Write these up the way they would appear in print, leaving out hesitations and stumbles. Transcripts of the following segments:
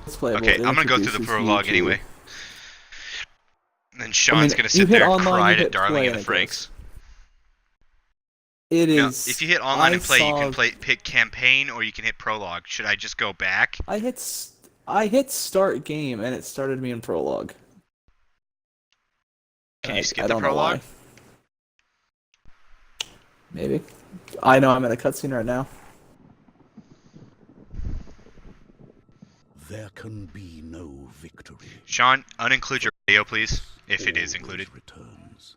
It's playable. Okay, It I'm gonna go through the introduces you prologue to. anyway. And then I mean, Sean's gonna you sit hit there and online, cry you to hit Darling play, in and the it goes. Franks. It Now, if is. you hit online I and play, you can saw. pick campaign or you can hit prologue. Should I just go back? I hit. I hit start game, and it started me in prologue. Can you I skip the don't know prologue? why. Maybe. I know I'm in a cutscene right now. There can be no victory. Sean, uninclude your radio, please, if it is included. Returns.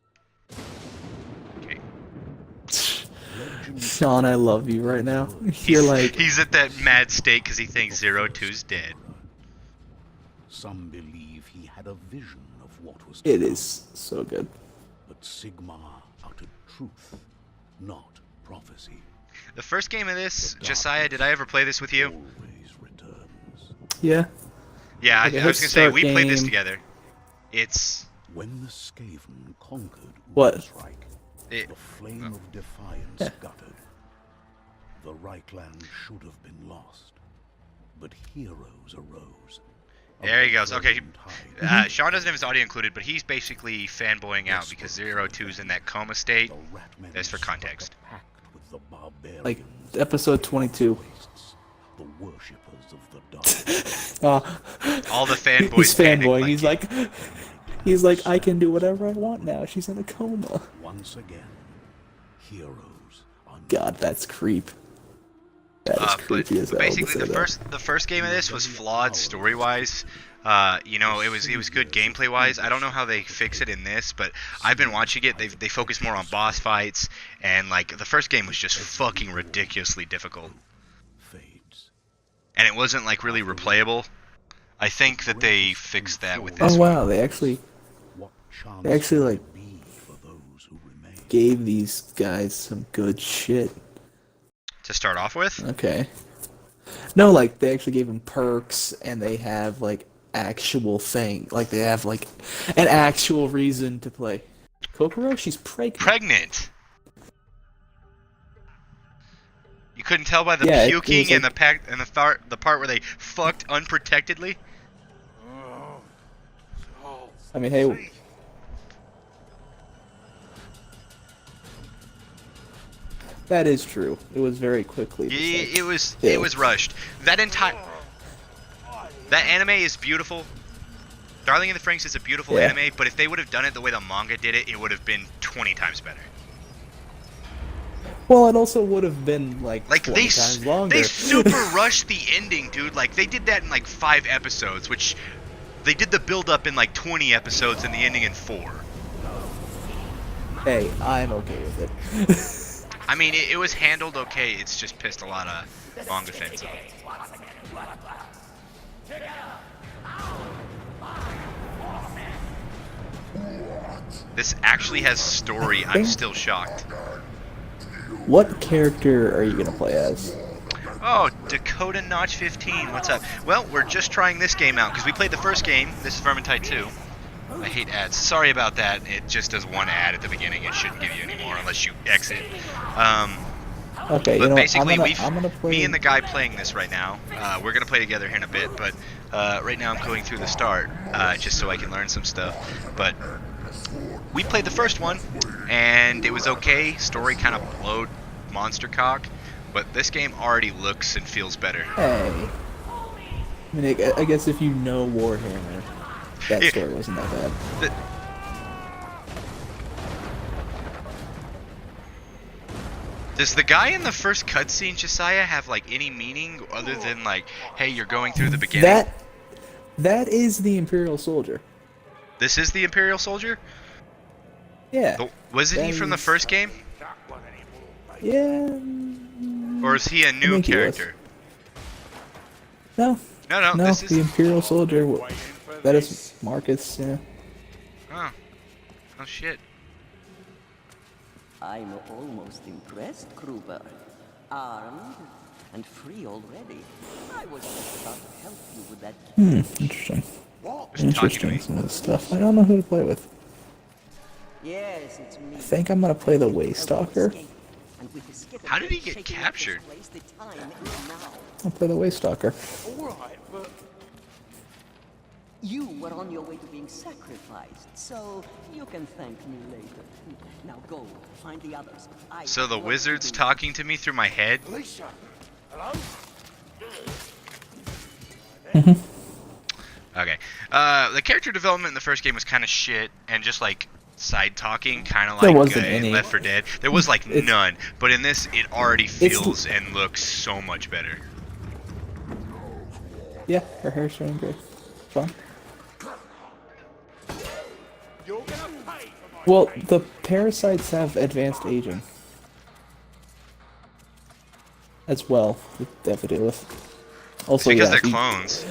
Okay. Sean, I love you right now. You're like. He's at that mad state because he thinks Zero Two's dead. Some believe he had a vision of what was to It come, is so good. but Sigmar uttered truth, not prophecy. The first game of this, Josiah, did I ever play this with you? Always returns. Yeah. Yeah, Okay, I was gonna say start we played this game. together. It's When the Skaven conquered What? Ullstrike, it, the flame of defiance Yeah. guttered. The Reichland should have been lost, but heroes arose. there he goes. Okay, Vermintide, Sean doesn't have his audio included, but he's basically fanboying out because Zero Two's in that coma state. the Ratmen That's for context. struck a pact with the barbarians, Like episode 22. wastes, the worshippers of the dark. All the fanboys He's panic, fanboying. He's like, I can do whatever I want now. She's in a coma. Once again, heroes are God, that's creep. That is creepy as hell. to basically say that. the first game of this was flawed story wise. You know, it was good gameplay wise. I don't know how they fix it in this, but I've been watching it. They focus more on boss fights, and like the first game was just fucking ridiculously difficult, fades. and it wasn't like really replayable. I think that they fixed that with this Oh one. wow, they actually What chance They actually, like, would be for those who remain? gave these guys some good shit. To start off with. Okay. No, like they actually gave them perks, and they have like actual thing. Like they have like an actual reason to play. Kokoro, she's pregnant. Pregnant. You couldn't tell by the Yeah, it puking was and like- the part where they fucked unprotectedly. I mean, hey, that is true. It was very quickly. just Yeah, like- it yeah. was rushed. That anime is beautiful. Darling in the Franxx is a beautiful Yeah. anime, but if they would have done it the way the manga did it, it would have been 20 times better. Well, it also would have been like Like 20 times longer. they super rushed the ending, dude. Like they did that in like 5 episodes, which they did the build up in like 20 episodes and the ending in 4. Hey, I'm okay with it. I mean, it was handled okay. It's just pissed a lot of manga fans off. This actually has story. I'm still shocked. What character are you gonna play as? Oh, Dakota Notch 15. What's up? Well, we're just trying this game out because we played the first game. This is Vermintide 2. I hate ads. Sorry about that. It just does one ad at the beginning. It shouldn't give you any more unless you exit. Okay, But you know, basically, I'm gonna play. me and the guy playing this right now, we're gonna play together here in a bit. But right now, I'm going through the start just so I can learn some stuff. But we played the first one, and it was okay. Story kind of blowed monster cock, but this game already looks and feels better. Hey. I mean, I guess if you know Warhammer, that Yeah. story wasn't that bad. The- Does the guy in the first cutscene, Josiah, have like any meaning other than like, hey, you're going through the beginning? That is the Imperial soldier. This is the Imperial soldier? Yeah. Wasn't he That from the is- first game? Yeah. Or is he a new think he was. character? No. No, No, this the is... Imperial soldier. That is Marcus. Yeah. Oh. Oh, shit. I'm almost impressed, Kruber. Armed and free already. I was just about to help you with that. Interesting. Just talking to me. Interesting. Some of the stuff. I don't know who to play with. Yes, it's me. I think I'm gonna play the Waystalker. How did he get captured? I'll play the Waystalker. You were on your way to being sacrificed, so you can thank me later. Now go, find the others. So the wizard's talking to me through my head? Alicia, hello? Okay. The character development in the first game was kind of shit, and just like side talking, kind of There like wasn't in any. Left 4 Dead. There was like It's- none, but in this, it already feels and looks so much better. Yeah, her hair's turning gray. Fun. You're gonna pay for my Well, pain. the parasites have advanced aging. As well, they have to deal with. It's Also, because yeah, they're if you- clones.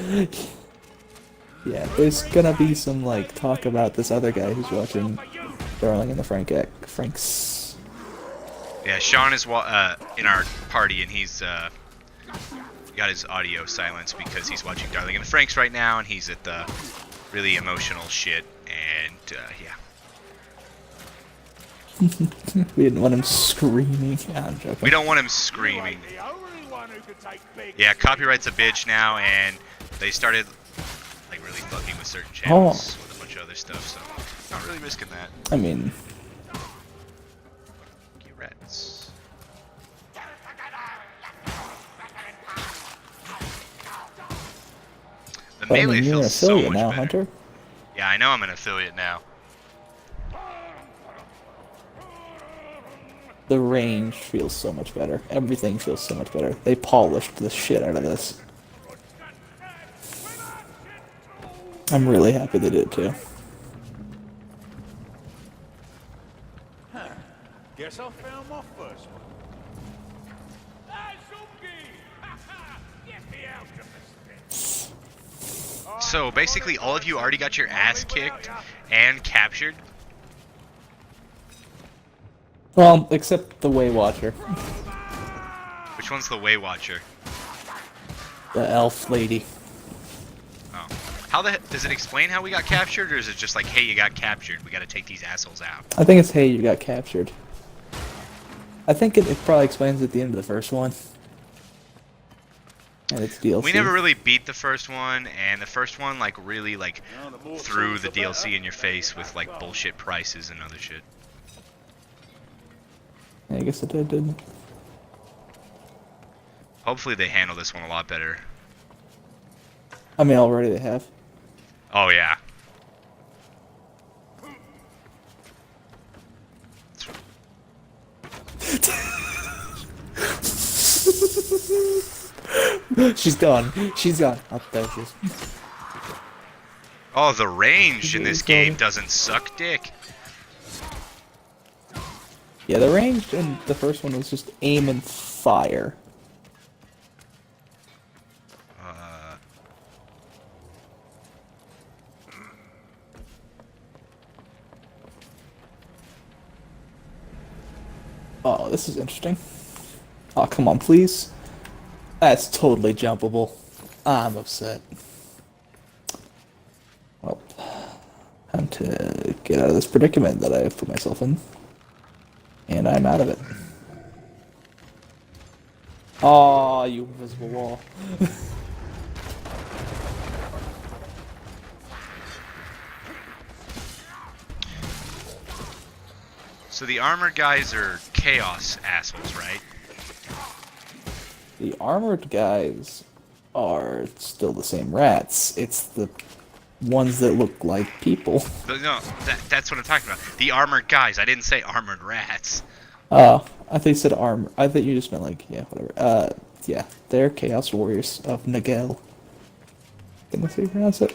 Yeah, there's gonna be some like talk about this other guy who's watching Darling in the Franks. Yeah, Sean is in our party, and he's got his audio silenced because he's watching Darling in the Franks right now, and he's at the really emotional shit, and yeah. We didn't want him screaming. Yeah, I'm joking. We don't want him You screaming. ain't the only one who could take big. Yeah, copyright's a bitch now, and they started like really fucking with certain channels with a bunch of other stuff, so not really risking that. I mean, Get rats. The but I melee mean, you're an feels so affiliate much now, better. Hunter. Yeah, I know I'm an affiliate now. The range feels so much better. Everything feels so much better. They polished the shit out of this. I'm really happy they did it too. Guess I found my first one. Get me out of this pit. So basically, all of you already got your ass kicked and captured. Well, except the Way Watcher, Which one's the Way Watcher? the elf lady. Oh, how the does it explain how we got captured, or is it just like, hey, you got captured, we got to take these assholes out? I think it's hey, you got captured. I think it probably explains at the end of the first one. And it's DLC. We never really beat the first one, and the first one like really like The more threw tools, the better. DLC in your face with like bullshit prices and other shit. Yeah, I guess it did, didn't it? Hopefully they handle this one a lot better. I mean, already they have. Oh yeah. She's gone. She's gone. Oh, there she is. Oh, the range in this Sorry. game doesn't suck dick. Yeah, the range in the first one was just aim and fire. Oh, this is interesting. Oh, come on, please. That's totally jumpable. I'm upset. Well, time to get out of this predicament that I've put myself in. And I'm out of it. Oh, you invisible wall. So the armored guys are chaos assholes, right? The armored guys are still the same rats. It's the ones that look like people. No, that's what I'm talking about. The armored guys. I didn't say armored rats. Oh, I thought you said armor. I thought you just meant like, yeah, whatever. Yeah, they're Chaos Warriors of Nagel. Can I say you pronounce it?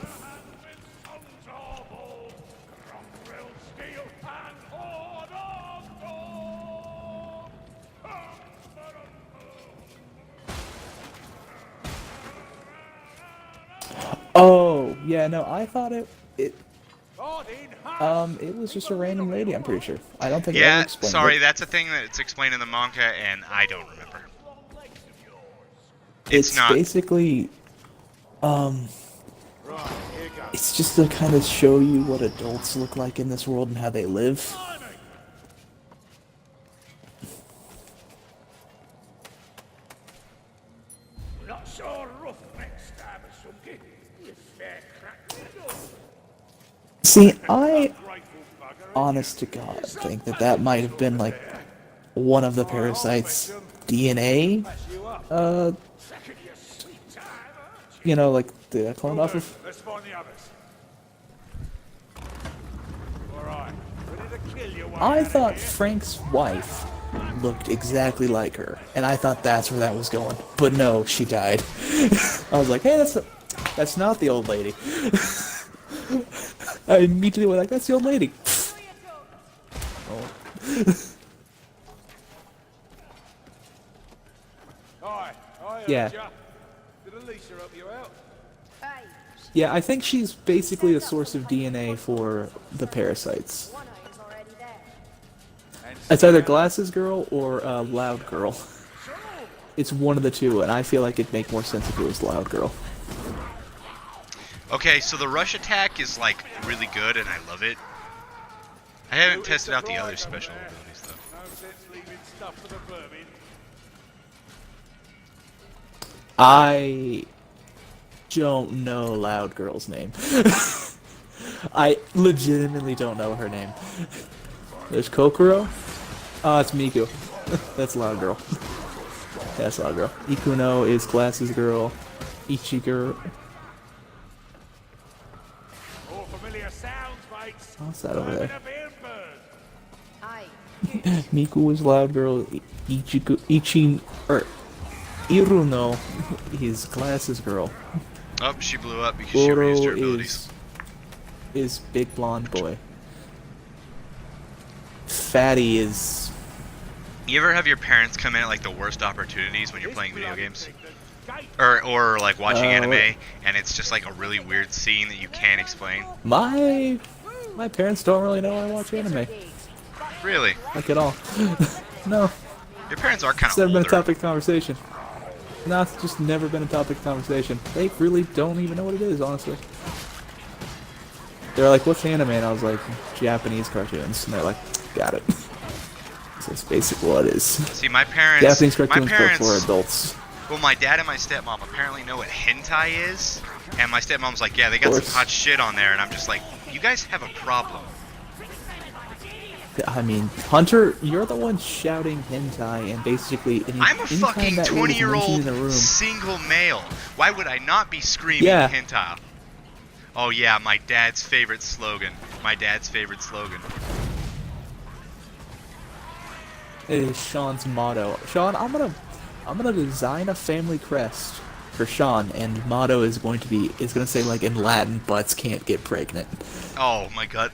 Oh, yeah, no, I thought it was just a random lady, I'm pretty sure. I don't think it ever Yeah, explained sorry, it. that's a thing that's explained in the manga, and I don't remember. It's not. basically, it's just to kind of show you what adults look like in this world and how they live. Not so rough, Backstab or something. You fair crack middle. See, I, Grateful bugger. honest to God, think that that might have been like one of the parasite's DNA. You up. Uh, Second your sweet time, aren't you know, like the clone you? off of. Let's find the others. Alright, ready to kill you one I out of thought here? Frank's wife looked exactly like her, and I thought that's where that was going. But no, she died. I was like, hey, that's not the old lady. I immediately went like, that's the old lady. Oh. Aye, I heard Yeah. ya. Did Alicia help you out? Yeah, I think she's basically the source of DNA for the parasites. One eye is already there. And It's either Glasses Girl or Loud Girl. It's one of the two, and I feel like it'd make more sense if it was Loud Girl. Okay, so the rush attack is like really good, and I love it. I haven't tested out the other special abilities though. no sense leaving stuff for the vermin. I don't know Loud Girl's name. I legitimately don't know her name. There's Kokoro. Oh, it's Miku. That's Loud Girl. Yeah, that's Loud Girl. Ikuno is Glasses Girl. Ichigo. All familiar sounds, mates. What's that over there? Vermin are being burned. Aye. Miku is Loud Girl. Iruno is Glasses Girl. Oh, she blew up because she reused her Goro abilities. is Big Blonde Boy. Fatty is... You ever have your parents come in at like the worst opportunities when you're playing video games? Gate. Or like watching what- anime, and it's just like a really weird scene that you can't explain? My parents don't really know I watch anime. Really? Like at all. No, Your parents are kind it's of never been a older. topic of conversation. No, it's just never been a topic of conversation. They really don't even know what it is, honestly. They're like, what's anime? And I was like, Japanese cartoons. And they're like, got it. So that's basically what it is. See, my parents. Japanese My cartoons parents. for adults. Well, my dad and my stepmom apparently know what hentai is, and my stepmom's like, yeah, they got some course. hot shit on there, and I'm just like, you guys have a problem. I mean, Hunter, you're the one shouting hentai, and basically, I'm a anytime fucking that word is mentioned 20-year-old in a room, single male. Why would I not be screaming Yeah. hentai? Oh yeah, my dad's favorite slogan. My dad's favorite slogan. it is Sean's motto. Sean, I'm gonna design a family crest for Sean, and motto is going to say like in Latin, butts can't get pregnant. Oh my god.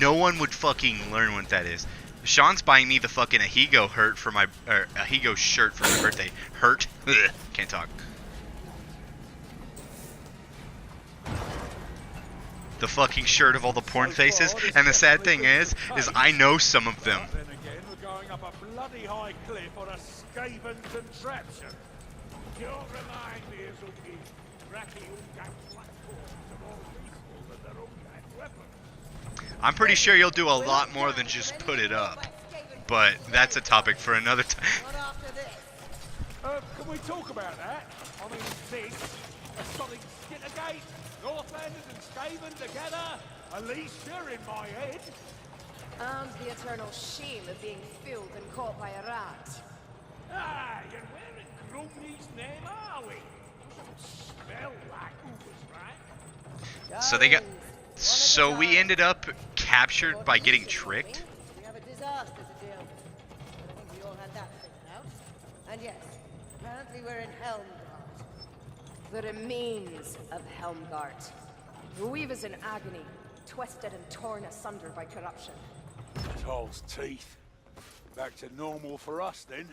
No one would fucking learn what that is. Sean's buying me the fucking Ahigo Ahigo shirt for my birthday. Hurt? Ugh, can't talk. The fucking shirt of all the porn faces, and the sad thing is I know some of them. Then again, we're going up a bloody high cliff on a Skaven contraption. You'll remind me of the ratty Ungat platforms of all useful and their Ungat weapons. I'm pretty sure you'll do a lot more than just put it up. But that's a topic for another time. Can we talk about that? I mean, this, a solid skittergate, Northlanders and Skaven together, Alicia in my head. And the eternal shame of being filled and caught by a rat. Ah, you're wearing Grumney's name, are we? Doesn't smell like Uber's, right? So they got. So we ended up captured by getting tricked. We have a disaster to deal with. But I think we all had that figured out. And yes, apparently we're in Helmgard. The remains of Helmgart. The weavers in agony, twisted and torn asunder by corruption. Toll's teeth. Back to normal for us then.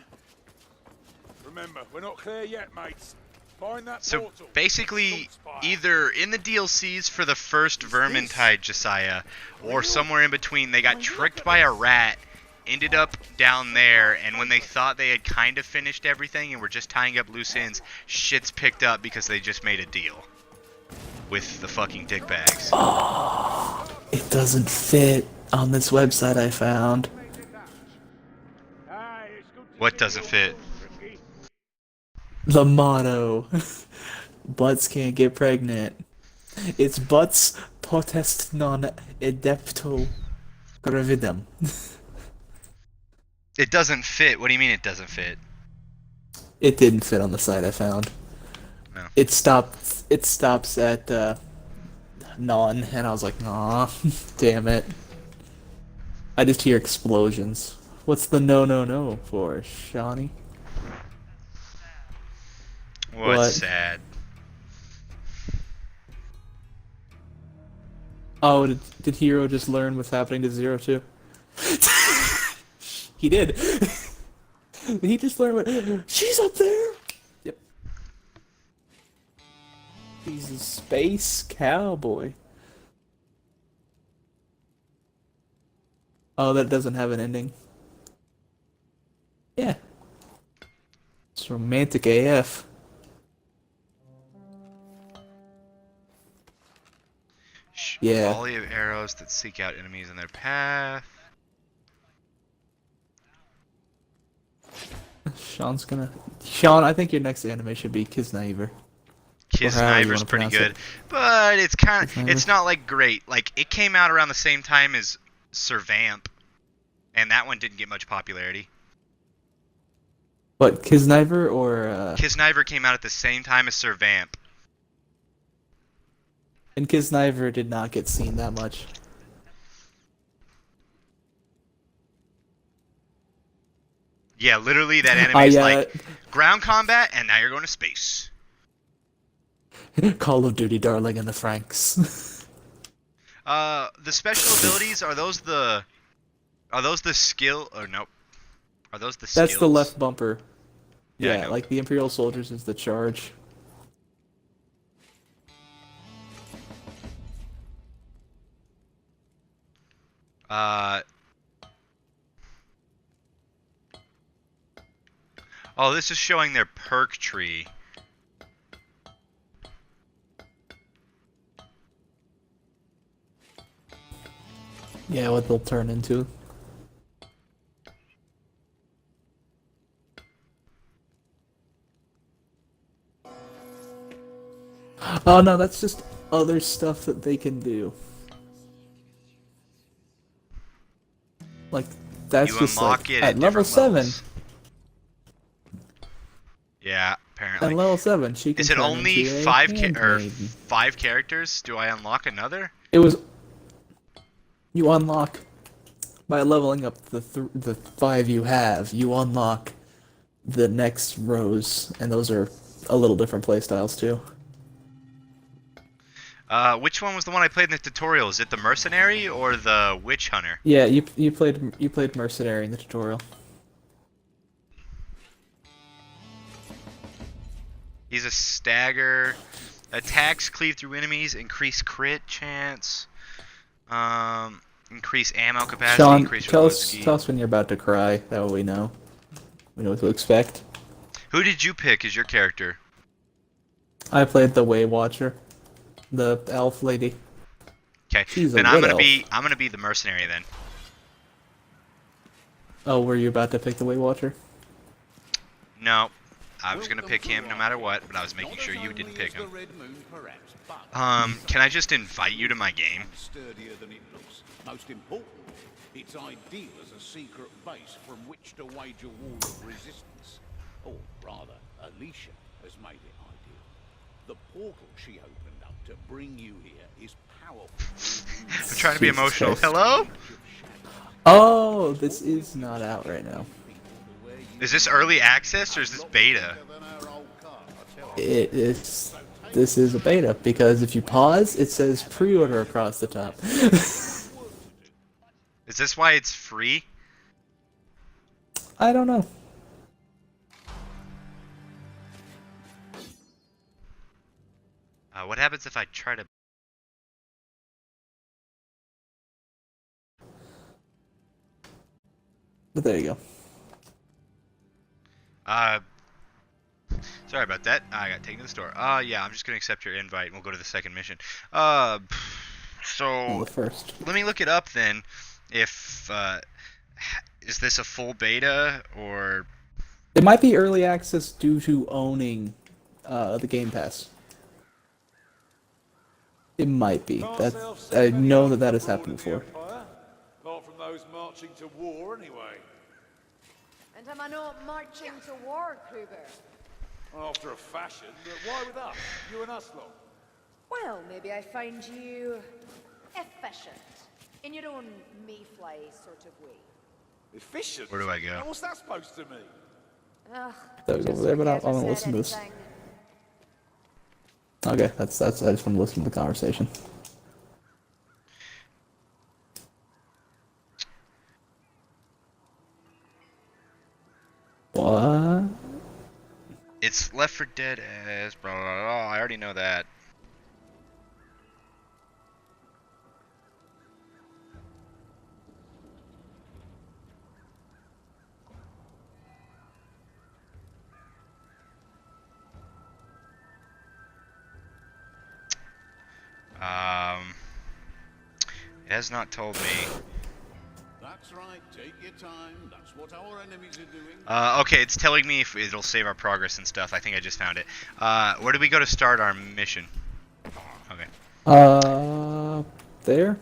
Remember, we're not clear yet, mates. Find that So portal. basically, Saltspire. either in the DLCs for the first Vermintide Josiah, or somewhere in between, they got tricked by a rat, ended up down there, and when they thought they had kind of finished everything and were just tying up loose ends, shit's picked up because they just made a deal with the fucking dickbags. It doesn't fit on this website I found. It's good to What see doesn't you, fit? Ricky. The motto. Butts can't get pregnant. It's butts potest non adepto gravidum. It doesn't fit. What do you mean it doesn't fit? It didn't fit on the site I found. No. It stopped. It stops at non, and I was like, aw, damn it. I just hear explosions. What's the no for, Shawnee? What's What? sad? Oh, did Hero just learn what's happening to Zero too? He did. He just learned what. She's up there. Yep. He's a space cowboy. Oh, that doesn't have an ending. Yeah. It's romantic AF. Yeah. Volley of arrows that seek out enemies in their path. Sean, I think your next anime should be Kisniver. Kisniver's pretty good, but it's it's not like great. Like it came out around the same time as Servamp, and that one didn't get much popularity. What, Kisniver or Kisniver came out at the same time as Servamp. And Kisniver did not get seen that much. Yeah, literally that anime is like ground combat, and now you're going to space. Call of Duty, Darling, and the Franks. The special abilities, are those the skill, or nope? Are those the skills? That's the left bumper. Yeah, Yeah, like the Imperial Soldiers is the charge. Oh, this is showing their perk tree. Yeah, what they'll turn into. Oh no, that's just other stuff that they can do. Like, that's You just unlock like, it at level different 7. levels. Yeah, apparently. At level 7, she can Is it turn only into a five handmaiden. five characters? Do I unlock another? It was... You unlock... By leveling up the 5 you have, you unlock the next rows, and those are a little different playstyles too. Which one was the one I played in the tutorial? Is it the mercenary or the witch hunter? Yeah, you played mercenary in the tutorial. He's a stagger. Attacks cleave through enemies, increase crit chance. Increase ammo capacity, Sean, increase tell reload us speed. when you're about to cry. That way we know. We know what to expect. Who did you pick as your character? I played the Way Watcher, the elf lady. Okay, She's a then I'm good gonna elf. be the mercenary then. Oh, were you about to pick the Way Watcher? No, I was gonna pick him no matter what, but I was making sure you didn't pick him. Can I just invite you to my game? Sturdier than it looks. Most important, it's ideal as a secret base from which to wage a war of resistance. Or rather, Alicia has made it ideal. The portal she opened up to bring you here is powerful. I'm trying to be Jesus emotional. Christ. Hello? Oh, this is not out right now. Is this early access or is this beta? It is. This is a beta because if you pause, it says pre-order across the top. Is this why it's free? I don't know. What happens if I try to... But there you go. Sorry about that. I got taken to the store. Yeah, I'm just gonna accept your invite and we'll go to the second mission. Oh, So the first. let me look it up then. If is this a full beta or? It might be early access due to owning the Game Pass. It might be. Can't That's. say I've I seen many know that others that has abroad happened in the before. Empire, apart from those marching to war anyway. And am I not marching to war, Kruber? After a fashion, but why with us? You and us lot. Well, maybe I find you efficient in your own mayfly sort of way. Efficient? Where do I go? What's that supposed to mean? Ugh, That was just over there, but I forget I want to said listen to this. anything. Okay, that's. I just want to listen to the conversation. What? It's Left 4 Dead as blah, blah, blah. I already know that. It has not told me. That's right, take your time. That's what our enemies are doing. Okay, it's telling me if it'll save our progress and stuff. I think I just found it. Where do we go to start our mission? Okay. There?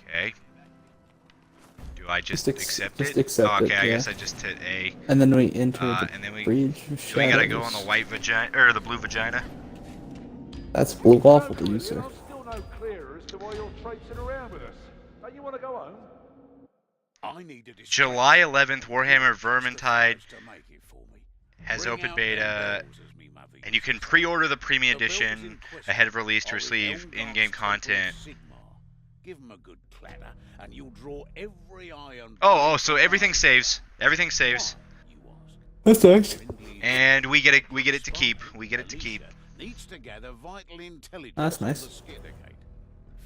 Okay. Do I just Just accept just it? accept Oh, okay, it, I yeah. guess I just hit A. And then we enter the and then we bridge of So we gotta go on shadows. the white vagina or the blue vagina. That's blue waffle to you, sir. I'm still no clearer as to why you're traipsing around with us. Don't you want to go home? I need a distraction. July 11th, Warhammer Vermintide To make it for me. has Bring open out beta, them bells, as me mother and you used to can say. pre-order the premium The bells in edition question ahead of release to are receive Elmgar's in-game Temple of content. Sigmar. Give 'em a good clatter, and you'll draw every eye on. Oh, so everything saves. Everything saves, You ask. That's nice. Friendly and we get it. We get it to keep. We get it to keep. Alicia needs to gather vital intelligence That's on nice. the Skittergate.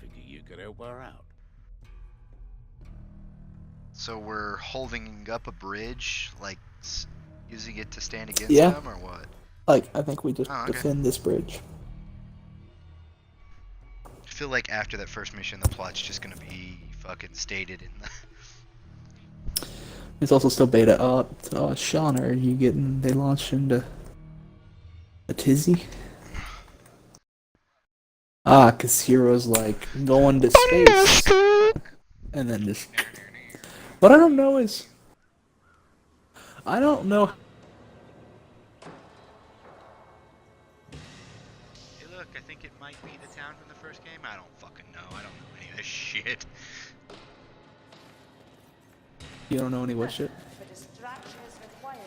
Figure you could help her out. So we're holding up a bridge, like using it to stand against Yeah. them, or what? Like, I think we just Oh, okay. defend this bridge. I feel like after that first mission, the plot's just gonna be fucking stated in the. It's also still beta. Sean, are you getting... They launched into... a tizzy? Ah, cause Hero's like going to space. And then just... What I don't know is... I don't know... Hey, look, I think it might be the town from the first game. I don't fucking know. I don't know any of this shit. You don't know any what shit? If a distraction is required,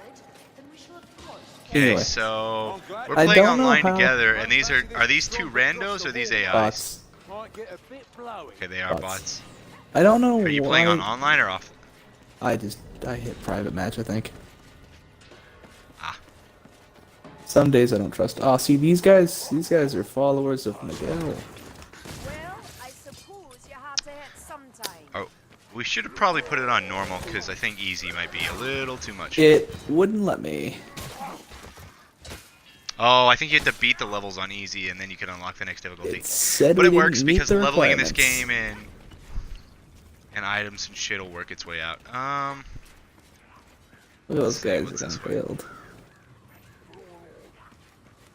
then we shall of course. Okay, Anyway. so we're I playing don't know online how- together, and these are these two randos or these AIs? Bots. Might get a bit blowy. Okay, they are Bots. bots. I don't know Are you why... playing on online or off? I hit private match, I think. Ah. Some days I don't trust... Oh, see, these guys are followers of Miguel. Well, I suppose you have to hit sometime. Oh, we should have probably put it on normal because I think easy might be a little too much. It wouldn't let me. Oh, I think you have to beat the levels on easy, and then you can unlock the next difficulty. It said But we it works didn't meet because the leveling in this requirements. game and items and shit will work its way out. Look at those let's see, guys what's are this gonna way? build.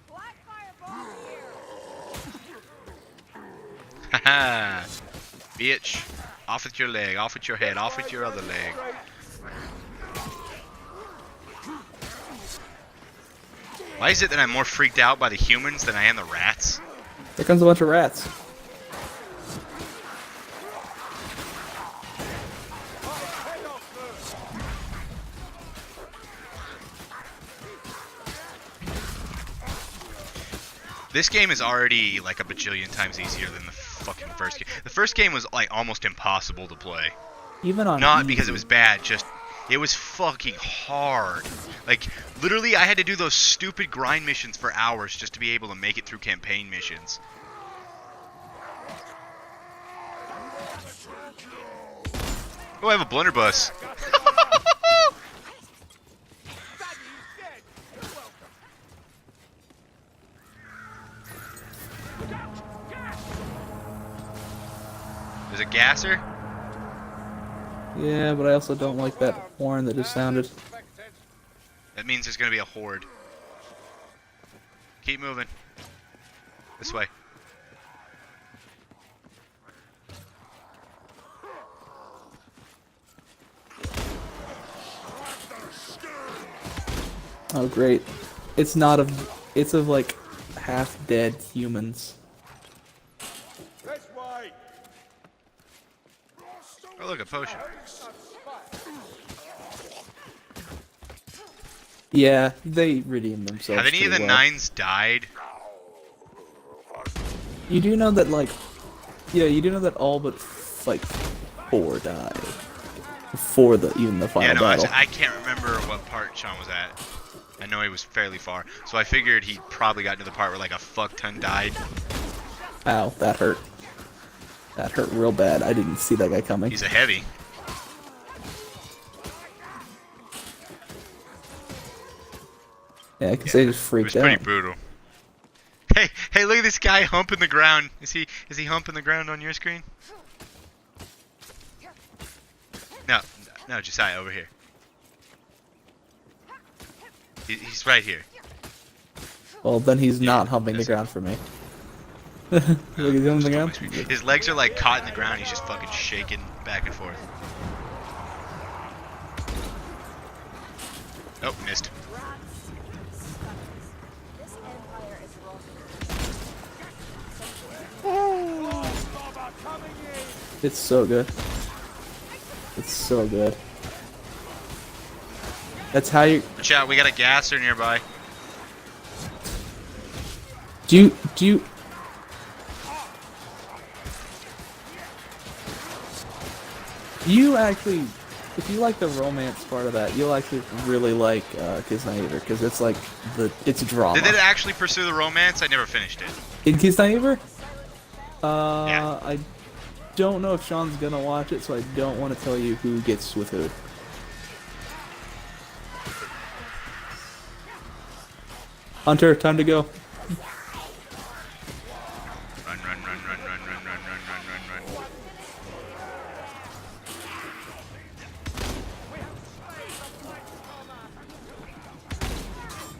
Black fireball here. Haha, bitch! Off with your leg, off with your head, off with your other leg. Why is it that I'm more freaked out by the humans than I am the rats? Here comes a bunch of rats. This game is already like a bajillion times easier than the fucking first game. The first game was like almost impossible to play. Even on Not because it easy. was bad, just it was fucking hard. Like literally I had to do those stupid grind missions for hours just to be able to make it through campaign missions. Oh, I have a blunderbuss. There's a gasser. Yeah, but I also don't like that horn that just sounded. That means there's gonna be a horde. Keep moving. This way. Oh great. It's not of it's of like half dead humans. This way. Oh look, a potion. Yeah, they redeemed themselves. Have any of the pretty well. nines died? You do know that you do know that all but like 4 died before even the final Yeah, no, battle. I can't remember what part Sean was at. I know he was fairly far, so I figured he probably got to the part where like a fuck ton died. Ow, that hurt. That hurt real bad. I didn't see that guy coming. He's a heavy. Yeah, because they just It freaked was pretty out. brutal. Hey, look at this guy humping the ground. Is he humping the ground on your screen? No, Josiah, over here. He's right here. Well, then he's not humping the that's ground for me. Look, he's on the ground. His legs are like caught in the ground. He's just fucking shaking back and forth. Oh, missed. This empire is rotten. It's so good. It's so good. That's how you Watch out, we got a gasser nearby. do you you actually, if you like the romance part of that, you'll actually really like Kisnaver, because it's like it's drama. Did it actually pursue the romance? I never finished it. In Kisnaver? Yeah. I don't know if Sean's gonna watch it, so I don't want to tell you who gets with who. Hunter, time to go. Run, run, run, run, run, run, run, run, run, run, run.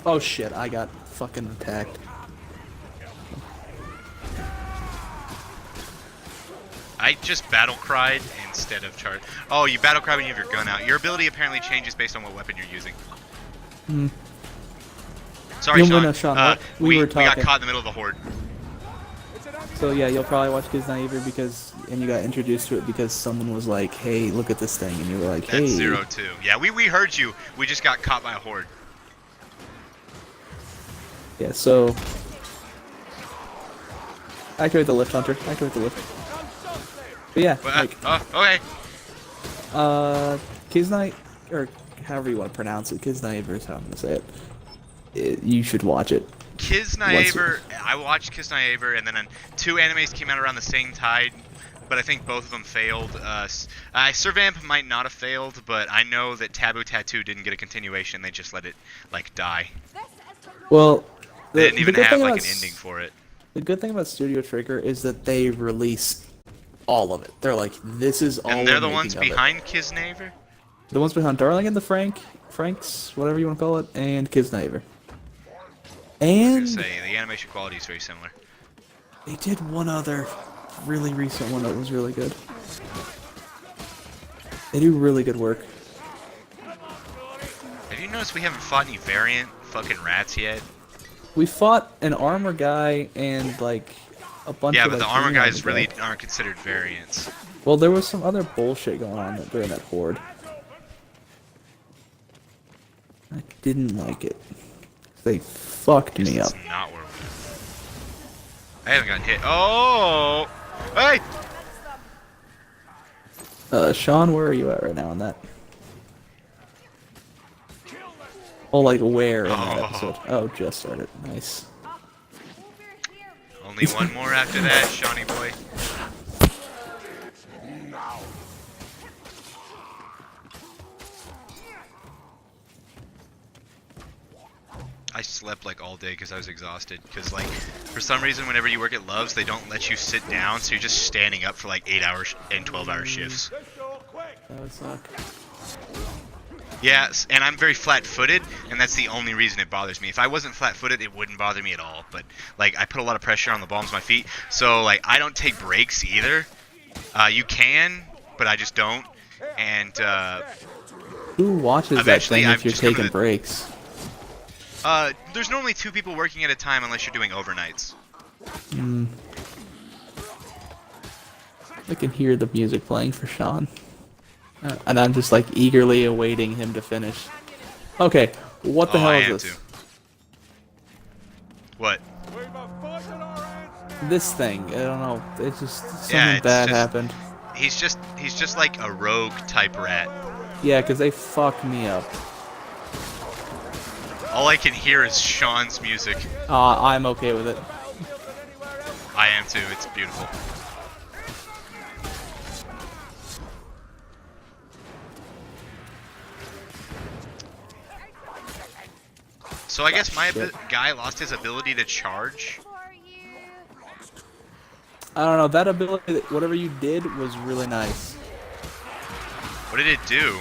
Oh shit, I got fucking attacked. I just battle cried instead of charge. Oh, you battle cry when you have your gun out. Your ability apparently changes based on what weapon you're using. Hmm. Sorry, No, Sean. no, Sean, we got talking. caught in the middle of the horde. So yeah, you'll probably watch Kisnaver because, and you got introduced to it because someone was like, "Hey, look at this thing," and you were like, "Hey." That's 0-2. Yeah, we heard you. We just got caught by a horde. Yeah, so activate the lift, Hunter. Activate the lift. But yeah, But, like okay. Kisnight, or however you want to pronounce it, Kisnaver is how I'm gonna say it. You should watch it. Kisnaver, I watched Kisnaver, and then 2 animes came out around the same time, but I think both of them failed. Servamp might not have failed, but I know that Taboo Tattoo didn't get a continuation. They just let it, like, die. Well, They didn't even good have, thing like, about an ending for it. The good thing about Studio Trigger is that they release all of it. They're like, this is all. And they're the we're ones making of it. behind Kisnaver? The ones behind Darling and the Franks, whatever you want to call it, and Kisnaver. I was And gonna say, the animation quality is very similar. they did one other really recent one that was really good. They do really good work. Have you noticed we haven't fought any variant fucking rats yet? We fought an armor guy and like a bunch Yeah, of but the like, armor green guys really guys. aren't considered variants. Well, there was some other bullshit going on during that horde. I didn't like it. They fucked me up. It's not where we I haven't gotten hit. Oh! Hey! Sean, where are you at right now on that? Oh, like where in that Oh. episode? Oh, just started. Nice. Only one more after that, Shawnee boy. I slept like all day because I was exhausted. Because like, for some reason, whenever you work at Love's, they don't let you sit down, so you're just standing up for like 8 hours and 12-hour shifts. That would suck. Yes, and I'm very flat-footed, and that's the only reason it bothers me. If I wasn't flat-footed, it wouldn't bother me at all. But like, I put a lot of pressure on the palms of my feet, so like, I don't take breaks either. You can, but I just don't. And Who watches that eventually, thing I'm if you're just coming taking to- breaks? there's normally 2 people working at a time unless you're doing overnights. I can hear the music playing for Sean. And I'm just like eagerly awaiting him to finish. Okay, what the Oh, hell I is am this? too. What? We've a fight in our hands now. This thing, I don't know. It's just something Yeah, it's bad just- happened. He's just like a rogue type rat. Yeah, because they fucked me up. All I can hear is Sean's music. I'm okay with it. I am too. It's beautiful. So I guess my Shit. guy lost his ability to charge. I don't know, that ability, whatever you did was really nice. What did it do?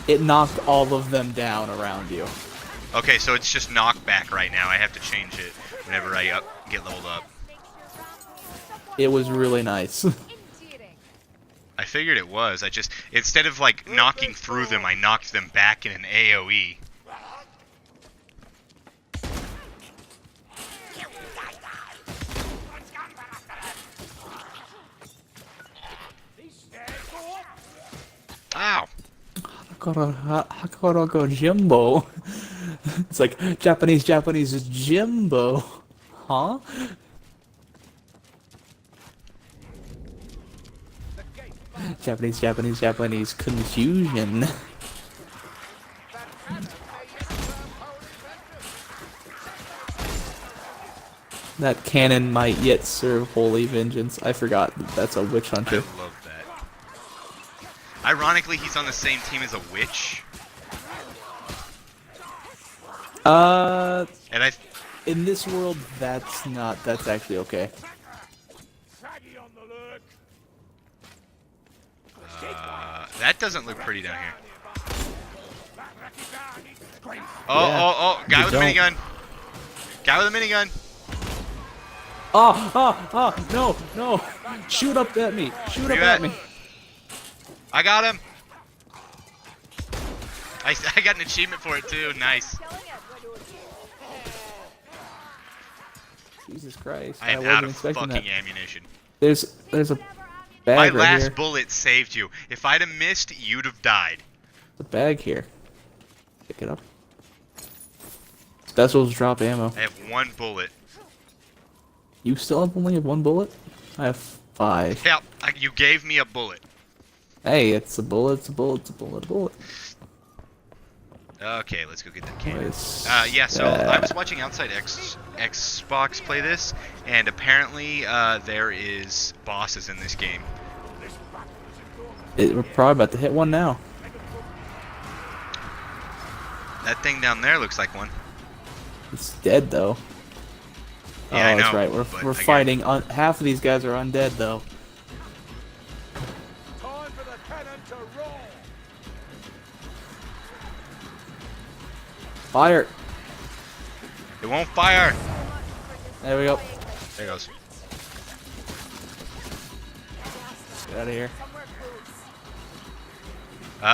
It knocked all of them down around you. Okay, so it's just knockback right now. I have to change it whenever I get leveled up. It was really nice. I figured it was. I just, instead of like knocking through them, I knocked them back in an AoE. Ow! Hakorogo Jimbo. It's like Japanese Jimbo. Huh? Japanese confusion. That cannon might yet serve holy vengeance. I forgot that that's a witch I hunter. love that. Ironically, he's on the same team as a witch. And I... In this world, that's actually okay. Saggy on the lurk. that doesn't look pretty down here. Oh, Oh, guy you with a minigun. Guy with a minigun. No. Shoot up at me. Shoot Where up you at at? me. I got him. I got an achievement for it too. Nice. Jesus Christ. I am wasn't out of expecting fucking that. ammunition. There's a My bag right last here. bullet saved you. If I'd have missed, you'd have died. There's a bag here. Pick it up. Specials drop ammo. I have 1 bullet. You still only have 1 bullet? I have 5. Help! You gave me a bullet. Hey, it's a bullet, it's a bullet, it's a bullet, a bullet. Okay, let's go get that cannon. Nice. Yeah, so I was watching Outside Xbox play this, and apparently there is bosses in this game. We're probably about to hit one now. That thing down there looks like one. It's dead though. Yeah, I oh, that's know, right. but We're I get it. fighting. Half of these guys are undead though. time for the cannon to roll. Fire! It won't fire. There we go. There it goes. Get out of here.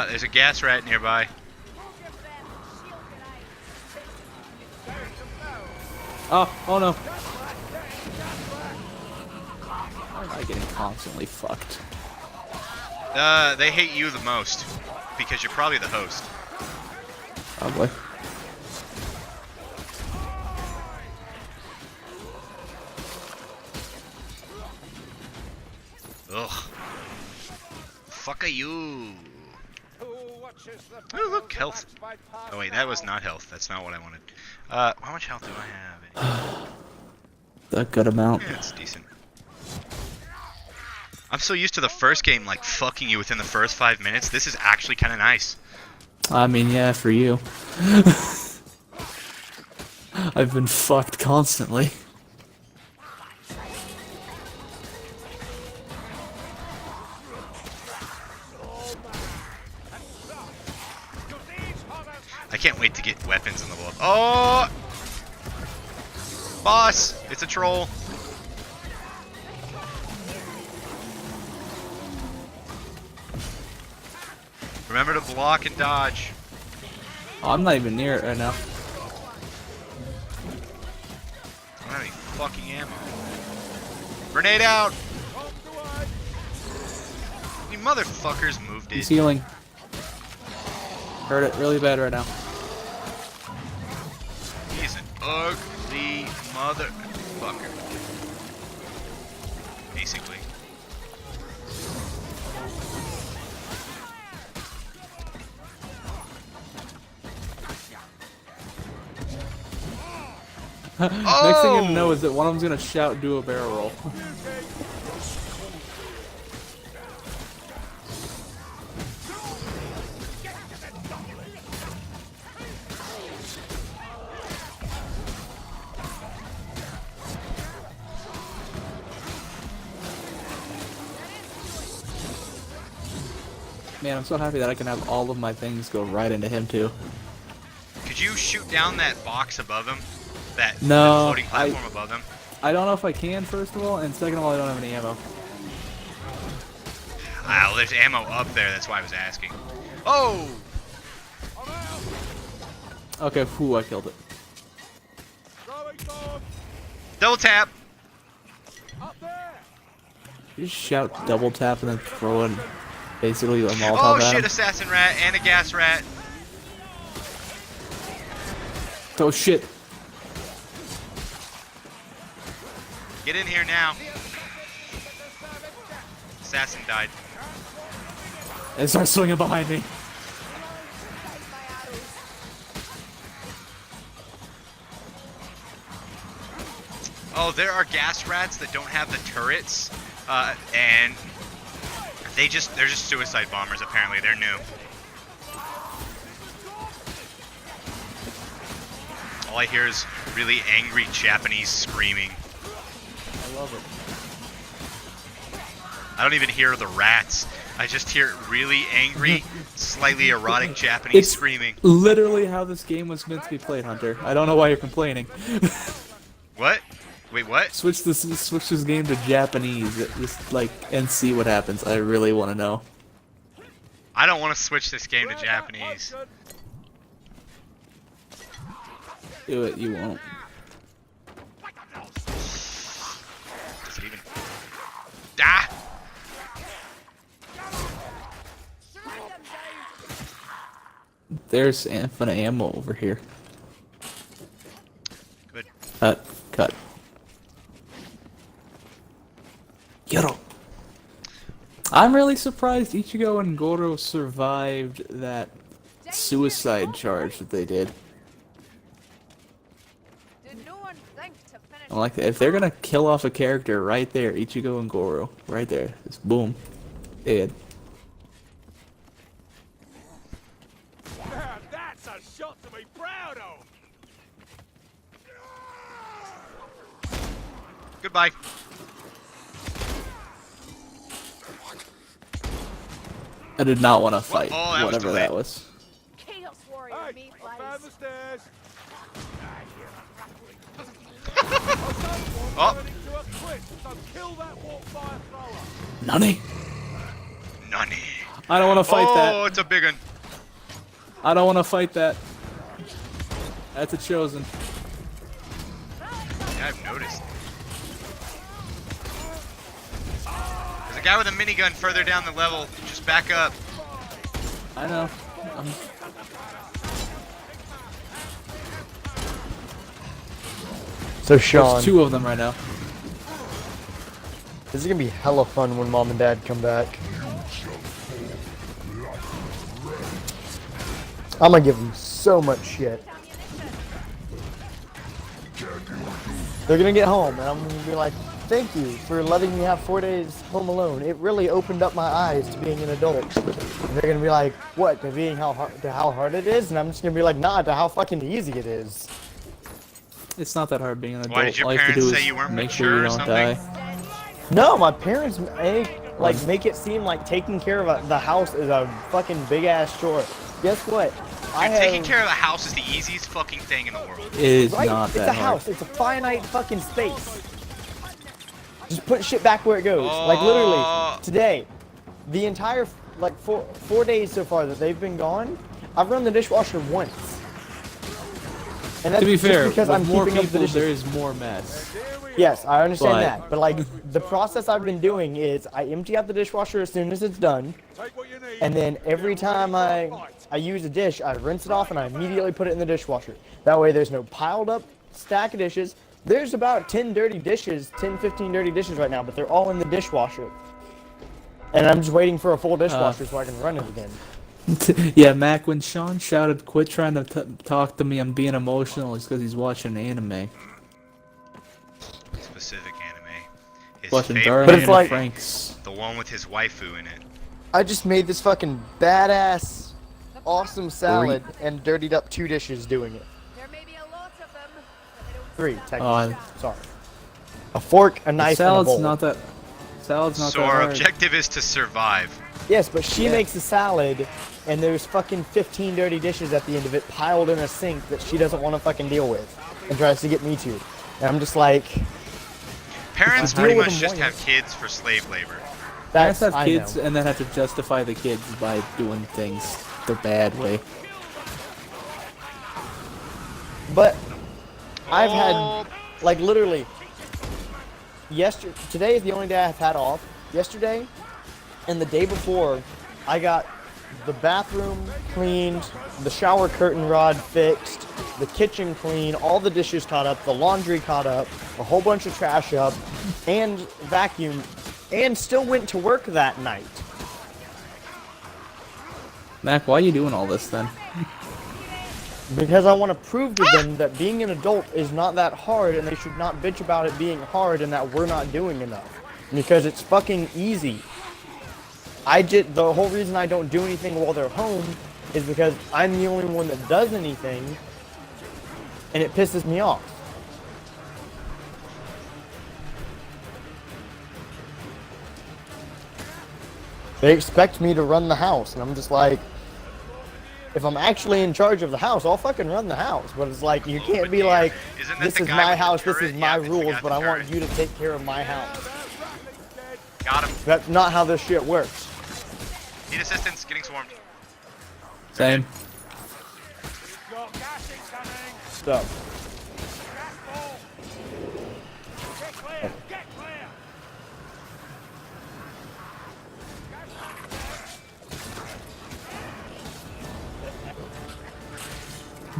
There's a gas rat nearby. Oh no. Why am I getting constantly fucked? They hate you the most because you're probably the host. Probably. Ugh. Fuck are you? Who watches the Oh, look, battle health. matched by past Oh wait, that was hours? not health. That's not what I wanted. How much health do I have? A good amount. Yeah, it's decent. I'm so used to the first game like fucking you within the first 5 minutes. This is actually kind of nice. I mean, yeah, for you. I've been fucked constantly. I can't wait to get weapons in the world. Oh! Boss! It's a troll. Remember to block and dodge. Oh, I'm not even near it right now. I don't have any fucking ammo. Grenade out! You motherfuckers moved He's it. healing. Hurt it really bad right now. He's an ugly motherfucker. Basically. Next thing you know is that one of them's gonna shout, do a barrel roll. Man, I'm so happy that I can have all of my things go right into him too. Could you shoot down that box above him? That No, floating platform above him? I don't know if I can, first of all, and second of all, I don't have any ammo. Wow, there's ammo up there, that's why I was asking. Oh! Okay, whew, I killed it. Double tap! You just shout double tap and then throw in basically a Molotov Oh at shit, him. assassin rat and a gas rat. Oh shit. Get in here now. Assassin died. It starts swinging behind me. Oh, there are gas rats that don't have the turrets, and they're just suicide bombers. Apparently, they're new. All I hear is really angry Japanese screaming. I love it. I don't even hear the rats. I just hear really angry, slightly erotic Japanese screaming. Literally how this game was meant to be played, Hunter. I don't know why you're complaining. What? Wait, what? Switch this game to Japanese, just like, and see what happens. I really want to know. I don't want to switch this game to Japanese. Do it, you won't. Does it even? Ah! There's infinite ammo over here. Good. Cut. Yoro. I'm really surprised Ichigo and Goro survived that suicide charge that they did. Did no one think to finish? I like that. If they're gonna kill off a character right there, Ichigo and Goro, right there, just boom, dead. Now that's a shot to be proud of. Goodbye. I did not want to fight, Oh, that was whatever delayed. that was. Chaos warrior Hey, me I found the flies. stairs. Oh. Turning to a cliff, so kill that warp fire thrower. Nani? Nani. I don't want to fight Oh, that. it's a big one. I don't want to fight that. That's a chosen. Yeah, I've noticed. There's a guy with a minigun further down the level. Just back up. I know. So Sean, There's two of them right now. this is gonna be hella fun when mom and dad come back. I'm gonna give them so much shit. They're gonna get home and I'm gonna be like, thank you for letting me have 4 days home alone. It really opened up my eyes to being an adult. And they're gonna be like, what, to being how hard it is? And I'm just gonna be like, nah, to how fucking easy it is. It's not that hard being an adult. Why did your All you have to parents do say is you weren't make mature sure you or don't something? die. No, my parents make it seem like taking care of the house is a fucking big ass chore. Guess what? Taking care of a house is the easiest fucking thing in the world. It is Right? not It's that a hard. house. It's a finite fucking space. Just put shit back where it goes. Like literally, today, the entire like four days so far that they've been gone, I've run the dishwasher once. And that's To be just fair, because with I'm more keeping up the people, dishes. there is more mess. Yes, I understand But- that. But like the process I've been doing is I empty out the dishwasher as soon as it's done, Take what you need. and then every time I use a dish, I rinse it off and I immediately put it in the dishwasher. That way there's no piled up stack of dishes. There's about 10 dirty dishes, 10, 15 dirty dishes right now, but they're all in the dishwasher. And I'm just waiting for a full dishwasher so I can run it again. Yeah, Mac, when Sean shouted, "Quit trying to talk to me, I'm being emotional," it's because he's watching anime. Specific anime. His Watching favorite Darling But it's and like- Franks. the one with his waifu in it. I just made this fucking badass, awesome salad and dirtied up 2 dishes doing it. There may be a lot of them, but they don't 3, technically. Oh, Sorry. A fork, a knife, and a salad's bowl. not that. Salad's not So that our hard. objective is to survive. Yes, but she Yeah. makes a salad, and there's fucking 15 dirty dishes at the end of it piled in a sink that she doesn't want to fucking deal with, and tries to get me to. And I'm just like, Parents Deal pretty with much them just once. have kids for slave labor. that's Parents have I kids know. and then have to justify the kids by doing things the bad way. But I've Oh. had, like, literally, today is the only day I've had off. Yesterday and the day before, I got the bathroom cleaned, the shower curtain rod fixed, the kitchen clean, all the dishes caught up, the laundry caught up, a whole bunch of trash up, and vacuumed, and still went to work that night. Mac, why are you doing all this then? Because I want to prove to them that being an adult is not that hard, and they should not bitch about it being hard and that we're not doing enough. Because it's fucking easy. The whole reason I don't do anything while they're home is because I'm the only one that does anything, and it pisses me off. They expect me to run the house, and I'm just like, if I'm actually in charge of the house, I'll fucking run the house. But it's like, you can't be like, Isn't that this the is guy my with the house, this turret? is Yeah, my it's the guy rules, with but the I want turret. you to take care of my house. Got him. That's not how this shit works. Need assistance. Getting swarmed. Same. Got gas incoming. So, Gas ball. Get clear. Get clear.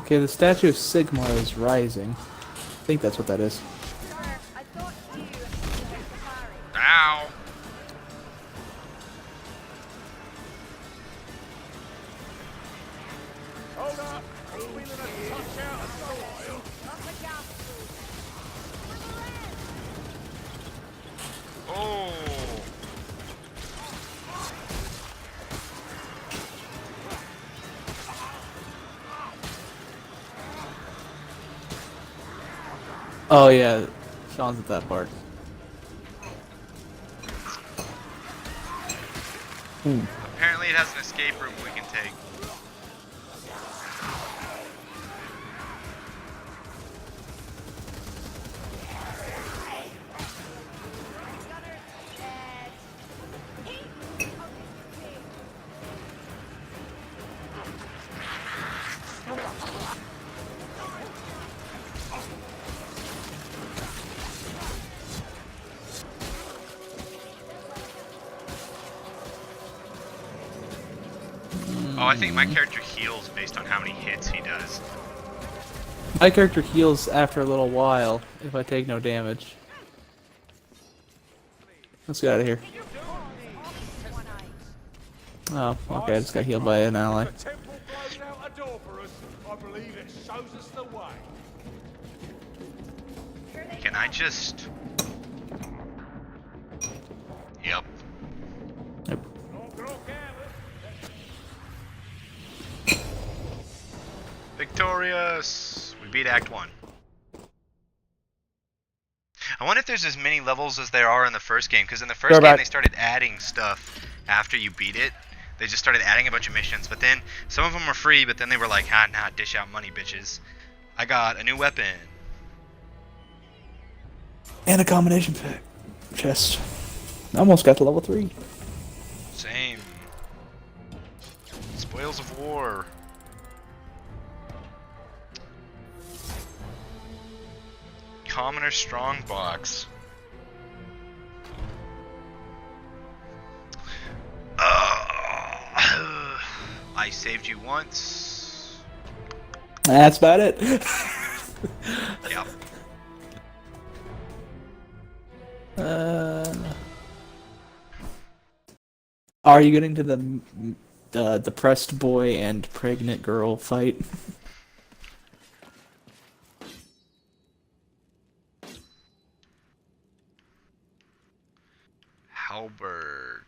Okay, the statue of Sigma is rising. I think that's what that is. Sir, I thought you knew how to parry. Ow. Hold up. I'm feeling a touch out of style. Not the gas. Oh. Oh yeah, Sean's at that part. Apparently it has an escape room we can take. Oh, I think my character heals based on how many hits he does. My character heals after a little while if I take no damage. Let's get out of here. Oh, okay, I just got healed by an ally. The temple blows out a door for us. I believe it shows us the way. Can I just... Yep. Yep. Don't grow careless. Victorious! We beat Act 1. I wonder if there's as many levels as there are in the first game, because in the first Go game back. they started adding stuff after you beat it. They just started adding a bunch of missions, but then some of them were free, but then they were like, ah, nah, dish out money, bitches. I got a new weapon. And a combination pack. Chest. Almost got to level 3. Same. Spoils of war. Commoner Strongbox. I saved you once. That's about it. Yep. Are you getting to the depressed boy and pregnant girl fight? Halberg.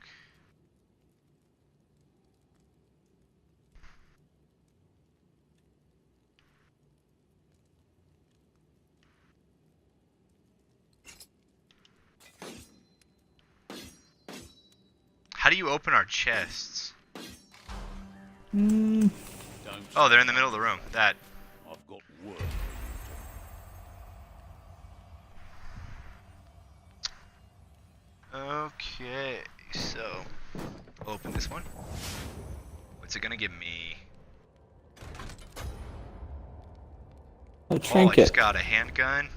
How do you open our chests? Don't Oh, they're in the middle of the room. That. I've got work. Okay, so open this one. What's it gonna give me? A Oh, I trinket. just got a handgun,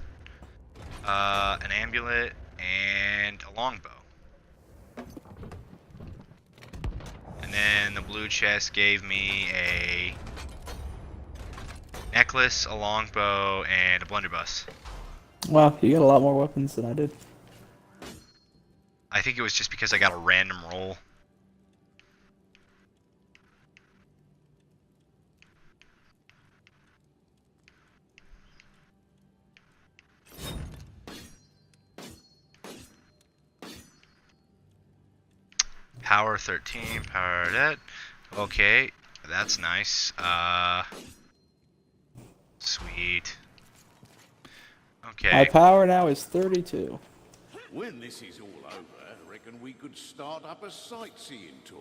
an amulet, and a longbow. And then the blue chest gave me a necklace, a longbow, and a blunderbuss. Wow, you got a lot more weapons than I did. I think it was just because I got a random roll. Power 13, power that. Okay, that's nice. Sweet. Okay. My power now is 32. When this is all over, I reckon we could start up a sightseeing tour.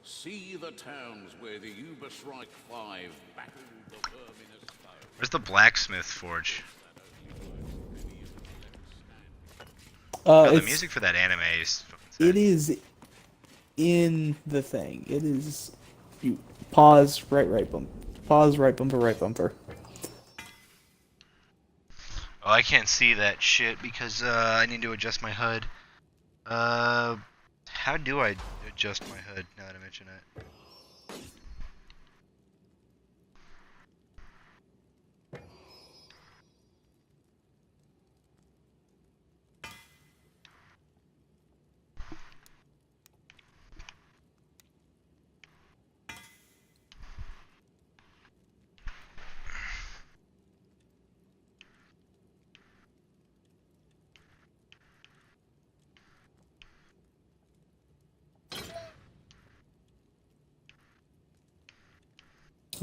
See the towns where the Uberstrike 5 battled the Vermintide stone. Where's the blacksmith forge? Uh, Oh, the it's, music for that anime is fucking sick. it is in the thing. It is. You pause, right bump. Pause, right bumper, right bumper. Oh, I can't see that shit because I need to adjust my HUD. How do I adjust my HUD now that I mention it?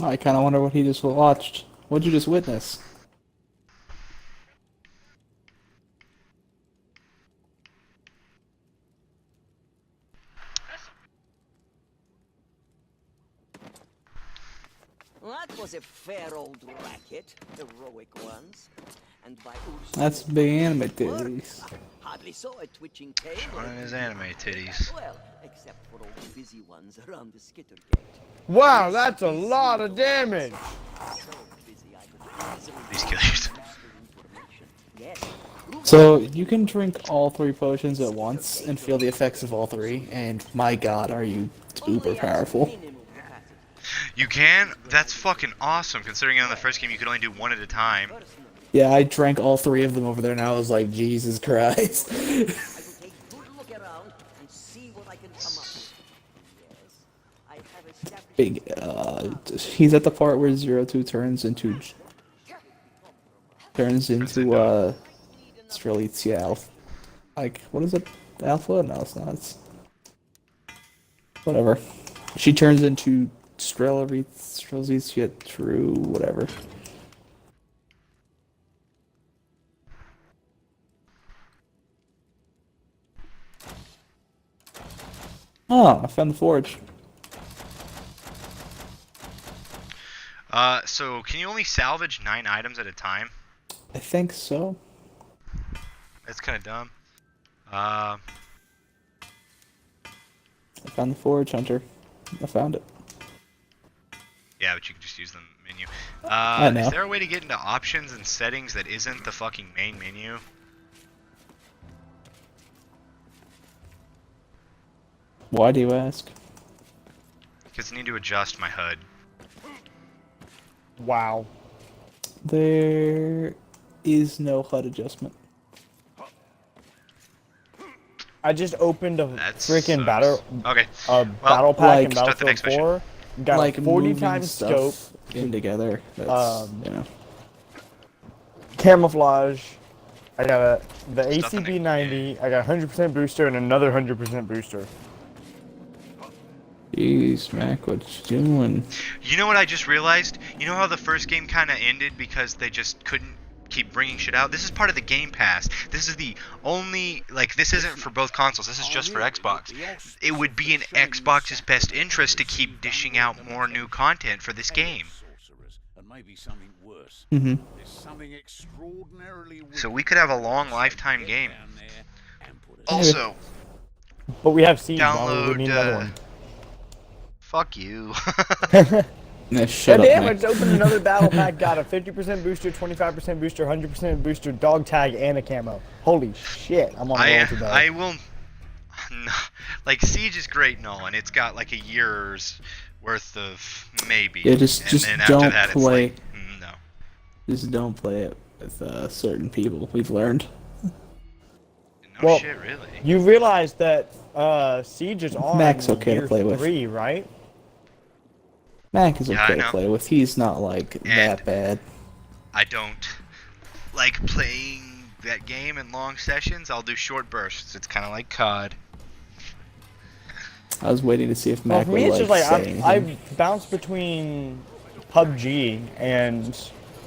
I kind of wonder what he just watched. What'd you just witness? That was a fair old racket, heroic ones. And by Ursa, That's big anime titties. hardly saw a twitching tail. Showing his anime titties. Well, except for all the busy ones around the Skittergate. Wow, that's a lot of damage. So busy I could easily These killers. information. Yes. So you can drink all 3 potions at once and feel the effects of all 3, and my god, are you uber powerful. You can? That's fucking awesome, considering in the first game you could only do one at a time. Yeah, I drank all 3 of them over there, and I was like, Jesus Christ. I will take a good look around and see what I can come up with. Yes, I have established Big, he's at the part where 02 turns into Strelitzia Alpha. Like, what is it? Alpha? No, it's not. It's... Whatever. She turns into Strelitzia True, whatever. Oh, I found the forge. So can you only salvage 9 items at a time? I think so. That's kind of dumb. I found the forage hunter. I found it. Yeah, but you can just use the menu. I know. Is there a way to get into options and settings that isn't the fucking main menu? Why do you ask? Because I need to adjust my HUD. Wow. There is no HUD adjustment. I just opened a That freaking sucks. Okay. battle pack like, in start the Battlefield next mission. 4. Got Like a 40 moving times scope, stuff in together. That's, you know. camouflage. I got the Stuff in ACB 90. I got 100% booster and another 100% booster. Jeez, Mac, what you doing? You know what I just realized? You know how the first game kind of ended because they just couldn't keep bringing shit out? This is part of the Game Pass. This is the only, like, this isn't for both consoles. This is just for Xbox. It would be in Xbox's best interest to keep dishing out more new content for this game. And maybe something worse. Mm-hmm. There's something extraordinarily So we could have a long lifetime game. down there and put us Also, But we have Siege, Mom. We download, need another one. fuck you. Nah, shut God up, damn, I Mac. just opened another battle pack. Got a 50% booster, 25% booster, 100% booster, dog tag, and a camo. Holy shit! I'm on a roll today. I will. No, like Siege is great and all, and it's got like a year's worth of maybe. Yeah, just and then after don't that, play. It's like, no. Just don't play it with certain people. We've learned. No Well, shit, really. You realize that Siege is on Mac's okay to year play with. 3, right? Mac is Yeah, I okay to know. play with. He's not like that bad. I don't like playing that game in long sessions. I'll do short bursts. It's kind of like COD. I was waiting to see if Well, Mac for me, would it's just like like say I anything. bounce between PUBG and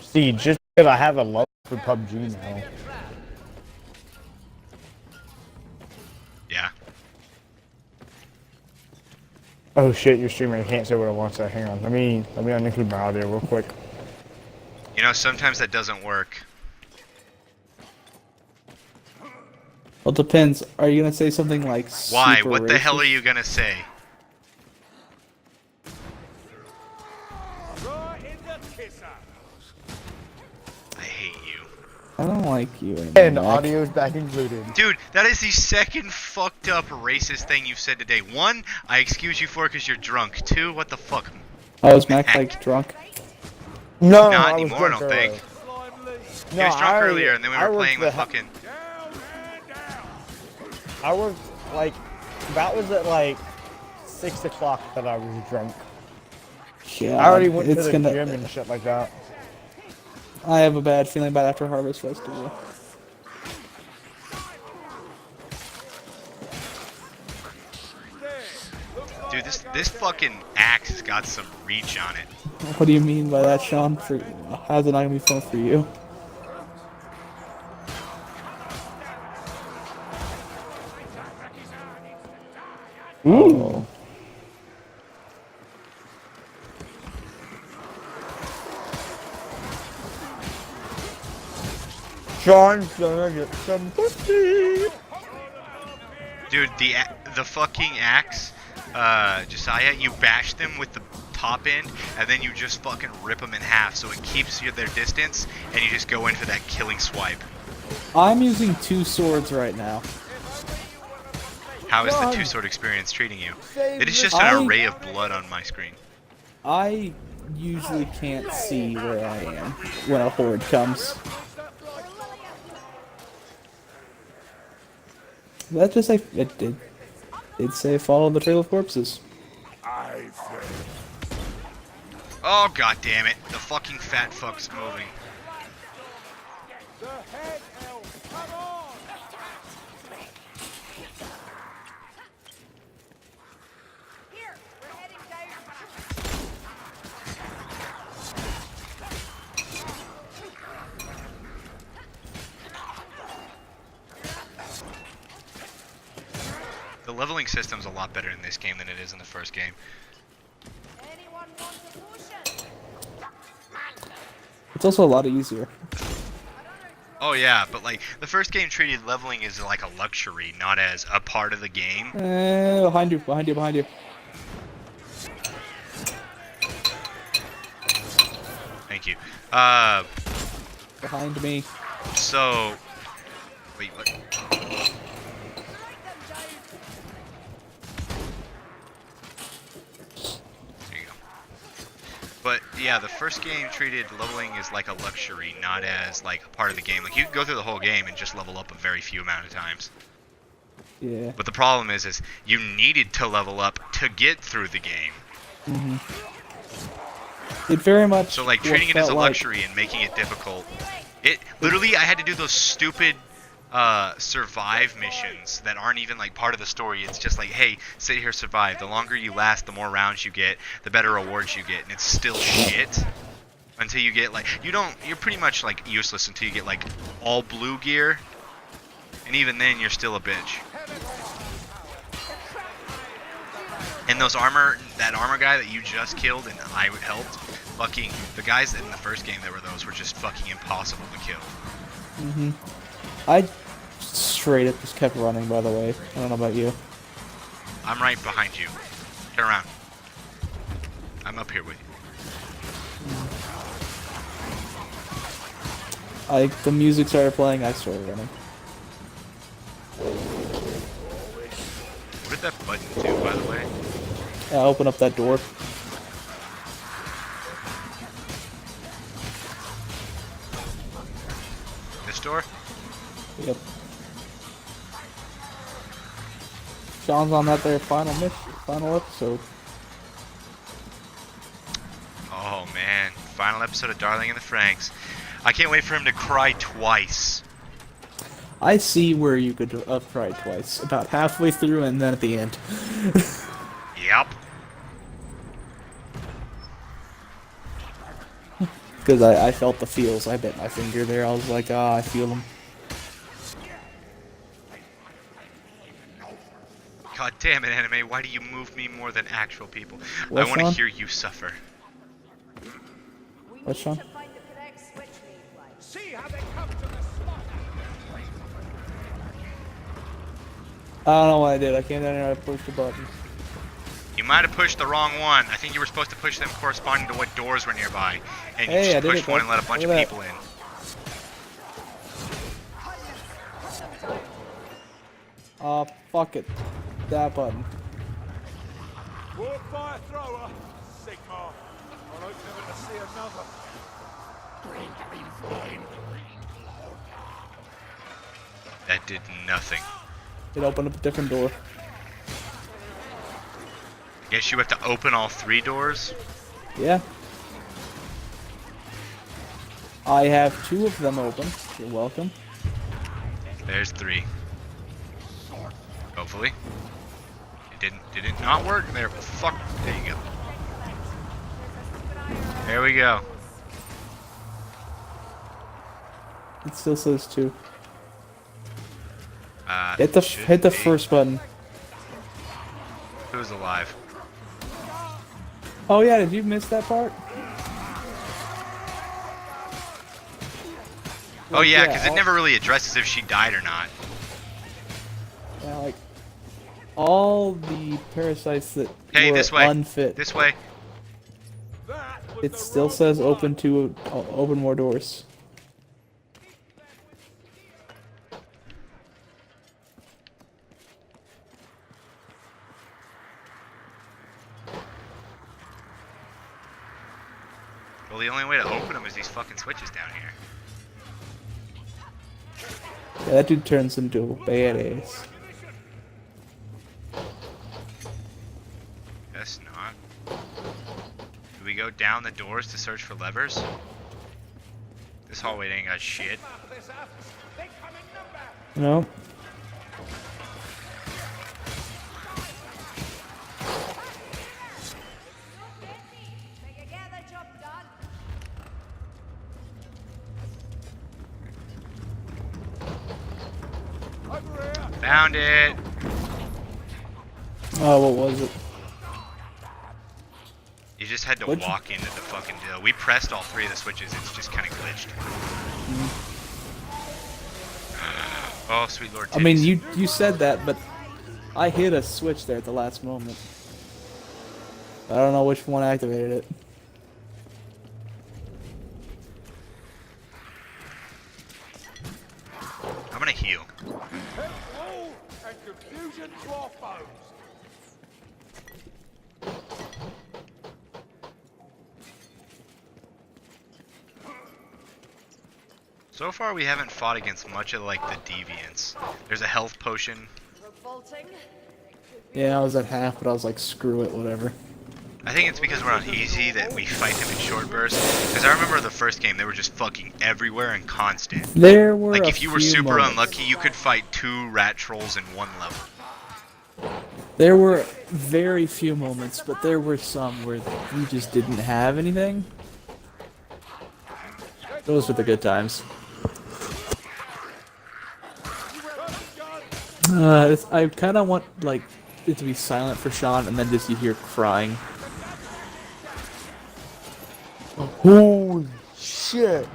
Siege just because I have a love for PUBG now. Yeah. Oh shit, you're streaming. I can't say what I want to say. Hang on. Let me uninclude my audio real quick. You know, sometimes that doesn't work. Well, it depends. Are you gonna say something like Why? super What the hell racist? are you gonna say? Right in the kisser. I hate you. I don't like you anymore, And Mac. audio's back included. Dude, that is the second fucked up racist thing you've said today. One, I excuse you for because you're drunk. Two, what the fuck? Oh, is Mac like drunk? No, Not I was anymore, I drunk don't think. earlier. Slime Lee. He was drunk earlier, and then we I were worked playing the with he- fucking. Down and down. I worked like that was at like 6 o'clock that I was drunk. Yeah. I already went to it's the gonna, gym and shit like that. I have a bad feeling about after Harvest Festival. Dude, this fucking axe has got some reach on it. What do you mean by that, Sean? For how's it not gonna be fun for you? Ooh. Sean's gonna get some pussy. Dude, the fucking axe, Josiah, you bash them with the top end, and then you just fucking rip them in half, so it keeps you their distance, and you just go in for that killing swipe. I'm using 2 swords right now. How is the Run. two-sword experience treating you? Save It is the- just an I- array of blood on my screen. I usually can't see where I am when a horde comes. That just say it did. It'd say follow the trail of corpses. I think. Oh, god damn it. The fucking fat fuck's moving. The head elf. Come on. Here, we're heading down. The leveling system's a lot better in this game than it is in the first game. Anyone want a potion? It's also a lot easier. Oh yeah, but like the first game treated leveling as like a luxury, not as a part of the game. Behind you, behind you, behind you. Thank you. Behind me. So, wait, what? There you go. But yeah, the first game treated leveling as like a luxury, not as like a part of the game. Like you could go through the whole game and just level up a very few amount of times. Yeah. But the problem is you needed to level up to get through the game. Mm-hmm. It very much. So like treating it as a luxury and making it difficult. It literally, I had to do those stupid survive missions that aren't even like part of the story. It's just like, hey, sit here, survive. The longer you last, the more rounds you get, the better rewards you get, and it's still shit until you get like you're pretty much like useless until you get like all blue gear, and even then you're still a bitch. And that armor guy that you just killed and I helped, fucking, the guys in the first game that were those were just fucking impossible to kill. Mm-hmm. I straight up just kept running, by the way. I don't know about you. I'm right behind you. Turn around. I'm up here with you. The music started playing, I started running. What did that button do, by the way? Open up that door. This door? Yep. Sean's on that there final episode. Oh man, final episode of Darling in the Franxx. I can't wait for him to cry twice. I see where you could have cried twice. About halfway through and then at the end. Yep. Because I felt the feels. I bit my finger there. I was like, I feel them. God damn it, anime, why do you move me more than actual people? What, I want to Sean? hear you suffer. What, Sean? See how they come to the spot. I don't know what I did. I came down here and I pushed the button. You might have pushed the wrong one. I think you were supposed to push them corresponding to what doors were nearby. And you Hey, I just did pushed it, one bud. and let a bunch of Look at people in. Fuck it. That button. Wood fire thrower. Sigmar. I hope never to see another. That did nothing. It opened up a different door. I guess you have to open all 3 doors? Yeah. I have 2 of them open. You're welcome. There's 3. Hopefully. Did it not work? There, fuck. There you go. There we go. It still says 2. Should Hit the be. first button. Who's alive? Oh yeah, did you miss that part? Oh yeah, yeah, because it never really addresses if she died or not. Yeah, like all the parasites that Hey, were this way. unfit. This way. It still says open more doors. Well, the only way to open them is these fucking switches down here. Yeah, that dude turns into a badass. Guess not. Do we go down the doors to search for levers? This hallway ain't got shit. No. Found it! Oh, what was it? You just had to What'd you- walk into the fucking deal. We pressed all 3 of the switches. It's just kind of glitched. Oh, sweet Lord. I mean, titties. you said that, but I hit a switch there at the last moment. I don't know which one activated it. I'm gonna heal. Help all and confusion to our foes. So far, we haven't fought against much of like the deviants. There's a health potion. Revolting. Yeah, I was at half, but I was like, screw it, whatever. I think it's because we're on easy that we fight them in short bursts. Because I remember the first game, they were just fucking everywhere and constant. There were Like a if you were few super moments. unlucky, you could fight 2 rat trolls in 1 level. There were very few moments, but there were some where we just didn't have anything. Those were the good times. I kind of want like it to be silent for Sean, and then just you hear crying. Holy shit.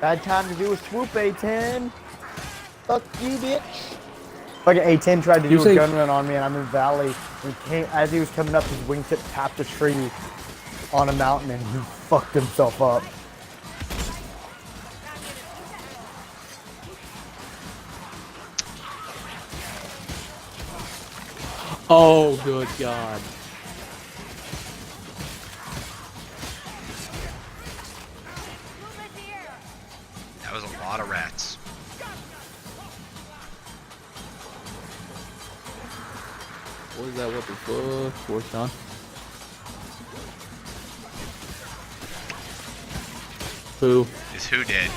Bad time to do a swoop, A10. Fuck you, bitch. Fucking A10 tried to You do say- a gun run on me, and I'm in Valley. And as he was coming up, his wingtip tapped a tree on a mountain, and he fucked himself up. Oh, good God. That was a lot of rats. What is that? What the fuck? Poor Sean. Who? Is who dead?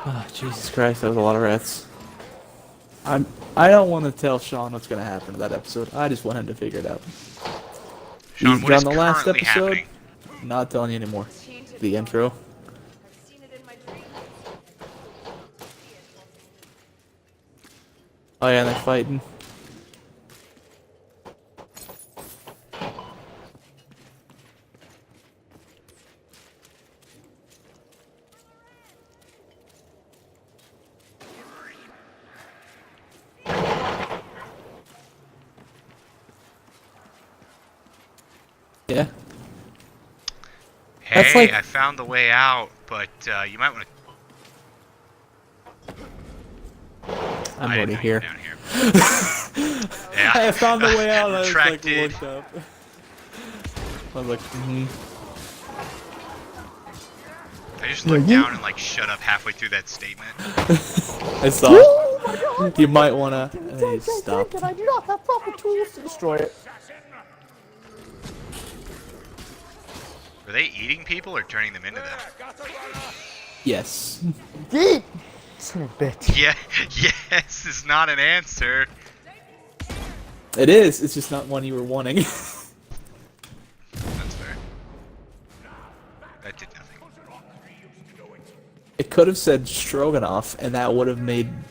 Oh, Jesus Christ, that was a lot of rats. I don't want to tell Sean what's gonna happen to that episode. I just want him to figure it out. Sean, He's what is done the last currently episode. happening? Not telling you anymore. The intro. I've seen it in my dreams. Oh yeah, they're fighting. Yeah. Hey, That's like- I found the way out, but you might want to. I'm I didn't already know you were here. down here. Yeah. I found the way out and I was like Retracted. looked up. I was like, I just looked down and like shut up halfway through that statement. I saw. You might wanna. And then you stop. And I do not have proper tools to destroy it. Were they eating people or turning them into them? Yes. Geek! Son of a bitch. Yeah, yes is not an answer. It is. It's just not one you were wanting. That's fair. That did nothing. It could have said Stroganoff, and that would have been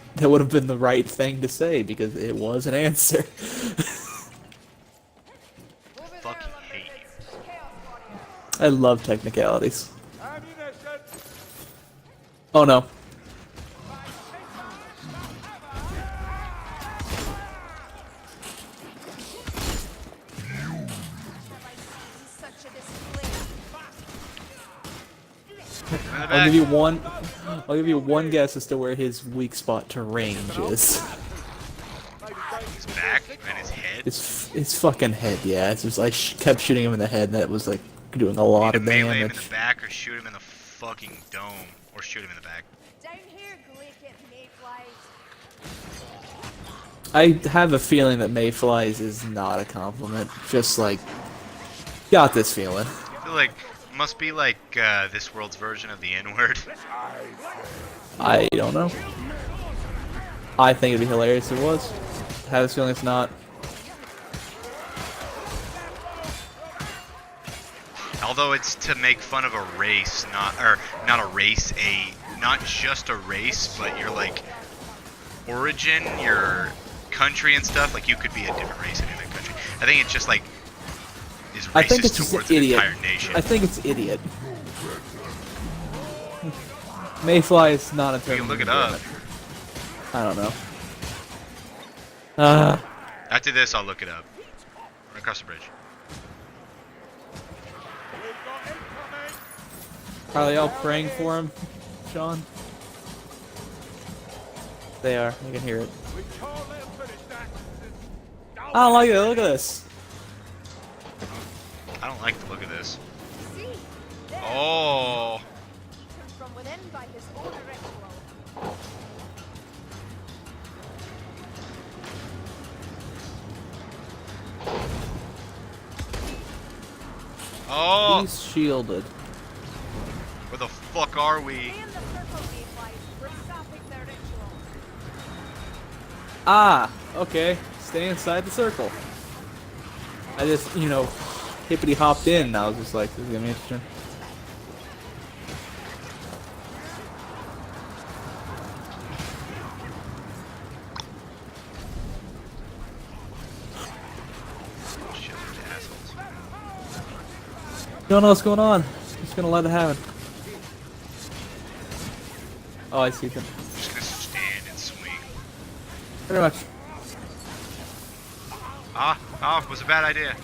the right thing to say because it was an answer. Fucking hate you. I love technicalities. Oh no. Such a display. In the I'll back. give you one. I'll give you one guess as to where his weak spot to range is. His back and his head. It's fucking head. Yeah, it's just I kept shooting him in the head, and that was like doing a lot Either of melee him in damage. the back or shoot him in the fucking dome. Or shoot him in the back. Down here, Glicket Mayflies. I have a feeling that Mayflies is not a compliment. Just like, got this feeling. I feel like it must be like this world's version of the N-word. I don't know. I think it'd be hilarious if it was. I have this feeling it's not. Although it's to make fun of a race, not a race, a not just a race, but your like origin, your country and stuff. Like you could be a different race in another country. I think it's just like is I think racist it's just towards an an idiot. entire nation. I think it's idiot. Mayfly is not a term. We can look it up. I don't know. After this, I'll look it up. Run across the bridge. We've got incoming! Are they all praying for him, Sean? They are. I can hear it. We can't let him finish that. I don't like it. Look at this. I don't like the look of this. See? There. Oh, Eaten from within by his own ritual. oh, He's shielded. where the fuck are we? Stay in the circle, Mayflies. We're stopping their ritual. Ah, okay. Stay inside the circle. I just, you know, hippity hopped in. And I was just like, this is gonna be interesting. Shit, those assholes. Don't know what's going on. Just gonna let it happen. Oh, I see them. I'm just gonna stand and swing. Pretty much. Ah, was a bad idea.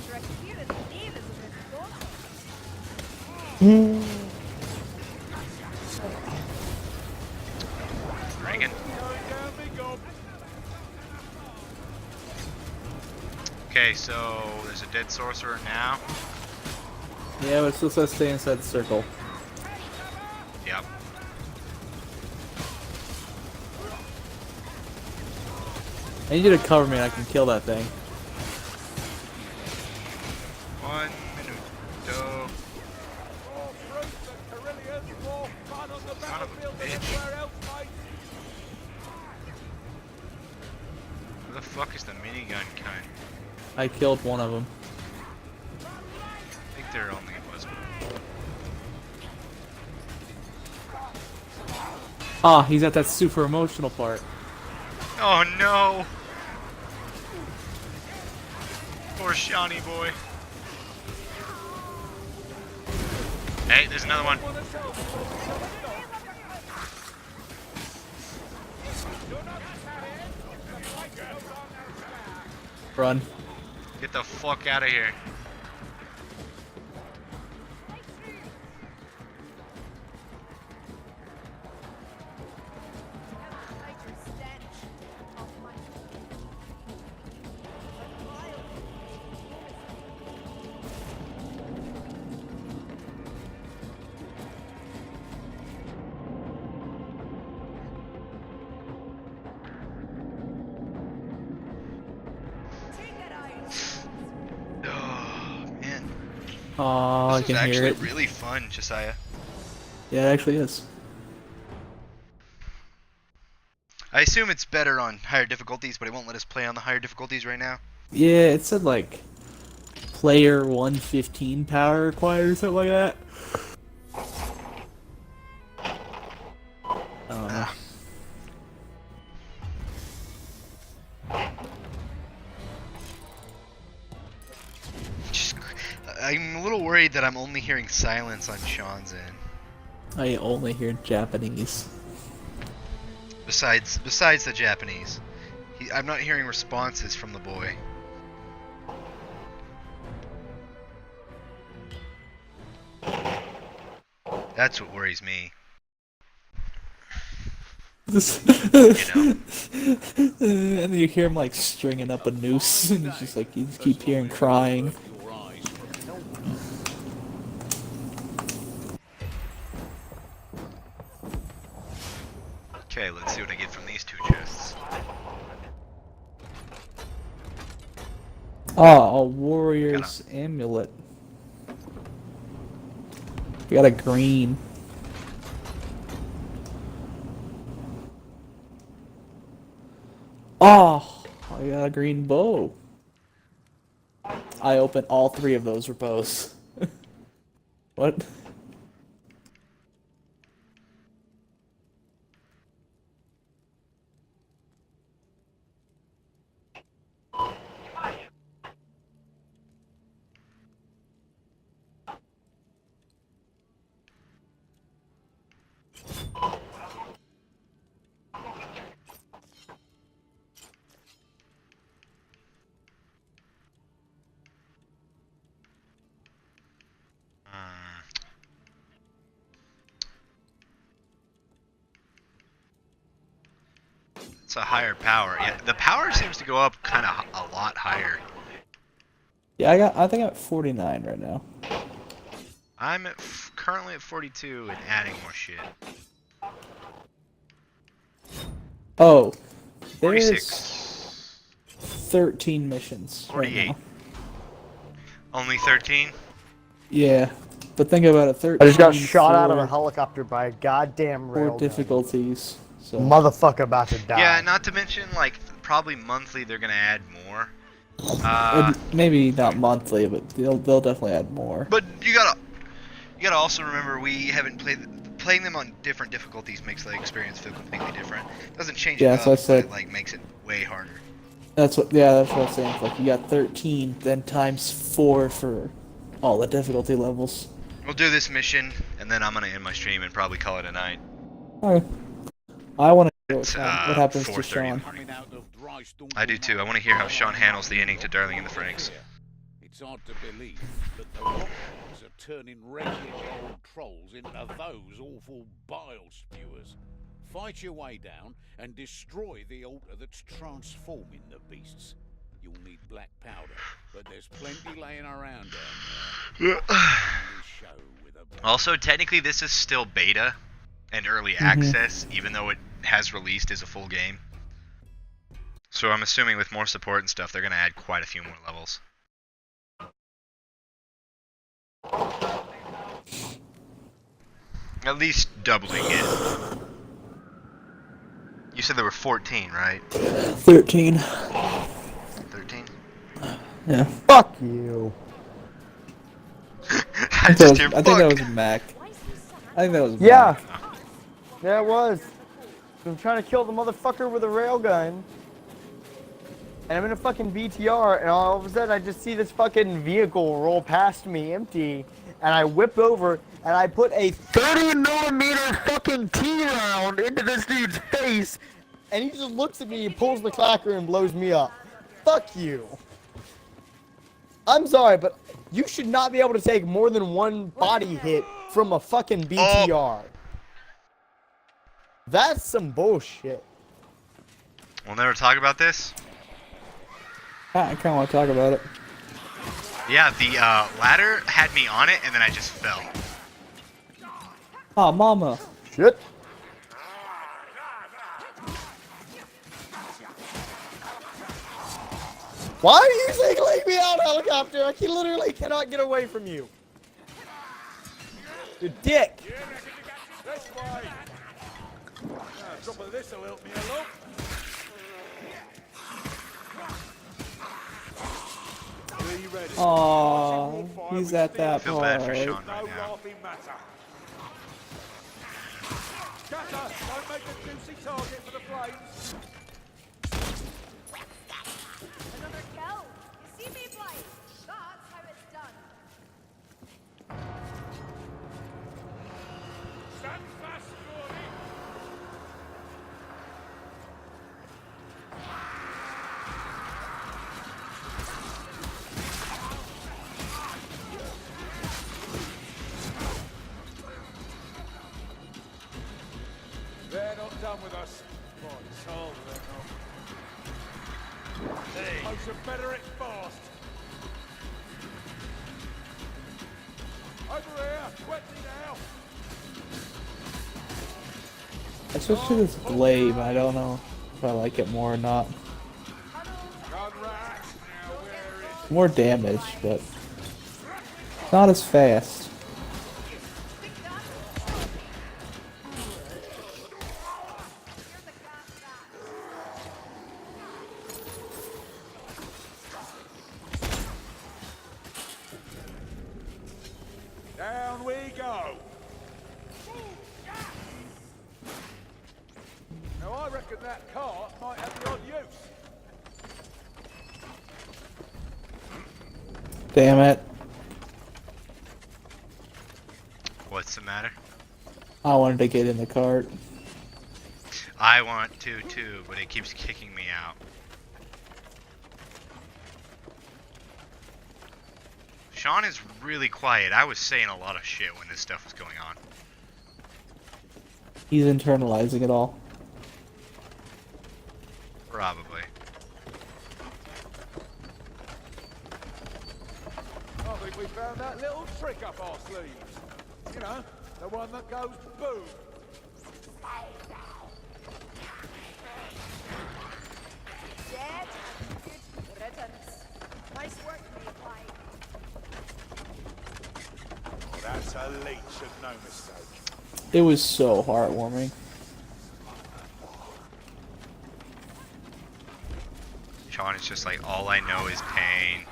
Direct here is the name is a bit daughter. Reagan. Going down me gob. Okay, so there's a dead sorcerer now. Yeah, but it still says stay inside the circle. Yep. I need you to cover me and I can kill that thing. 1 minute. More fruit than Carillions, more fun on the Son of a battlefield than bitch. everywhere else, mate. Where the fuck is the minigun kind? I killed one of them. I think there only was one. Ah, he's at that super emotional part. Oh no! Poor Shawnee boy. Hey, there's another one. Run. Get the fuck out of here. Oh man, Oh, I this can is hear actually it. really fun, Josiah. Yeah, it actually is. I assume it's better on higher difficulties, but it won't let us play on the higher difficulties right now. Yeah, it said like player 115 power required or something like that. I don't know. Just, I'm a little worried that I'm only hearing silence on Sean's end. I only hear Japanese. Besides the Japanese, I'm not hearing responses from the boy. That's what worries me. And then you hear him like stringing up a noose, and it's just like you just keep hearing crying. Your eyes. Okay, let's see what I get from these two chests. Ah, a warrior's amulet. We got a green. Oh, I got a green bow. I open all 3 of those repos. What? It's a higher power. Yeah, the power seems to go up kind of a lot higher. Yeah, I think I'm at 49 right now. I'm currently at 42 and adding more shit. Oh, there's 46. 13 missions right 48. now. Only 13? Yeah, but think about it. 13. I just got shot out of a for- helicopter by a goddamn for railgun. difficulties. So Motherfucker about to die. Yeah, not to mention, like, probably monthly they're gonna add more. maybe not monthly, but they'll definitely add more. But you gotta also remember we haven't playing them on different difficulties makes the experience feel completely different. Doesn't change Yeah, it up, so I said- but it like makes it way harder. That's what I'm saying. It's like you got 13, then times 4 for all the difficulty levels. We'll do this mission, and then I'm gonna end my stream and probably call it a night. Okay. I want to know It's, what happens to 4:30 in Sean. the morning. Coming out of dry storm I do too. I want to hear how Sean handles the ending to Darling in the Franxx. It's hard to believe that the Rockers are turning regular old trolls into those awful bile spewers. Fight your way down and destroy the altar that's transforming the beasts. You'll need black powder, but there's plenty laying around down there. Show with a Also, technically, this is still beta and early access, even though it has released as a full game. So I'm assuming with more support and stuff, they're gonna add quite a few more levels. At least doubling it. You said there were 14, right? 13. 13? Yeah. Fuck you. I just hear I think that fuck. was Mac. I think that was Yeah. Mac. Yeah, it was. I'm trying to kill the motherfucker with a railgun. And I'm in a fucking BTR, and all of a sudden I just see this fucking vehicle roll past me empty, and I whip over, and I put a 30mm fucking T round into this dude's face, and he just looks at me, pulls the clacker, and blows me up. Fuck you. I'm sorry, but you should not be able to take more than one body hit from a fucking BTR. That's some bullshit. We'll never talk about this? I kind of want to talk about it. Yeah, the ladder had me on it, and then I just fell. Oh, mama. Shit. Why are you singling me out, helicopter? I literally cannot get away from you. You dick. This way. Drop of this will help me along. Are you ready? Aw, he's at that I feel bad for part. Sean No right now. laughing matter. Scatter! Don't make a juicy target for the flames. Another kill. You see me play? That's how it's done. Stand fast, Gordy. They're not done with us. Right, so they're not. Hey. I should better it fast. Over here, 20 now. I switched to this blade, but I don't know if I like it more or not. Run rat. Now where is More damage, but not as fast. reckon that cart might have the odd use. Damn it. What's the matter? I wanted to get in the cart. I want to too, but it keeps kicking me out. Sean is really quiet. I was saying a lot of shit when this stuff was going on. He's internalizing it all. Probably. I think we found that little trick up our sleeves. You know, the one that goes boom. Dead and good riddance. Nice work, mate. Oh, that's a leech of no mistake. It was so heartwarming. Sean is just like, all I know is pain.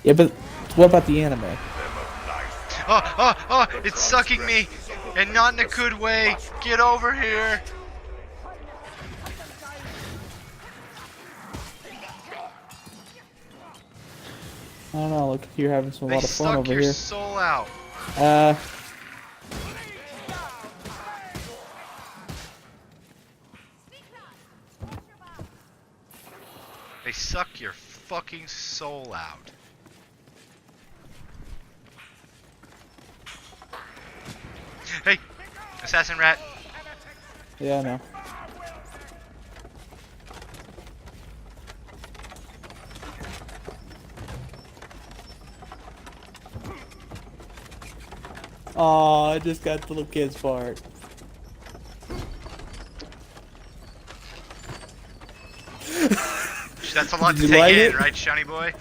Yeah, but what about the anime? Oh, it's sucking me, and not in a good way. Get over here. I don't know, look, you're having a They lot of fun suck over your here. soul out. They suck your fucking soul out. Hey, assassin rat. Yeah, I know. Oh, I just got the little kid's part. That's a lot to Did you take like in, it? right, Shiny boy?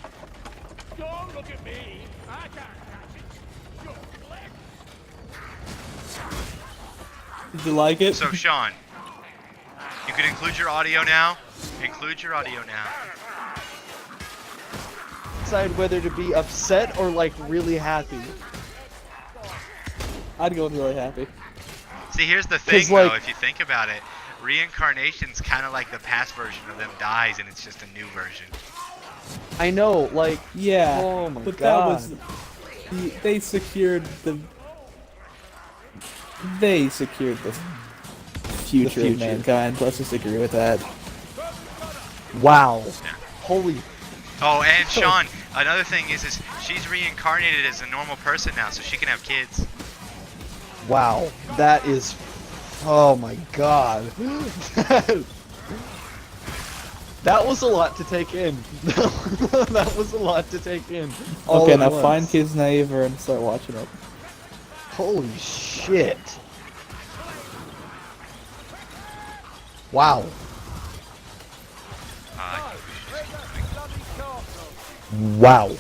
Don't look at me. I can't catch it. Your leg. Did you like it? So, Sean, you can include your audio now. Include your audio now. Decide whether to be upset or like really happy. I'd go really happy. See, here's the thing, 'Cause, like- though, if you think about it. Reincarnation's kind of like the past version of them dies, and it's just a new version. I know, like, Yeah, oh my but god. that was they secured the future of future. mankind. Let's just agree with that. Wow. Yeah. Holy. Oh, and Sean, another thing is she's reincarnated as a normal person now, so she can have kids. Wow. That is. Oh my god. That was a lot to take in. That was a lot to take in. all Okay, at now once. find Kids Naive and start watching it. Holy shit. Wow. Wow.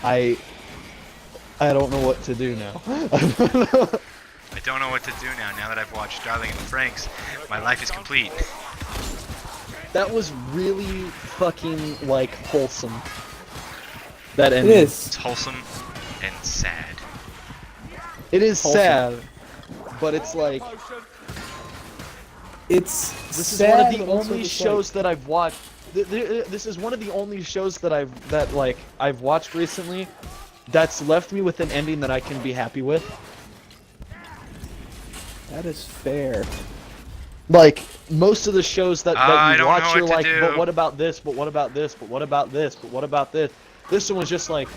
I don't know what to do now. I don't know what to do now. Now that I've watched Darling in the Franxx, my life is complete. That was really fucking like wholesome. That It ending. is. It's wholesome and sad. It is Wholesome. sad, but it's like It's this is sad, one of the but also only just shows that I've watched. This is one of the only shows that I've watched recently that's left me with an ending that I can be happy with. That is fair. Like most of the shows that I you don't watch, know you're what to like, do. but what about this? But what about this? But what about this? But what about this? This one was just like,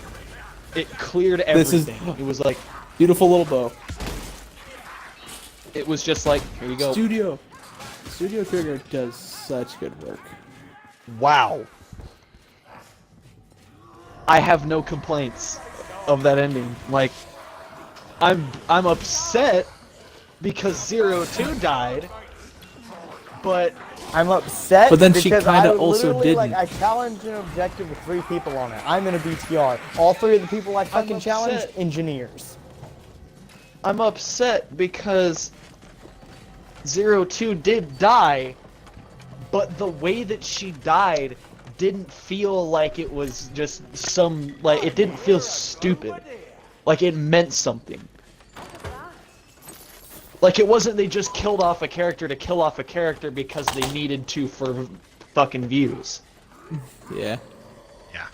it cleared This is- everything. It was like, Beautiful little bow. it was just like, here you go. Studio Trigger does such good work. Wow. I have no complaints of that ending. Like, I'm upset because 02 died, but I'm upset. But then she because kinda I also literally, Like, didn't. I challenged an objective with 3 people on it. I'm in a BTR. All 3 of the people I fucking upset. challenged, engineers. I'm upset because 02 did die, but the way that she died didn't feel like it was just some, like, it didn't feel stupid. Like it meant something. Like, it wasn't they just killed off a character to kill off a character because they needed to for fucking views. Yeah. Yeah.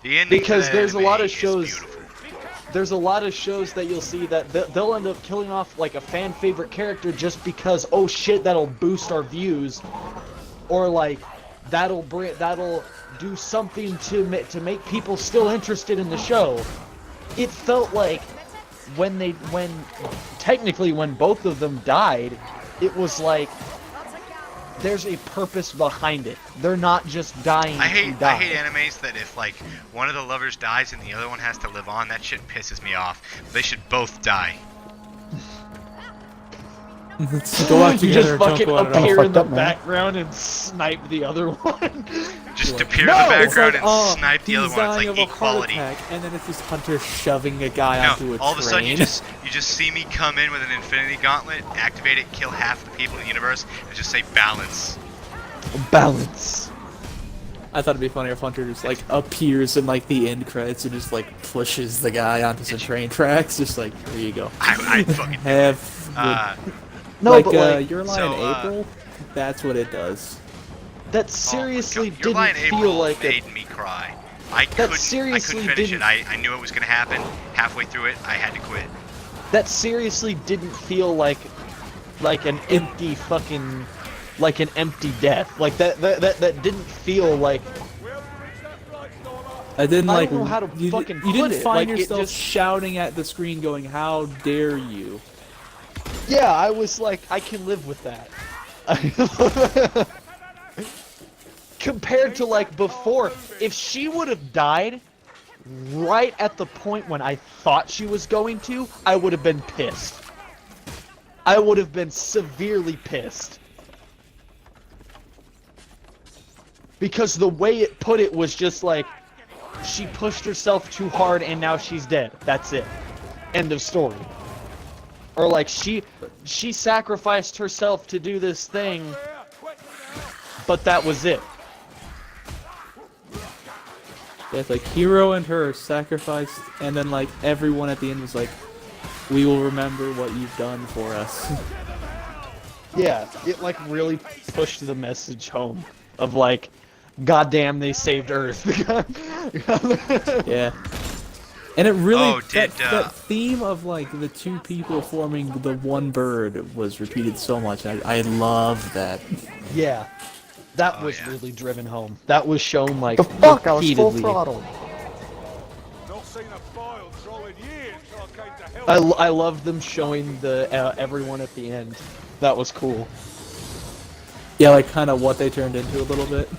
The ending Because to the there's a lot anime of shows. is beautiful. There's a lot of shows that you'll see that they'll end up killing off like a fan favorite character just because, oh shit, that'll boost our views, or like that'll do something to make people still interested in the show. It felt like when technically when both of them died, it was like there's a purpose behind it. They're not just dying to die. I hate animes that if like one of the lovers dies and the other one has to live on, that shit pisses me off. They should both die. Let's go out You together just and don't fucking go out at all. appear in the Fucked up, man. background and snipe the other one. Just appear No, in the it's background like, and snipe the he's other one. It's dying like of a heart equality. attack, and then it's this hunter shoving a guy onto a No, all of a sudden train. you just see me come in with an infinity gauntlet, activate it, kill half the people in the universe, and just say balance. Balance. I thought it'd be funny if Hunter just like appears in like the end credits and just like pushes the guy onto some train tracks, just like there you go. I fucking Have good. No, like but like your line so, April, that's what it does. that seriously Your didn't line feel April like a made me cry. I couldn't seriously finish didn't- it. I knew it was gonna happen. Halfway through it, I had to quit. that seriously didn't feel like an empty fucking like an empty death. Like that didn't feel like I didn't I like. don't know how to you, fucking you didn't put it. find Like, it yourself just- shouting at the screen, going, "How dare you!" yeah, I was like, I can live with that. Compared to like before, if she would have died right at the point when I thought she was going to, I would have been pissed. I would have been severely pissed. Because the way it put it was just like, she pushed herself too hard and now she's dead. That's it. End of story. Or like she sacrificed herself to do this thing, but that was it. Yeah, it's like Hero and her sacrificed, and then like everyone at the end was like, "We will remember what you've done for us." Yeah, it like really pushed the message home of like, goddamn, they saved Earth. Yeah. And it really, Oh, that theme of like the two people forming the one bird was repeated so much. I love that. Yeah, that Oh, was yeah. really driven home. That was shown like The fuck, I was full repeatedly. throttle. Not seen a file troll in years till I came to help. I loved them showing the everyone at the end. That was cool. Yeah, like kind of what they turned into a little bit.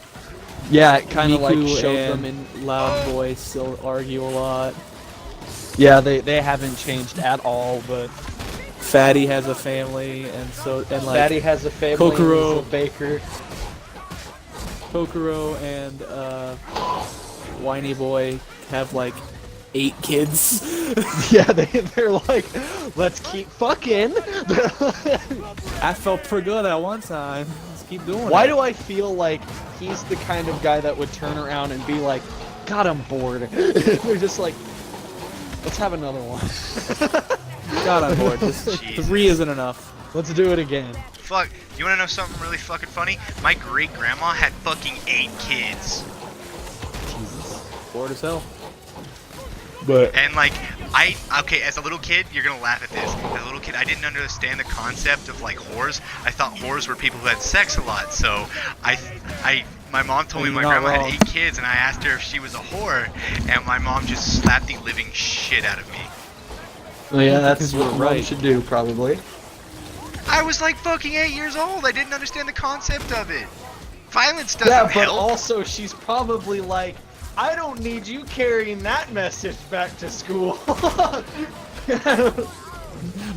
Yeah, it kind of like Miku showed and them in. Loud Voice still argue a lot. Yeah, they haven't changed at all, but Fatty has a family, and like Fatty has a family. Kokoro. And he's a baker. Kokoro and Whiny Boy have like 8 kids. Yeah, they're like, let's keep fucking. I felt pretty good at one time. Let's keep doing it. Why do I feel like he's the kind of guy that would turn around and be like, God, I'm bored. They're just like, let's have another one. got on board? Just Jesus. 3 isn't enough. Let's do it again. Fuck, you wanna know something really fucking funny? My great grandma had fucking 8 kids. Bored as hell. But And like, okay, as a little kid, you're gonna laugh at this. As a little kid, I didn't understand the concept of like whores. I thought whores were people who had sex a lot. So my mom told me You're my not grandma wrong. had 8 kids, and I asked her if she was a whore, and my mom just slapped the living shit out of me. well, yeah, that's Because you what were Rome right. should do, probably. I was like fucking 8 years old. I didn't understand the concept of it. Violence doesn't Yeah, but help. also she's probably like, I don't need you carrying that message back to school.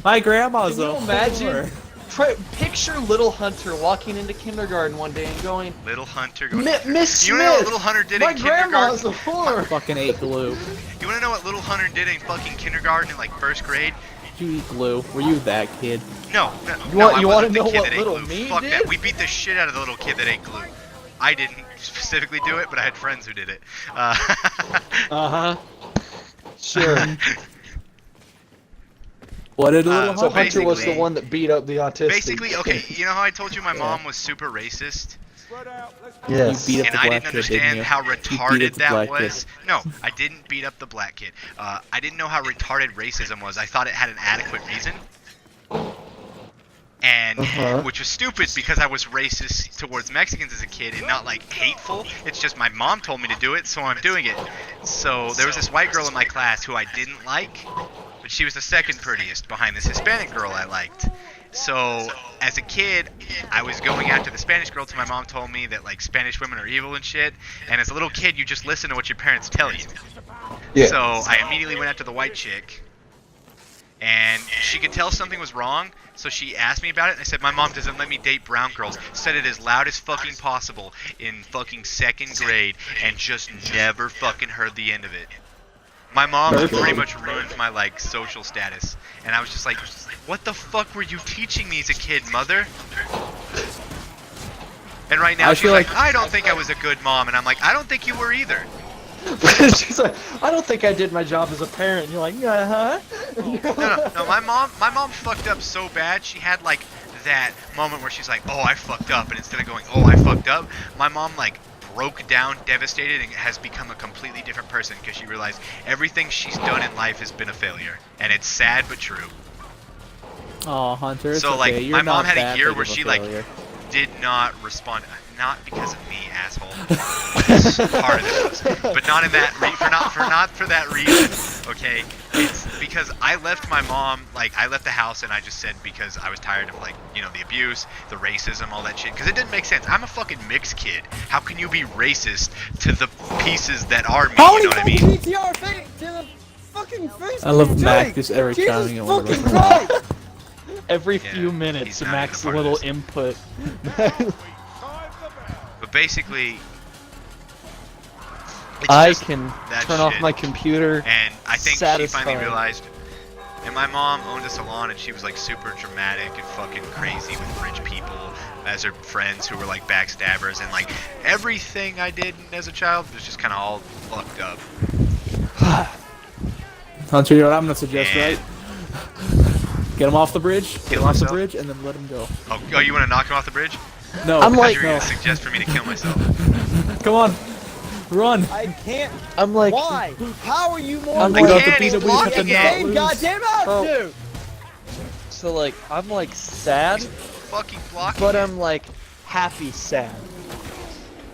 My grandma's Can you a imagine? whore. Picture Little Hunter walking into kindergarten one day and going, Little Hunter goes. Miss You Smith, wanna know what Little Hunter did my in grandma's kindergarten? a whore. Fucking ate glue. You wanna know what Little Hunter did in fucking kindergarten in like 1st grade? Did you eat glue? Were you that kid? No, You want- I you wasn't wanna the know kid what that ate little glue. me Fuck did? that. We beat the shit out of the little kid that ate glue. I didn't specifically do it, but I had friends who did it. Uh-huh. Sure. What did little So Hunter Hunter was the basically- one that beat up the autistic. Basically, okay, you know how I told you my mom was super racist? Spread out. Let's Yes. You beat up And the I black didn't kid, didn't understand you? how You beat up retarded the that black was. No, I didn't beat up the black kid. I didn't know how retarded racism was. I thought it had an adequate reason. And which was stupid because I was racist towards Mexicans as a kid and not like hateful. It's just my mom told me to do it, so I'm doing it. So there was this white girl in my class who I didn't like, but she was the second prettiest behind this Hispanic girl I liked. So as a kid, I was going after the Spanish girl till my mom told me that like Spanish women are evil and shit. And as a little kid, you just listen to what your parents tell you. Yeah. So I immediately went after the white chick. And she could tell something was wrong, so she asked me about it, and I said, my mom doesn't let me date brown girls. Said it as loud as fucking possible in fucking 2nd grade, and just never fucking heard the end of it. My mom pretty much ruined my, like, social status. And I was just like, what the fuck were you teaching me as a kid, mother? And right now I she's feel like, like- I don't think I was a good mom. And I'm like, I don't think you were either. She's like, I don't think I did my job as a parent. And you're like, uh-huh. No, my mom fucked up so bad. She had like that moment where she's like, oh, I fucked up, and instead of going, oh, I fucked up, my mom like broke down, devastated, and has become a completely different person because she realized everything she's done in life has been a failure, and it's sad but true. Oh, Hunter, it's So like, okay. You're my mom not had that a year big where of a she like failure. did not respond. Not because of me, asshole. It's part of it was, but not in that for that reason. Okay, it's because I left my mom, like I left the house, and I just said because I was tired of like the abuse, the racism, all that shit. Because it didn't make sense. I'm a fucking mixed kid. How can you be racist to the pieces that are me? You know what I mean? PTR thing to the fucking face. I love Mac just every chiming in one of fucking those. Christ! Every Yeah, few he's minutes, not even Mac's a part of little this. input. But basically, it's I just can that turn off shit. my computer. And I think she Satisfying. finally realized. And my mom owned a salon, and she was like super dramatic and fucking crazy with rich people as her friends who were like backstabbers, and like everything I did as a child was just kind of all fucked up. Hunter, you know what I'm gonna suggest, And- right? Get him off the bridge. Get Kill him off the myself? bridge, and then let him go. Oh, you want to knock him off the bridge? No, I'm I like, thought you were gonna suggest for me to kill myself. come on, run. I can't. I'm like, Why? How are you more? I'm I like, can't, the he's beat up, we have to blocking not it. Same lose. goddamn outfit. so like, I'm like sad, Fucking blocking but it. I'm like happy sad.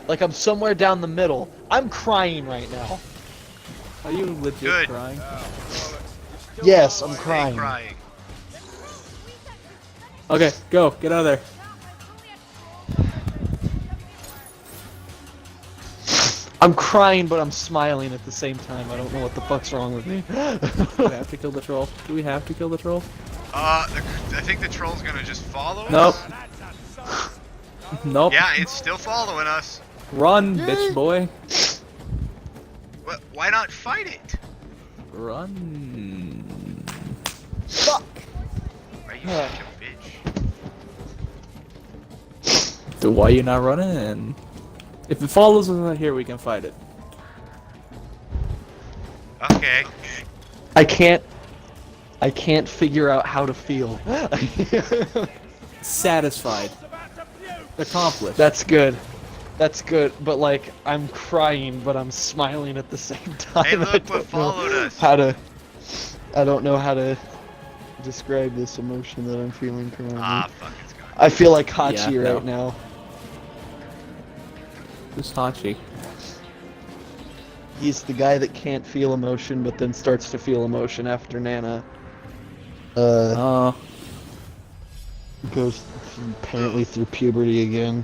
Like I'm somewhere down the middle. I'm crying right now. Are you legit Good. crying? Yes, I'm Stay crying. crying. Okay, go. Get out of there. I'm crying, but I'm smiling at the same time. I don't know what the fuck's wrong with me. Do we have to kill the troll? Do we have to kill the troll? I think the troll's gonna just follow us. Nope. Nope. Yeah, it's still following us. Run, bitch boy. Why not fight it? Run. Fuck. Are you such a bitch? So why you not running? If it follows us right here, we can fight it. Okay. I can't figure out how to feel. Satisfied. Accomplished. That's good. That's good, but like I'm crying, but I'm smiling at the same time. Hey, look I what don't know followed us. I don't know how to describe this emotion that I'm feeling currently. Ah, fuck, it's gone. I feel like Hachi Yeah, no. right now. Who's Hachi? He's the guy that can't feel emotion, but then starts to feel emotion after Nana goes apparently through puberty again.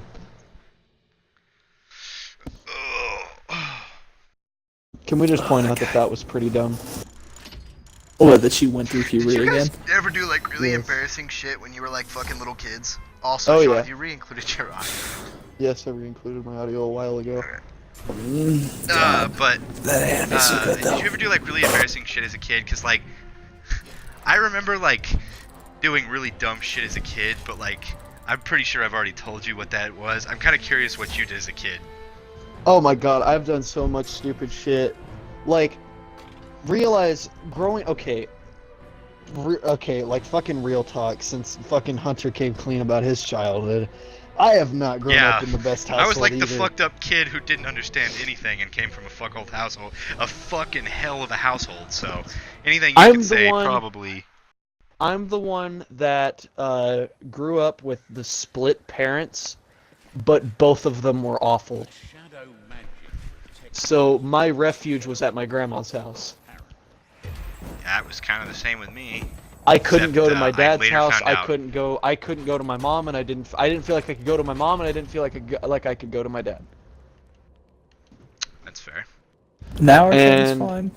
Can we just point out that that was pretty dumb? Oh, that she went through Did puberty you guys again? ever do like really Yes. embarrassing shit when you were like fucking little kids? Also, Oh, Sean, yeah. you re-included your audio. Yes, I re-included my audio a while ago. But did you ever do like really embarrassing shit as a kid? Cause like, I remember like doing really dumb shit as a kid, but like, I'm pretty sure I've already told you what that was. I'm kind of curious what you did as a kid. Oh my god, I've done so much stupid shit. Like, realize growing. Okay, Okay, like fucking real talk, since fucking Hunter came clean about his childhood, I have not grown Yeah, up in the best I was household like the either. fucked up kid who didn't understand anything and came from a fuck old household, a fucking hell of a household. So anything you could say probably. I'm the one that grew up with the split parents, but both of them were awful. Shadow magic protects So my refuge was at my grandma's house. Yeah, it was kind of the same with me. I couldn't Except, go to my I dad's later house. found out. I couldn't go to my mom, and I didn't feel like I could go to my mom, and I didn't feel like I could go to my dad. That's fair. Now everything's And fine.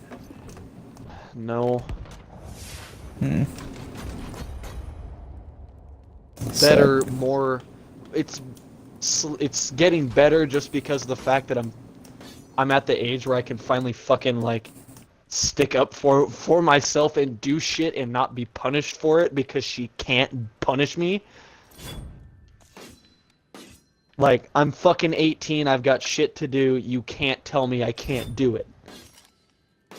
no, Hmm. better, more. It's getting better just because of the fact that I'm at the age where I can finally fucking like stick up for myself and do shit and not be punished for it because she can't punish me. Like, I'm fucking 18, I've got shit to do, you can't tell me I can't do it.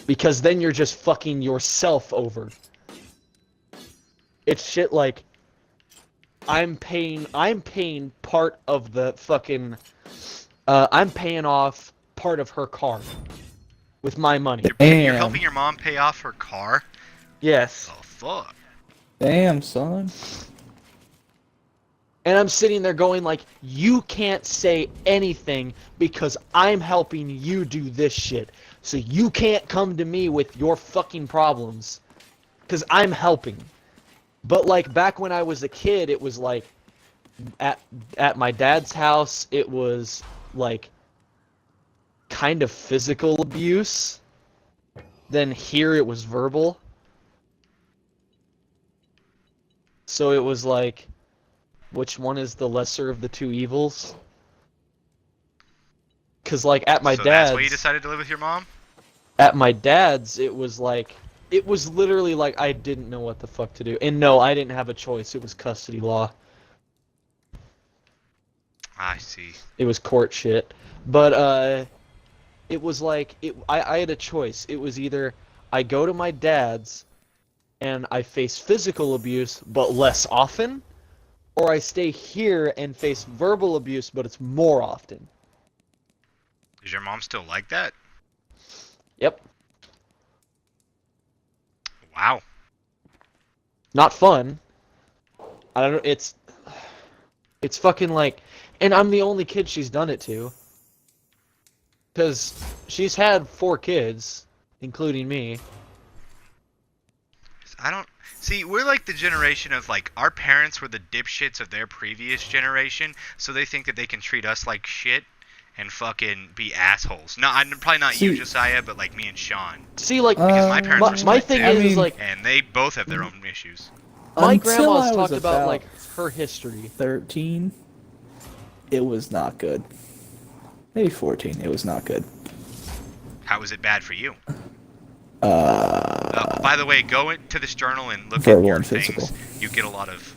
Because then you're just fucking yourself over. It's shit like I'm paying part of the fucking I'm paying off part of her car with my money. You're helping your mom pay off her car? Yes. Oh fuck. Damn, son. And I'm sitting there going like, you can't say anything because I'm helping you do this shit. So you can't come to me with your fucking problems. Because I'm helping. But like back when I was a kid, it was like at my dad's house, it was like kind of physical abuse. Then here it was verbal. So it was like, which one is the lesser of the two evils? Because like at my So dad's, that's why you decided to live with your mom? at my dad's, it was like, it was literally like I didn't know what the fuck to do. And no, I didn't have a choice. It was custody law. I see. It was court shit. But it was like I had a choice. It was either I go to my dad's and I face physical abuse but less often, or I stay here and face verbal abuse but it's more often. Is your mom still like that? Yep. Wow. Not fun. I don't know, it's fucking like, and I'm the only kid she's done it to. Because she's had 4 kids, including me. I don't see. We're like the generation of like our parents were the dipshits of their previous generation, so they think that they can treat us like shit and fucking be assholes. No, I'm probably not you, Josiah, but like me and Sean. See, like Because my parents were my split thing too, is like, and they both have their own issues. my Until grandma's I was talked about like about her history. 13, it was not good. Maybe 14, it was not good. How was it bad for you? By the way, go into this journal and look at Verbal your and things. physical. You get a lot of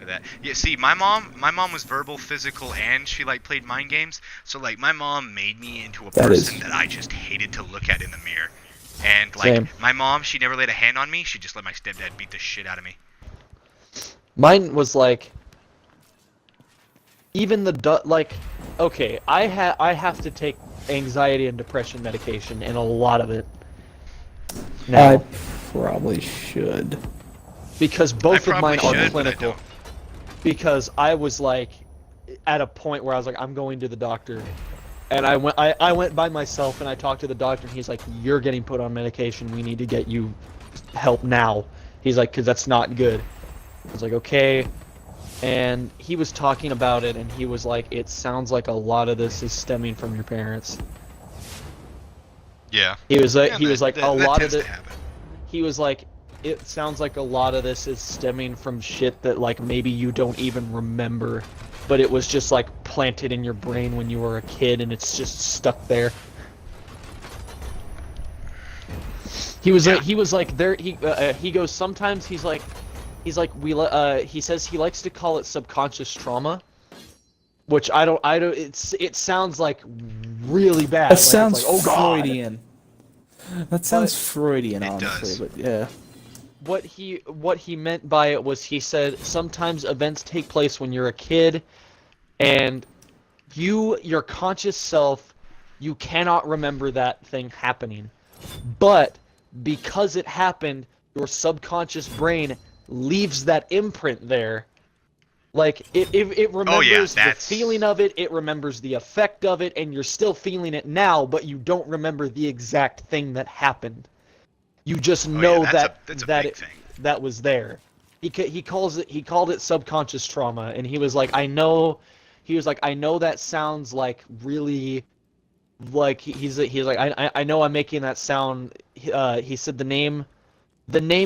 that. Yeah, see, my mom was verbal, physical, and she like played mind games. So like, my mom made me into a person that I just hated to look at in the mirror. And like, Same. my mom, she never laid a hand on me. She just let my stepdad beat the shit out of me. Mine was like, even like, okay, I have to take anxiety and depression medication, and a lot of it. Now, I probably should. because both of mine probably are should, but I clinical. don't. Because I was like, at a point where I was like, I'm going to the doctor, and I went by myself and I talked to the doctor, and he's like, you're getting put on medication. We need to get you help now. He's like, because that's not good. I was like, okay. And he was talking about it, and he was like, it sounds like a lot of this is stemming from your parents. Yeah. He was like, that a lot of tends to it. happen. He was like, it sounds like a lot of this is stemming from shit that like maybe you don't even remember, but it was just like planted in your brain when you were a kid, and it's just stuck there. He was like there. He goes, sometimes he says he likes to call it subconscious trauma, which I don't. It sounds like really bad. That Like, sounds it's like, oh God. Freudian. That sounds Freudian, It honestly, does. but yeah. what he meant by it was he said sometimes events take place when you're a kid, and your conscious self, you cannot remember that thing happening, but because it happened, your subconscious brain leaves that imprint there. Like it Oh yeah, remembers the that's feeling of it, it remembers the effect of it, and you're still feeling it now, but you don't remember the exact thing that happened. You just oh yeah, know that's a that big it thing. that was there. He called it subconscious trauma, and he was like, I know that sounds like really, like he's like, I know I'm making that sound. He said the name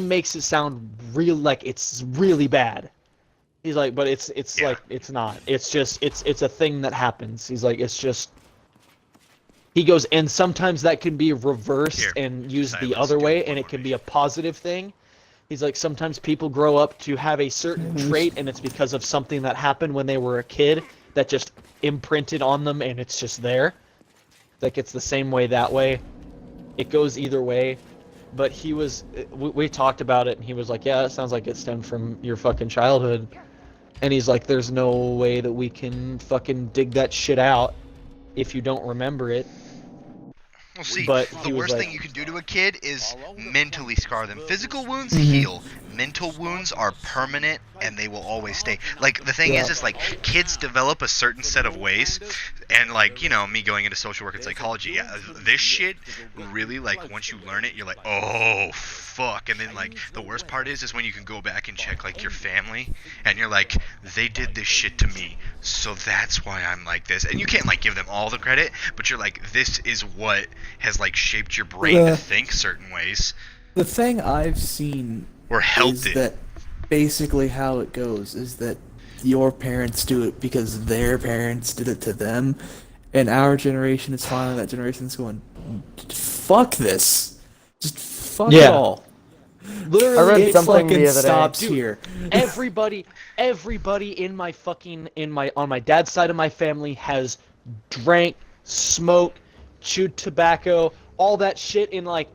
makes it sound real, like it's really bad. He's like, but it's Yeah. like it's not. It's just it's a thing that happens. He's like, it's just. He goes, and sometimes that can be reversed Here, and used the silence, other give way, me and one it more can be a vision. positive thing. He's like, sometimes people grow up to have a certain trait, and it's because of something that happened when they were a kid that just imprinted on them, and it's just there. Like, it's the same way that way. It goes either way. But we talked about it, and he was like, yeah, it sounds like it stemmed from your fucking childhood. And he's like, there's no way that we can fucking dig that shit out if you don't remember it. Well, see, But the he was worst like, thing you can do to a kid is mentally scar them. Physical wounds Mm-hmm. heal. Mental wounds are permanent and they will always stay. Like, the thing is like, kids develop a certain set of ways, and, like, you know, me going into social work and psychology, this shit really, like, once you learn it, you're like, oh, fuck. And then, like, the worst part is when you can go back and check, like, your family, and you're like, they did this shit to me, so that's why I'm like this. And you can't, like, give them all the credit, but you're like, this is what has, like, shaped your brain to think certain ways, The thing I've seen or helped is it. that basically how it goes is that your parents do it because their parents did it to them, and our generation is finally that generation that's going, fuck this, just fuck it Yeah. all. literally, I read It something fucking the other day. stops Dude, here. everybody in my fucking on my dad's side of my family has drank, smoked, chewed tobacco, all that shit. In like,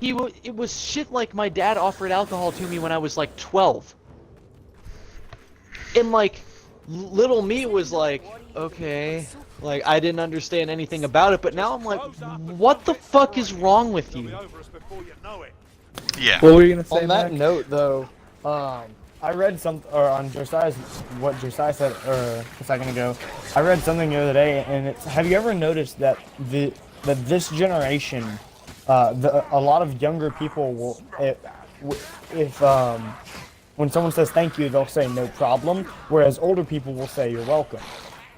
it was shit like my dad offered alcohol to me when I was like 12, and like little me was like, okay, like I didn't understand anything about it, but now I'm like, what the fuck is wrong with you? Over us before you know it. Yeah. What were you gonna say, On that Mac? note, though, I read on Josiah's, what Josiah said a second ago. I read something the other day, and it's, have you ever noticed that this generation, a lot of younger people will, if when someone says thank you, they'll say no problem, whereas older people will say you're welcome.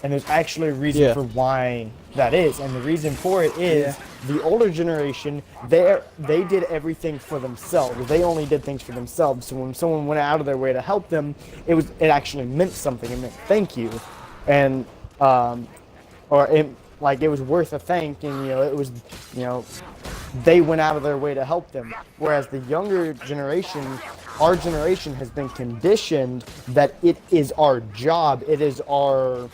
And there's actually a reason for why that is, and the reason for it is the older generation, they did everything for themselves. They only did things for themselves. So when someone went out of their way to help them, it actually meant something. It meant thank you, and or it was worth a thank, and it was they went out of their way to help them. Whereas the younger generation, our generation has been conditioned that it is our job, it is our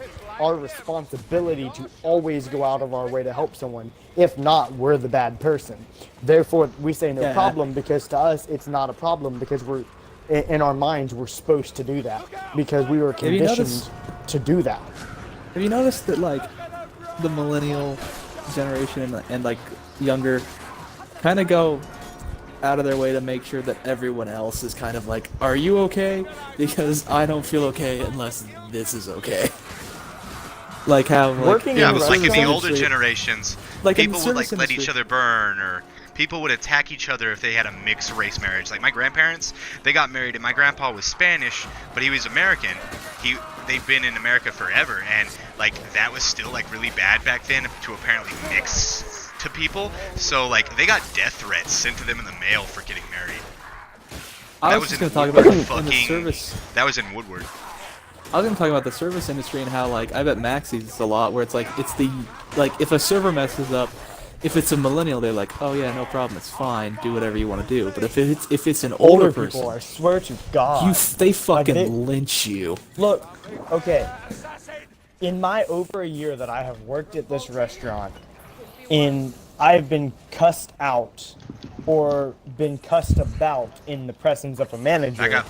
responsibility to always go out of our way to help someone. If not, we're the bad person. Therefore, we say no problem, because to us it's not a problem, because we're in our minds we're supposed to do that because we were conditioned to do that. Have you noticed that, like, the millennial generation and like younger kind of go out of their way to make sure that everyone else is kind of like, are you okay? Because I don't feel okay unless this is okay. Like how, like, Working Yeah, in but like in the restaurants- older generations, Like in the people would like service let each industry. other burn, or people would attack each other if they had a mixed race marriage. Like my grandparents, they got married, and my grandpa was Spanish, but he was American. They've been in America forever, and like that was still like really bad back then to apparently mix to people. So like they got death threats sent to them in the mail for getting married. I That was was just in gonna talk about Woodward, in the fucking. service. That was in Woodward. I was gonna talk about the service industry and how, like, I bet Max sees this a lot, where it's like, if a server messes up, if it's a millennial, they're like, oh yeah, no problem, it's fine, do whatever you want to do. But if it's an older person, people, I swear to God, they fucking they- lynch you. Look, okay. In my over a year that I have worked at this restaurant, I've been cussed out or been cussed about in the presence of a manager. Back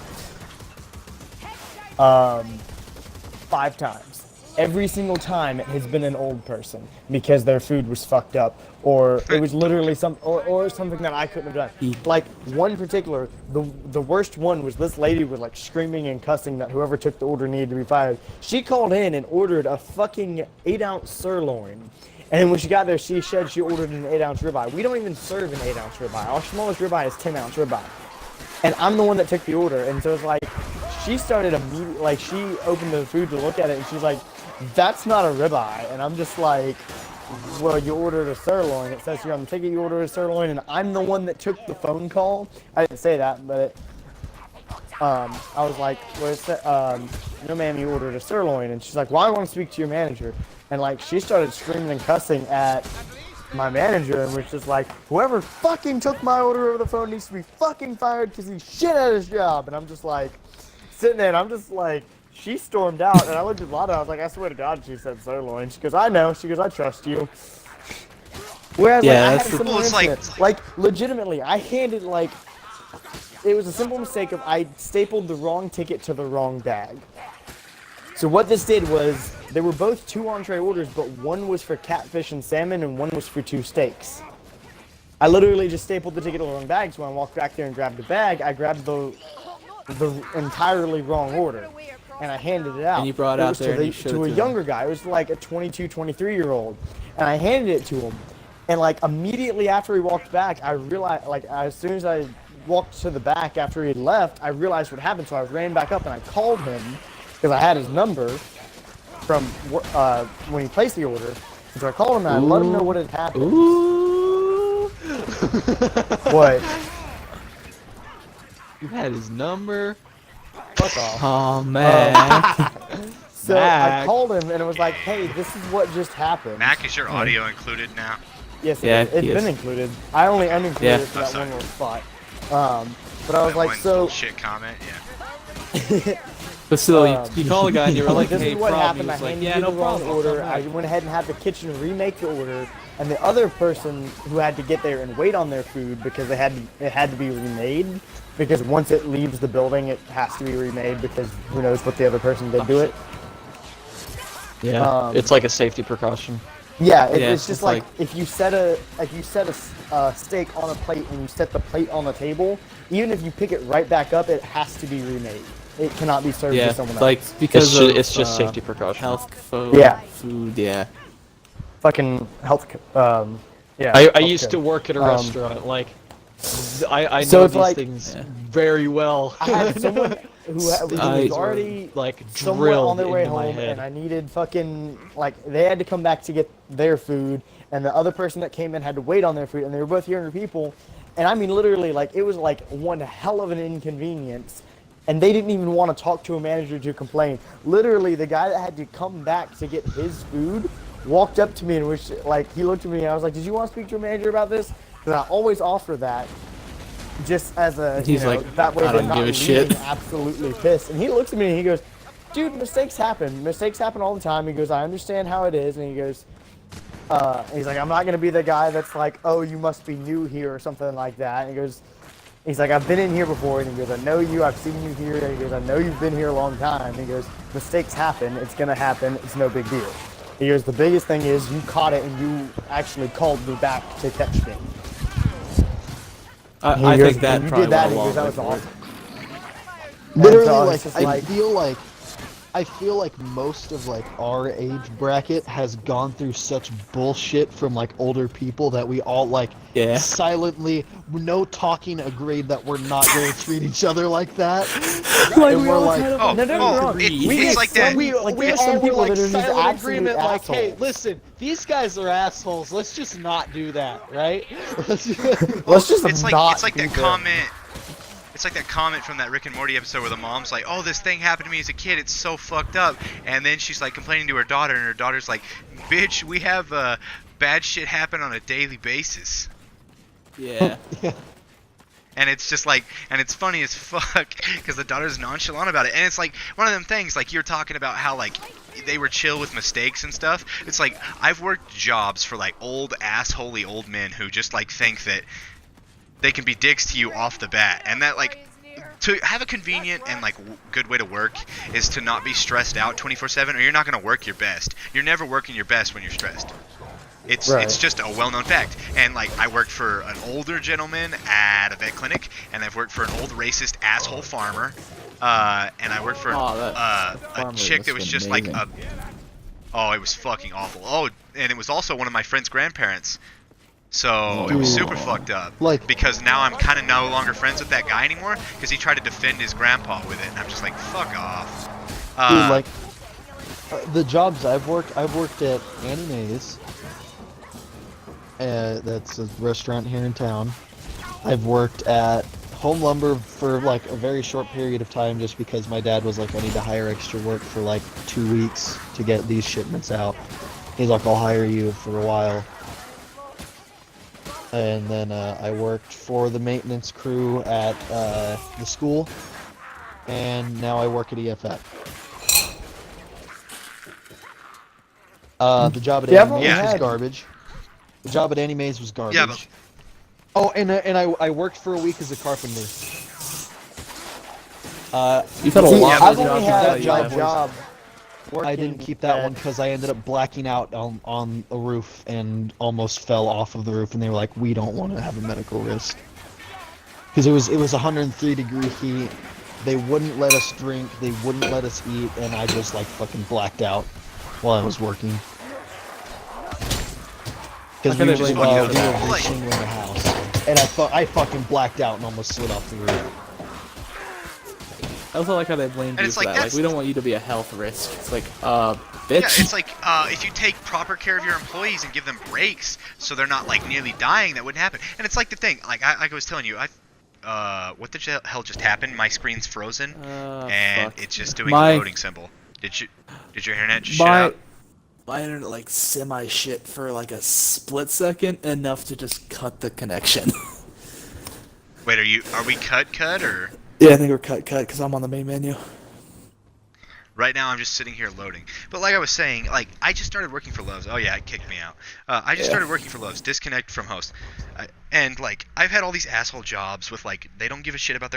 up. 5 times. Every single time it has been an old person because their food was fucked up, or it was literally or something that I couldn't have done. Like one particular, the worst one was this lady was like screaming and cussing that whoever took the order needed to be fired. She called in and ordered a fucking 8-ounce sirloin. And when she got there, she said she ordered an 8-ounce ribeye. We don't even serve an 8-ounce ribeye. Our smallest ribeye is 10-ounce ribeye. And I'm the one that took the order, and so it's like, she started immediately, like, she opened the food to look at it, and she's like, that's not a ribeye. And I'm just like, well, you ordered a sirloin. It says here on the ticket you ordered a sirloin, and I'm the one that took the phone call. I didn't say that, but I was like, no ma'am, you ordered a sirloin. And she's like, well, I want to speak to your manager. And like, she started screaming and cussing at my manager, and was just like, whoever fucking took my order over the phone needs to be fucking fired because he's shit at his job. And I'm just like, sitting there, and I'm just like, she stormed out, and I looked at Lana, I was like, I swear to God, she said sirloin. She goes, I know. She goes, I trust you. Whereas, Yeah, like, I had that's a the- similar Well, it's like- incident. Like, legitimately, I handed, like, it was a simple mistake of I stapled the wrong ticket to the wrong bag. So what this did was, they were both 2 entree orders, but one was for catfish and salmon, and one was for 2 steaks. I literally just stapled the ticket to the wrong bag, so when I walked back there and grabbed the bag, I grabbed the entirely wrong order, and I handed it out. And you brought It out was there to, and you showed to it a to younger guy. It was like a 22, 23-year-old, and I handed it to him. And like immediately after he walked back, I realized, like as soon as I walked to the back after he had left, I realized what happened. So I ran back up and I called him because I had his number from when he placed the order. And so I called him and I let him know what had happened. Ooh. What? You had his number. Fuck off. Oh man. So I Mac. called him and it was like, hey, this is what just happened. Mac, is your audio included now? Yes, Yeah, it's he been is. included. I only unincluded Yeah. it for Oh, that sorry. one little spot. But I was That like, one so bullshit comment, yeah. But still, Um, you call a guy and you were I'm like, this hey, is what problem. happened. I He was like, handed yeah, you no the wrong problem. order. I went ahead and had the kitchen remake the order, and the other person who had to get there and wait on their food because it had to be remade. Because once it leaves the building, it has to be remade because who knows what the other person did to it. Yeah, it's like a safety precaution. Yeah, Yeah, it's just it's like, like- if you set a steak on a plate and you set the plate on the table, even if you pick it right back up, it has to be remade. It cannot be served Yeah, to someone like else. because It's just of, safety precaution. health food. Yeah. Food. Yeah. Fucking health. Yeah. I health used code. to work at a restaurant. Like, I So know it's these like- things Yeah. very well. I had someone who was Things already like somewhere drilled on their way into my home, head. and I needed fucking, like, they had to come back to get their food, and the other person that came in had to wait on their food, and they were both younger people, and I mean literally, like, it was like one hell of an inconvenience, and they didn't even want to talk to a manager to complain. Literally, the guy that had to come back to get his food walked up to me and was like, he looked at me and I was like, did you want to speak to a manager about this? Because I always offer that. Just as a, He's you know, like, that way I they're don't not give a shit. leaving absolutely pissed. And he looks at me and he goes, dude, mistakes happen. Mistakes happen all the time. He goes, I understand how it is. And he goes, he's like, I'm not going to be the guy that's like, oh, you must be new here or something like that. And he goes, he's like, I've been in here before. And he goes, I know you. I've seen you here. And he goes, I know you've been here a long time. And he goes, mistakes happen. It's going to happen. It's no big deal. He goes, the biggest thing is you caught it and you actually called me back to catch me. I He goes, think that "And you probably did that." went And a he goes, that long was way for it. awesome. Literally, And so like it's just I feel like most of like our age bracket has gone through such bullshit from like older people that we all like Yeah. silently, no talking, agreed that we're not going to treat each other like that. Like, And we we're all like, kind of, oh, no, oh, wrong. it- We it's get like some- that. Like, we there's all some were people like that are just silent absolute agreement, like, hey, assholes. listen, these guys are assholes. Let's just not do that, right? Let's just It's like not it's like be that them. comment. It's like that comment from that Rick and Morty episode where the mom's like, "Oh, this thing happened to me as a kid. It's so fucked up." And then she's like complaining to her daughter, and her daughter's like, "Bitch, we have bad shit happen on a daily basis." Yeah. And it's just like, and it's funny as fuck because the daughter's nonchalant about it. And it's like one of them things, like you're talking about how like they were chill with mistakes and stuff. It's like I've worked jobs for like old assholey old men who just like think that they can be dicks to you off the bat, and that like to have a convenient and like good way to work is to not be stressed out 24/7, or you're not going to work your best. You're never working your best when you're stressed. It's just a well-known fact. And like I worked for an older gentleman at a vet clinic, and I've worked for an old racist asshole farmer, and I worked for a chick that was just like a it was fucking awful. Oh, and it was also one of my friend's grandparents. So it was super fucked up. Like, because now I'm kind of no longer friends with that guy anymore because he tried to defend his grandpa with it, and I'm just like, fuck off. dude, like the jobs I've worked at Annie Mae's. That's a restaurant here in town. I've worked at Home Lumber for like a very short period of time just because my dad was like, I need to hire extra work for like 2 weeks to get these shipments out. He's like, I'll hire you for a while. And then I worked for the maintenance crew at the school, and now I work at EFF. The job at Annie Mae's was garbage. The job at Annie Mae's was garbage. Yeah, but... Oh, and I worked for a week as a carpenter. You've had a lot I've of only jobs. had a job. I didn't keep that one because I ended up blacking out on a roof and almost fell off of the roof, and they were like, we don't want to have a medical risk. Because it was 103-degree heat. They wouldn't let us drink, they wouldn't let us eat, and I just like fucking blacked out while I was working. Because we were shingling the house, and I fucking blacked out and almost slid off the roof. I also like how they blamed you for that. Like, we don't want you to be a health risk. It's like, bitch. Yeah, it's like, if you take proper care of your employees and give them breaks so they're not, like, nearly dying, that wouldn't happen. And it's like the thing, like I was telling you, what the hell just happened? My screen's frozen, and it's just doing a loading symbol. Did your internet just shut out? My internet, like, semi-shit for, like, a split second, enough to just cut the connection. Wait, are we cut, or...? Yeah, I think we're cut, because I'm on the main menu. Right now, I'm just sitting here loading. But like I was saying, like, I just started working for Lowe's. Oh, yeah, it kicked me out. I just started working for Lowe's. Disconnect from host. And, like, I've had all these asshole jobs with, like, they don't give a shit about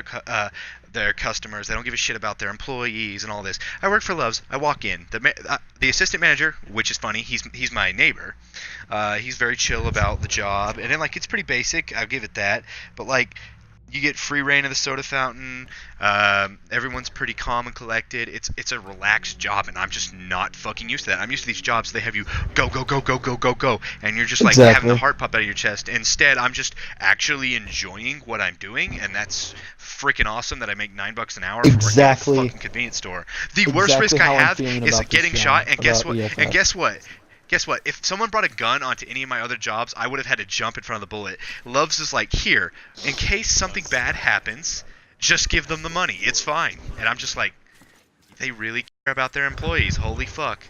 their customers. They don't give a shit about their employees and all this. I work for Lowe's. I walk in. The assistant manager, which is funny, he's my neighbor. He's very chill about the job. And then, like, it's pretty basic. I'll give it that. But, like... You get free reign of the soda fountain. Everyone's pretty calm and collected. It's a relaxed job, and I'm just not fucking used to that. I'm used to these jobs. They have you go, and you're just like having the heart pop out of your chest. Instead, I'm just actually enjoying what I'm doing, and that's freaking awesome that I make $9 an hour for working at a fucking convenience store. The worst risk I have is getting shot, and guess what? And guess what? Guess what? If someone brought a gun onto any of my other jobs, I would have had to jump in front of the bullet. Love's is like, here, in case something bad happens, just give them the money. It's fine. And I'm just like, they really care about their employees. Holy fuck.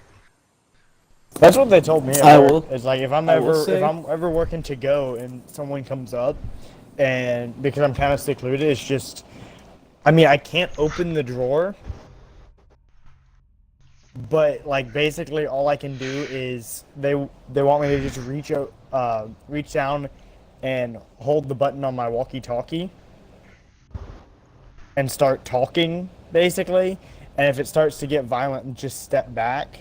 That's what they told me. It's like if I'm ever working to go and someone comes up, and because I'm kind of secluded, it's just, I mean, I can't open the drawer. But like basically all I can do is they want me to just reach down and hold the button on my walkie-talkie and start talking basically, and if it starts to get violent, just step back.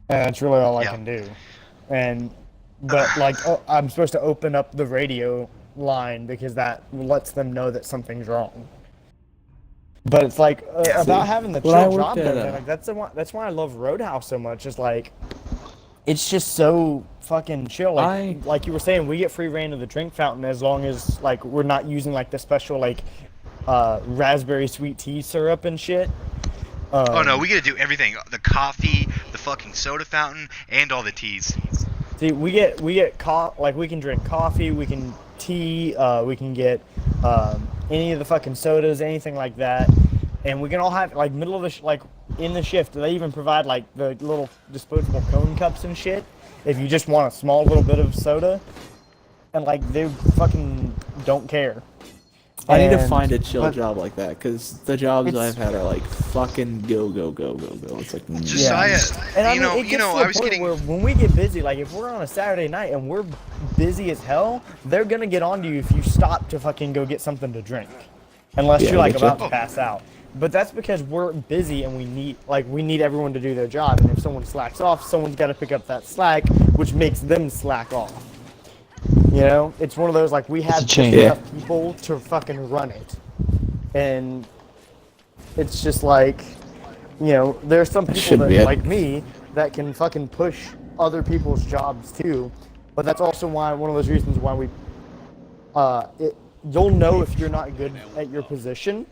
And that's really all I can do. But like I'm supposed to open up the radio line because that lets them know that something's wrong. But it's like about having the chill job there. Like that's why I love Roadhouse so much. It's like it's just so fucking chill. Like you were saying, we get free reign of the drink fountain as long as like we're not using like the special like raspberry sweet tea syrup and shit. Oh no, we get to do everything: the coffee, the fucking soda fountain, and all the teas. See, we get like we can drink coffee, we can tea, we can get any of the fucking sodas, anything like that, and we can all have like middle of the like in the shift. They even provide like the little disposable cone cups and shit if you just want a small little bit of soda. and like they fucking don't care. I need to And- find a chill but job like that, because the jobs it's- I've had are like fucking go go go go go. It's like Josiah, And I you mean, know, it gets to I the was point getting. where when we get busy, like if we're on a Saturday night and we're busy as hell, they're gonna get on to you if you stop to fucking go get something to drink, unless Yeah, you're I like getcha. about to pass out. But that's because we're busy and we need everyone to do their job. And if someone slacks off, someone's got to pick up that slack, which makes them slack off. You know, it's one of those like we have a just chain. enough people to fucking run it, and it's just like, you know, there's some people should that, be it. like me, that can fucking push other people's jobs too. But that's also why one of those reasons why we, you'll know if you're not good at your position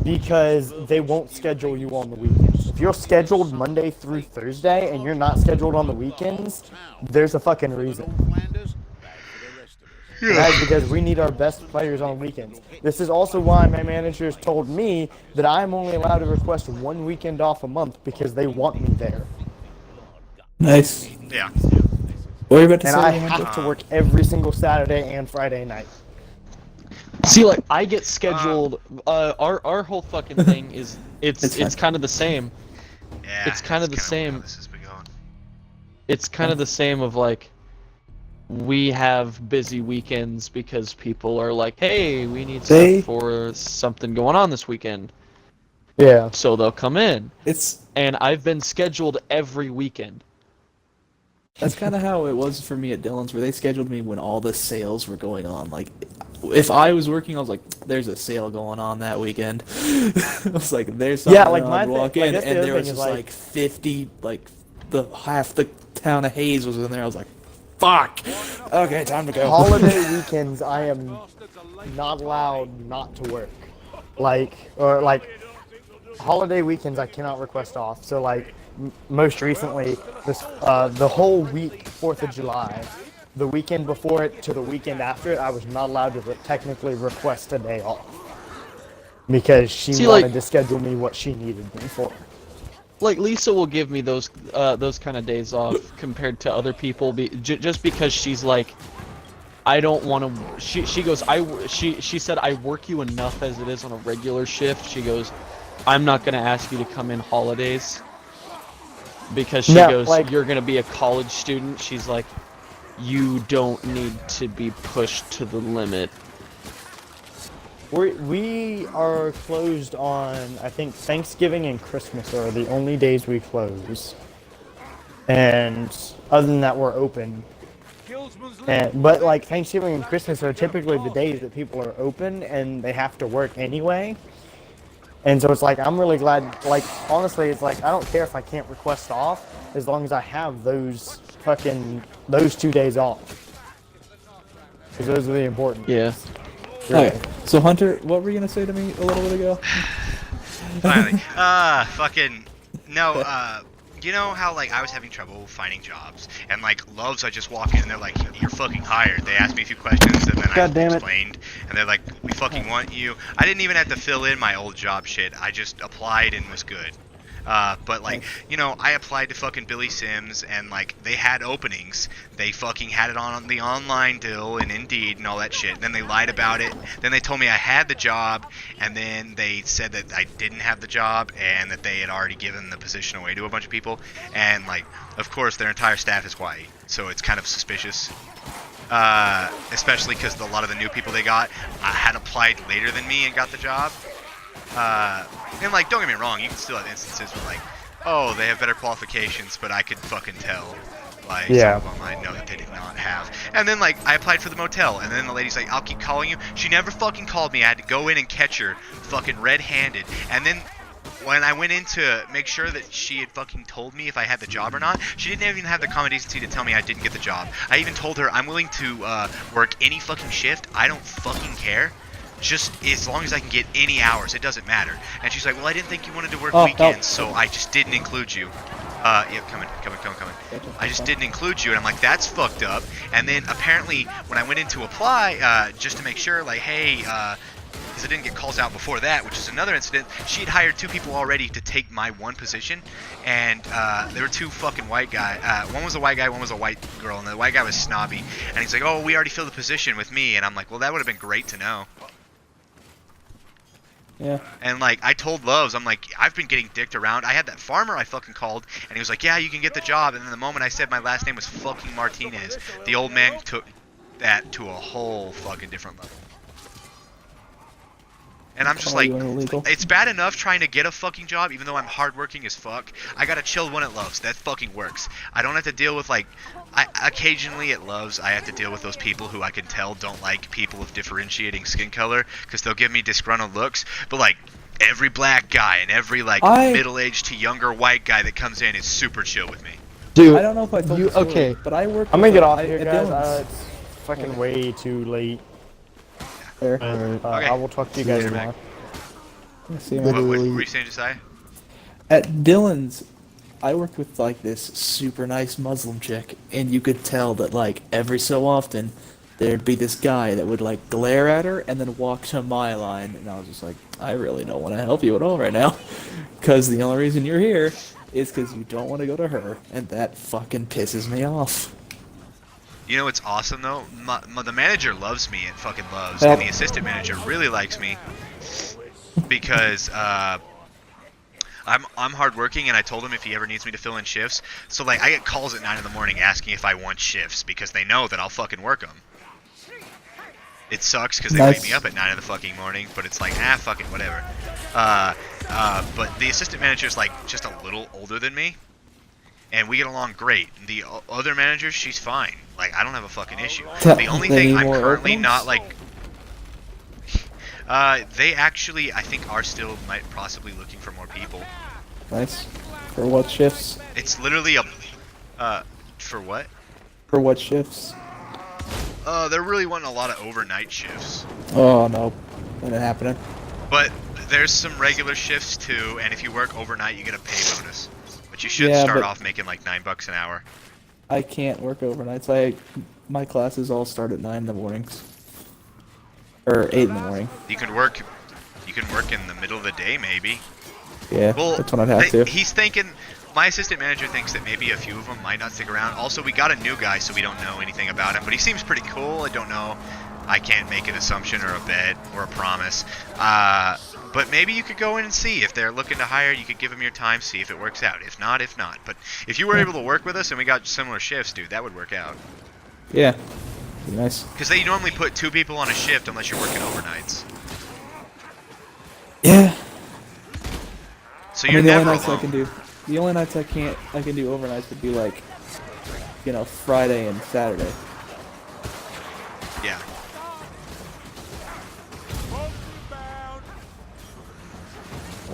because they won't schedule you on the weekends. If you're scheduled Monday through Thursday and you're not scheduled on the weekends, there's a fucking reason. That's because we need our best players on weekends. This is also why my managers told me that I'm only allowed to request one weekend off a month because they want me there. Nice. Yeah. What were you about to And say? I Hunter? have to work every single Saturday and Friday night. See, like I get scheduled. Our whole fucking thing is It's it's fine. kind of the same. Yeah. It's kind of the that's same. How this has been going. It's kind of the same of like we have busy weekends because people are like, hey, we need They- stuff for something going on this weekend, Yeah. so they'll come in. It's And I've been scheduled every weekend. That's kind of how it was for me at Dillon's, where they scheduled me when all the sales were going on. Like, if I was working, I was like, "There's a sale going on that weekend." I was like, "There's something." Yeah, like on. my I'd thing- walk like, in, that's the and other there was thing is, just like 50, like the half the town of Hayes was in there. I was like, "Fuck." Okay, time to go. Holiday weekends, I am not allowed not to work. Holiday weekends, I cannot request off. So, like, most recently, the whole week, 4th of July, the weekend before it to the weekend after it, I was not allowed to technically request a day off. Because she See, wanted like- to schedule me what she needed me for. Like Lisa will give me those kind of days off compared to other people, just because she's like, I don't want to. She goes, she said, I work you enough as it is on a regular shift. She goes, I'm not gonna ask you to come in holidays because she No, goes, like- you're gonna be a college student. She's like, you don't need to be pushed to the limit. We are closed on, I think, Thanksgiving and Christmas are the only days we close. And other than that, we're open. But like Thanksgiving and Christmas are typically the days that people are open and they have to work anyway. And so it's like, I'm really glad, like, honestly, it's like, I don't care if I can't request off as long as I have those 2 days off. Because those are the important. Yeah. Okay, so Hunter, what were you gonna say to me a little bit ago? Finally. Fucking. No, you know how, like, I was having trouble finding jobs, and, like, Loves, I just walk in, and they're like, you're fucking hired. They asked me a few questions, and then God damn it. explained, and they're like, we fucking want you. I didn't even have to fill in my old job shit. I just applied and was good. But, like, you know, I applied to fucking Billy Sims, and, like, they had openings. They fucking had it on the online deal and Indeed and all that shit. Then they lied about it. Then they told me I had the job, and then they said that I didn't have the job, and that they had already given the position away to a bunch of people. And, like, of course, their entire staff is white, so it's kind of suspicious. Especially because a lot of the new people they got had applied later than me and got the job. And, like, don't get me wrong, you can still have instances where, like, oh, they have better qualifications, but I could fucking tell. Like, Yeah. some of them I know that they did not have. And then, like, I applied for the motel, and then the lady's like, I'll keep calling you. She never fucking called me. I had to go in and catch her fucking red-handed. And then when I went in to make sure that she had fucking told me if I had the job or not, she didn't even have the common decency to tell me I didn't get the job. I even told her I'm willing to work any fucking shift. I don't fucking care. Just as long as I can get any hours, it doesn't matter. And she's like, well, I didn't think you wanted to work weekends, so I just didn't include you. Yeah, coming. I just didn't include you, and I'm like, that's fucked up. And then apparently, when I went in to apply, just to make sure, like, hey, because I didn't get calls out before that, which is another incident. She had hired 2 people already to take my one position, and there were 2 fucking white guys. One was a white guy, one was a white girl, and the white guy was snobby. And he's like, "Oh, we already filled the position with me," and I'm like, "Well, that would have been great to know." Yeah. And like I told Loves, I'm like, I've been getting dicked around. I had that farmer I fucking called, and he was like, "Yeah, you can get the job." And then the moment I said my last name was fucking Martinez, the old man took that to a whole fucking different level. And I'm just like, it's bad enough trying to get a fucking job, even though I'm hardworking as fuck. I gotta chill when it Loves. That fucking works. I don't have to deal with like, occasionally at Loves, I have to deal with those people who I can tell don't like people with differentiating skin color, because they'll give me disgruntled looks. But like, every black guy and every like middle-aged to younger white guy that comes in is super chill with me. Dude, I don't know if I told you, okay, but I work. I'm gonna get off here, at guys. Dylan's. It's fucking way too late. Fair. Okay. I will talk to you guys tomorrow. See you, What man. were you saying, Josiah? At Dylan's, I worked with like this super nice Muslim chick, and you could tell that like every so often there'd be this guy that would like glare at her and then walk to my line, and I was just like, I really don't want to help you at all right now, because the only reason you're here is because you don't want to go to her, and that fucking pisses me off. You know what's awesome though? The manager loves me and fucking loves, and the assistant manager really likes me because I'm hardworking, and I told him if he ever needs me to fill in shifts. So like I get calls at 9 in the morning asking if I want shifts because they know that I'll fucking work them. It sucks because they wake me up at 9 in the fucking morning, but it's like, fuck it, whatever. But the assistant manager's like just a little older than me, and we get along great. The other manager, she's fine. Like, I don't have a fucking issue. The only thing I'm currently not like... they actually, I think, are still possibly looking for more people. Nice. For what shifts? It's literally for what? For what shifts? They're really wanting a lot of overnight shifts. Oh, no. That ain't happening. But there's some regular shifts too, and if you work overnight, you get a pay bonus. But you should Yeah, start but off making like $9 an hour. I can't work overnights. My classes all start at 9 in the mornings. Or 8 in the morning. You can work in the middle of the day, maybe. Yeah, Well, that's when I'd have to. he's thinking. My assistant manager thinks that maybe a few of them might not stick around. Also, we got a new guy, so we don't know anything about him. But he seems pretty cool. I don't know. I can't make an assumption or a bet or a promise. But maybe you could go in and see if they're looking to hire. You could give them your time, see if it works out. If not, if not. But if you were able to work with us and we got similar shifts, dude, that would work out. Yeah. Be nice. Because they normally put 2 people on a shift unless you're working overnights. Yeah. So you're never alone. The only nights I can do overnights would be like, Friday and Saturday. Yeah.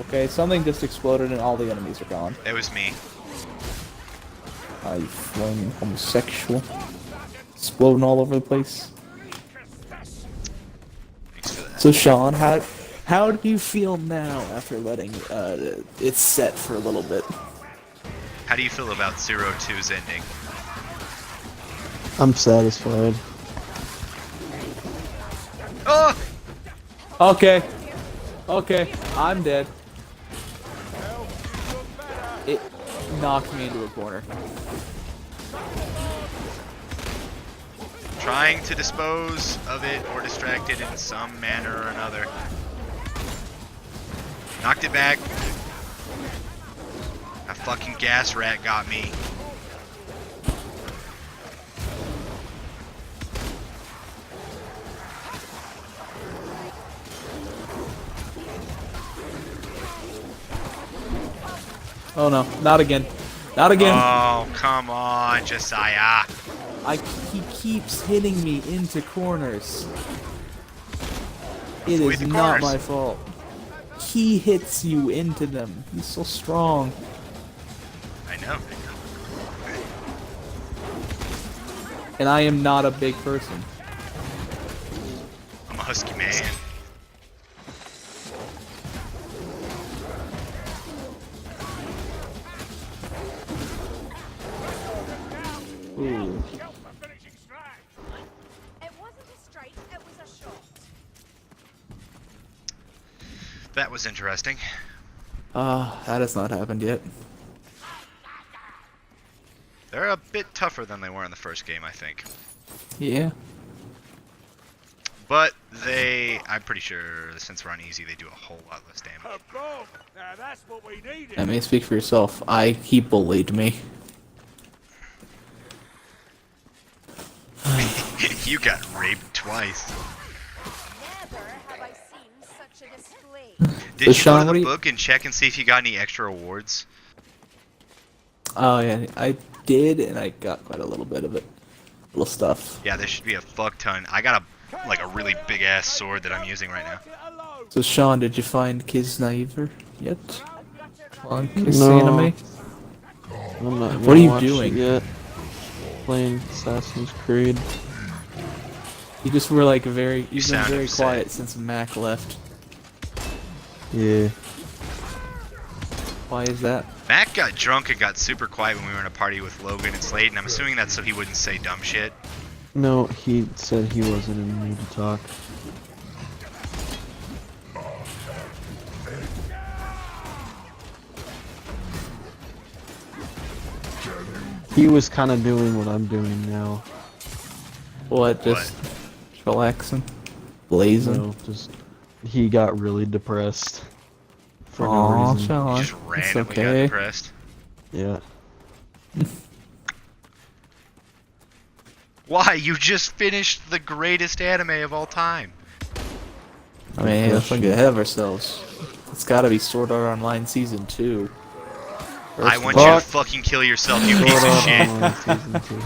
Okay, something just exploded and all the enemies are gone. It was me. You flaming homosexual. Exploding all over the place. So Sean, how do you feel now after letting it set for a little bit? How do you feel about 02's ending? I'm satisfied. Oh! Okay, I'm dead. It knocked me into a corner. Trying to dispose of it or distract it in some manner or another. Knocked it back. A fucking gas rat got me. Oh no, not again. Not again. Oh, come on, Josiah. He keeps hitting me into corners. It is not my fault. He hits you into them. He's so strong. I know. And I am not a big person. I'm a husky man. Ooh. It wasn't a strike, it was a shot. That was interesting. That has not happened yet. They're a bit tougher than they were in the first game, I think. Yeah. But I'm pretty sure since we're on easy, they do a whole lot less damage. A bomb! Now that's what we needed! I mean, speak for yourself. He bullied me. You got raped twice. Never have I seen such a display. Did you Sean, go what to do the you- book and check and see if you got any extra awards? Oh yeah, I did, and I got quite a little bit of it. Little stuff. Yeah, there should be a fuck ton. I got a really big ass sword that I'm using right now. So Sean, did you find Kisnaiver yet? On Kiss No. Anime? I'm not What are you gonna watch it doing? Yet. Playing Assassin's Creed. You just were like you've been sound very upset. quiet since Mac left. Yeah. Why is that? Mac got drunk and got super quiet when we were in a party with Logan and Slade, and I'm assuming that's so he wouldn't say dumb shit. No, he said he wasn't in the mood to talk. He was kind of doing what I'm doing now. What? Just relaxing, blazing. No, just he got really depressed for no Aw, reason. Sean, He just it's randomly got okay. depressed. Yeah. Why? You just finished the greatest anime of all time. I mean, let's not get ahead of ourselves. It's got to be Sword Art Online Season 2. I want you to fucking kill yourself, you piece of shit. Season 2.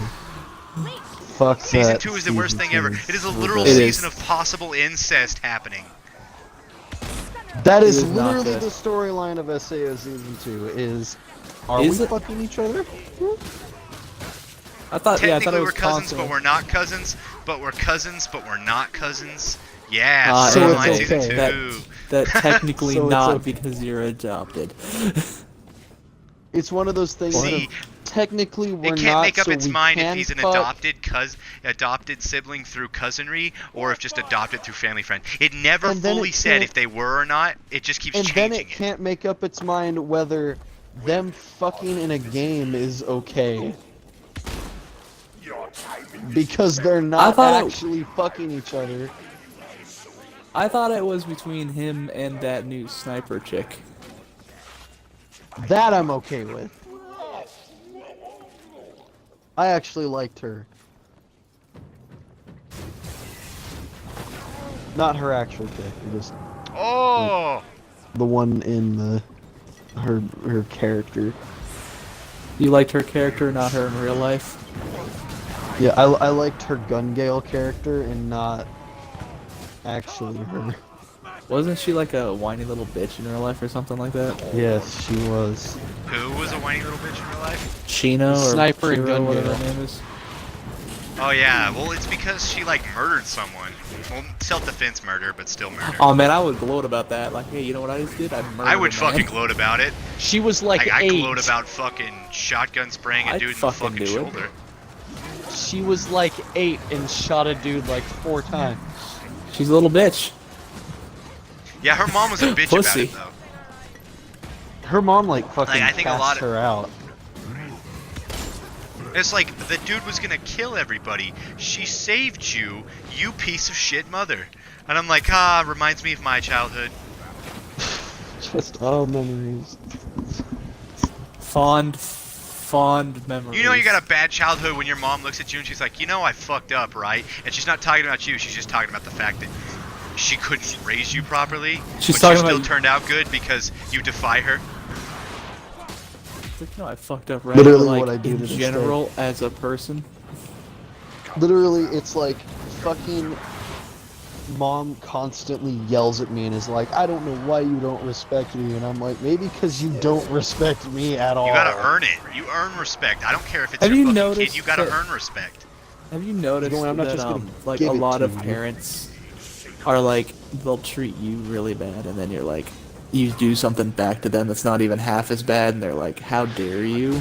Fuck Season that. 2 is the worst Season thing ever. 2 It is a literal It is. season of possible incest happening. That is It is not literally good. the storyline of SAO Season 2 is... Are Is we it? fucking each other? I thought it Technically we're was cousins, constant. but we're not cousins, but we're cousins, but we're not cousins. Yeah, So Storyline it's Season okay. 2. That technically So it's not okay. because you're adopted. It's one of those things See, that technically we're it can't not, make up so its we mind can if he's an fuck. adopted sibling through cousinry, or if just adopted through family friend. It never And then fully it said can't- if they were or not. It just keeps And then changing it can't make up its mind whether them fucking in a game is okay. Because they're not thought it- actually fucking each other. I thought it was between him and that new sniper chick. That I'm okay with. I actually liked her. Not her actual character, just Oh! the one in the her character. You liked her character, not her in real life? Yeah, I liked her Gun Gale character and not actually her. Wasn't she like a whiny little bitch in real life or something like that? Yes, she was. Who was a whiny little bitch in real life? Chino or Sniper and Chiro, Gun whatever Gale. her name is. Oh yeah, well it's because she like murdered someone. Well, self-defense murder, but still murder. Oh man, I would gloat about that. Like, hey, you know what I just did? I murdered I would a man. fucking gloat about it. She was like I 8. gloat about fucking shotgun spraying a I'd dude in the fucking fucking do it. shoulder. She was like 8 and shot a dude like 4 times. She's a little bitch. Yeah, her mom was a bitch Pussy. about it though. Her mom like fucking I think a cast lot of- her out. It's like, the dude was gonna kill everybody. She saved you, you piece of shit mother. And I'm like, reminds me of my childhood. Just all memories. Fond memories. You know you got a bad childhood when your mom looks at you and she's like, you know I fucked up, right? And she's not talking about you, she's just talking about the fact that she couldn't raise you properly, She's but talking you still about- turned out good because you defy her. It's like, no, I fucked up, right? Literally But, like, what I do in to this general, as a person. Literally, it's like fucking mom constantly yells at me and is like, I don't know why you don't respect me. And I'm like, maybe because you don't respect me at all. You gotta earn it. You earn respect. I don't care if it's Have your you fucking noticed kid, you gotta that- earn respect. Have you noticed Going, I'm not that just gonna like give a it lot to of you. parents are like they'll treat you really bad, and then you're like you do something back to them that's not even half as bad, and they're like, "How dare you?"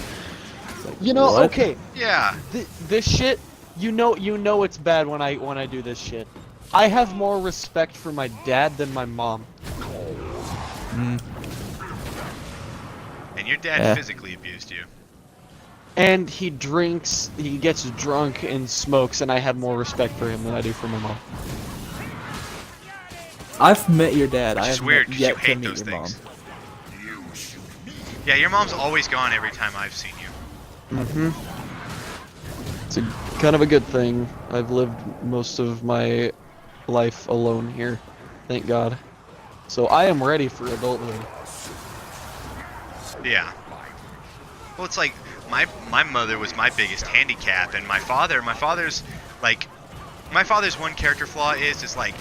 It's like, You know, what? okay, Yeah. this shit, you know it's bad when I do this shit. I have more respect for my dad than my mom. And your dad Yeah. physically abused you. And he drinks, he gets drunk and smokes, and I have more respect for him than I do for my mom. I've met your dad. Which I is have weird not 'cause you yet to hate meet those your mom. things. Yeah, your mom's always gone every time I've seen you. Mm-hmm. It's kind of a good thing. I've lived most of my life alone here, thank God. So I am ready for adulthood. Yeah. Well, it's like my mother was my biggest handicap, and my father's like, my father's one character flaw is like,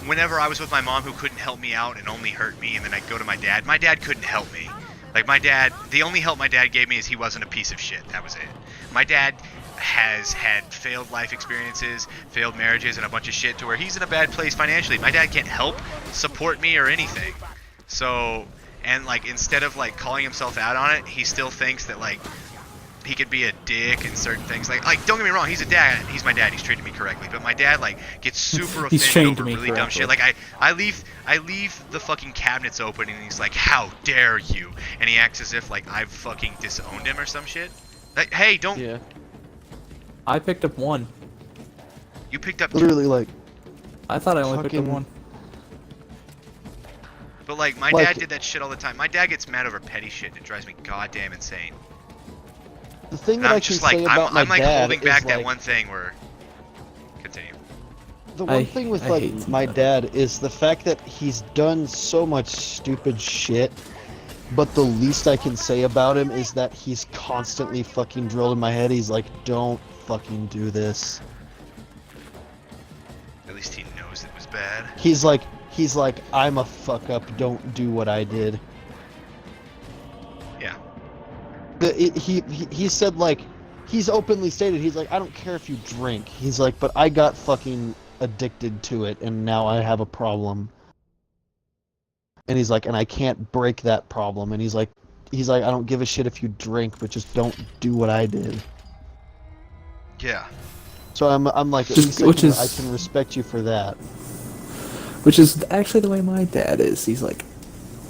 whenever I was with my mom who couldn't help me out and only hurt me, and then I'd go to my dad couldn't help me. Like my dad, the only help my dad gave me is he wasn't a piece of shit. That was it. My dad has had failed life experiences, failed marriages, and a bunch of shit to where he's in a bad place financially. My dad can't help support me or anything. So, and like instead of like calling himself out on it, he still thinks that like he could be a dick and certain things. Like don't get me wrong, he's a dad. He's my dad. He's treated me correctly. But my dad like gets super He's offended trained over me really dumb shit. correctly. Like I leave the fucking cabinets open and he's like, "How dare you?" And he acts as if like I've fucking disowned him or some shit. Like, hey, don't. Yeah. I picked up one. You picked up Literally, like, I thought I only picked up Fucking- one. But like my Like- dad did that shit all the time. My dad gets mad over petty shit and it drives me goddamn insane. the thing And that I'm I can just like say about I'm my like dad holding is, back like, that one thing where. Continue. The one thing with I like hate my that. dad is the fact that he's done so much stupid shit, but the least I can say about him is that he's constantly fucking drilled in my head. He's like, "Don't fucking do this." At least he knows it was bad. He's like, "I'm a fuck up. Don't do what I did." Yeah. He said like, he's openly stated, he's like, "I don't care if you drink." He's like, "But I got fucking addicted to it, and now I have a problem." And he's like, "And I can't break that problem." And he's like, "I don't give a shit if you drink, but just don't do what I did." Yeah. So I'm like, at Just- least which is- I can respect you for that. Which is actually the way my dad is. He's like,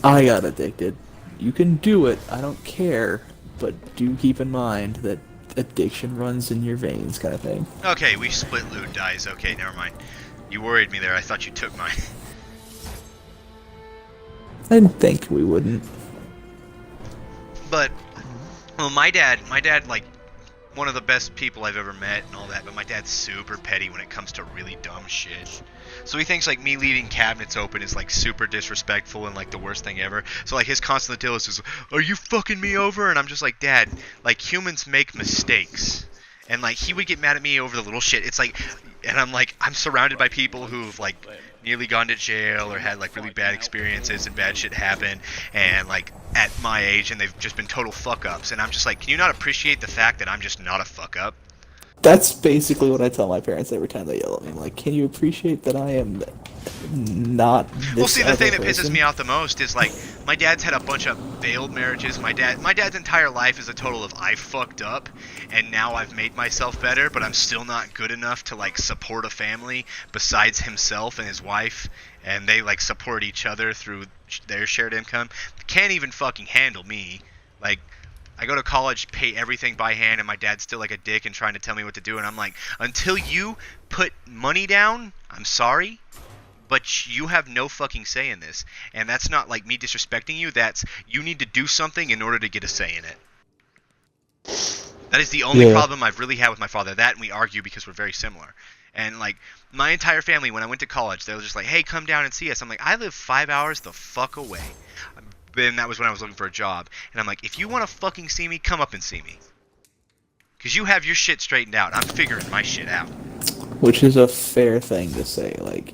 I got addicted. You can do it. I don't care. But do keep in mind that addiction runs in your veins, kind of thing. Okay, we split loot dice. Okay, never mind. You worried me there. I thought you took mine. I didn't think we wouldn't. But, well, my dad, like, one of the best people I've ever met and all that, but my dad's super petty when it comes to really dumb shit. So he thinks, like, me leaving cabinets open is, like, super disrespectful and, like, the worst thing ever. So, like, his constant deal is, "Are you fucking me over?" And I'm just like, "Dad, like, humans make mistakes." And, like, he would get mad at me over the little shit. It's like, and I'm like, I'm surrounded by people who've, like, nearly gone to jail or had, like, really bad experiences and bad shit happen. And, like, at my age, and they've just been total fuck-ups. And I'm just like, can you not appreciate the fact that I'm just not a fuck-up? That's basically what I tell my parents every time they yell at me. I'm like, can you appreciate that I am not this Well, see, the thing that other pisses person? me off the most is, like, my dad's had a bunch of failed marriages. My dad's entire life is a total of I fucked up, and now I've made myself better, but I'm still not good enough to, like, support a family besides himself and his wife, and they, like, support each other through their shared income. Can't even fucking handle me. Like, I go to college, pay everything by hand, and my dad's still like a dick and trying to tell me what to do, and I'm like, until you put money down, I'm sorry, but you have no fucking say in this. And that's not like me disrespecting you, that's you need to do something in order to get a say in it. That is the only problem I've really had with my father. That, and we argue because we're very similar. And like, my entire family, when I went to college, they were just like, "Hey, come down and see us." I'm like, I live 5 hours the fuck away. Then that was when I was looking for a job. And I'm like, if you want to fucking see me, come up and see me. Because you have your shit straightened out. I'm figuring my shit out. Which is a fair thing to say. Like,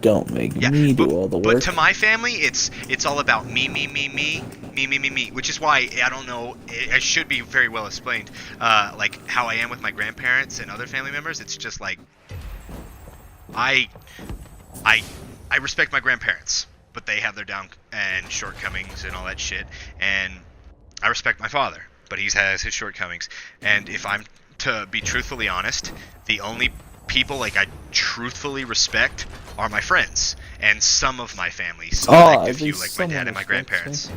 don't make me do all the work. But to my family, it's all about me, which is why, I don't know, it should be very well explained, like how I am with my grandparents and other family members. It's just like, I respect my grandparents, but they have their down and shortcomings and all that shit. And I respect my father, but he has his shortcomings. And if I'm to be truthfully honest, the only people like I truthfully respect are my friends. and some of my family, selective few, least like my dad someone and my respects grandparents. me.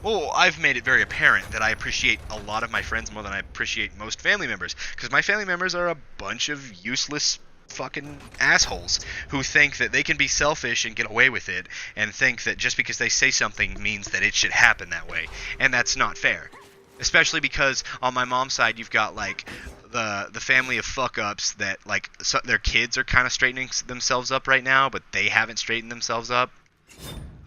Well, I've made it very apparent that I appreciate a lot of my friends more than I appreciate most family members, because my family members are a bunch of useless fucking assholes who think that they can be selfish and get away with it, and think that just because they say something means that it should happen that way, and that's not fair. Especially because on my mom's side, you've got like the family of fuck ups that like their kids are kind of straightening themselves up right now, but they haven't straightened themselves up.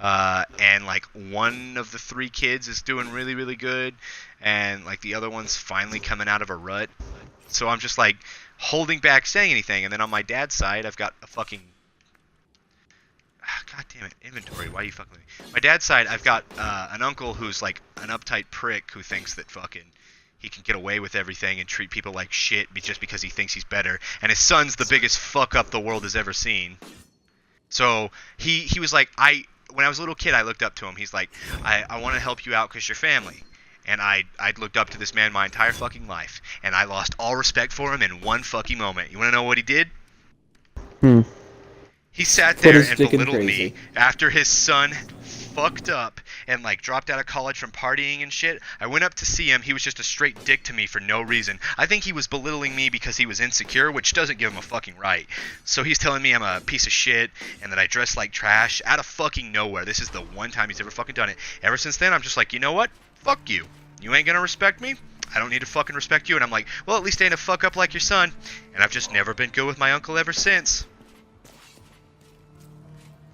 And like one of the 3 kids is doing really, really good, and like the other one's finally coming out of a rut. So I'm just like holding back saying anything. And then on my dad's side, I've got a fucking God damn it, inventory. Why are you fucking with me? My dad's side, I've got an uncle who's like an uptight prick who thinks that fucking he can get away with everything and treat people like shit just because he thinks he's better. And his son's the biggest fuck up the world has ever seen. So he was like, when I was a little kid, I looked up to him. He's like, I want to help you out because you're family. And I'd looked up to this man my entire fucking life. And I lost all respect for him in one fucking moment. You want to know what he did? He sat there and belittled me after his son fucked up and like dropped out of college from partying and shit. I went up to see him. He was just a straight dick to me for no reason. I think he was belittling me because he was insecure, which doesn't give him a fucking right. So he's telling me I'm a piece of shit and that I dress like trash out of fucking nowhere. This is the one time he's ever fucking done it. Ever since then, I'm just like, you know what? Fuck you. You ain't gonna respect me? I don't need to fucking respect you. And I'm like, well, at least I ain't a fuck up like your son. And I've just never been good with my uncle ever since.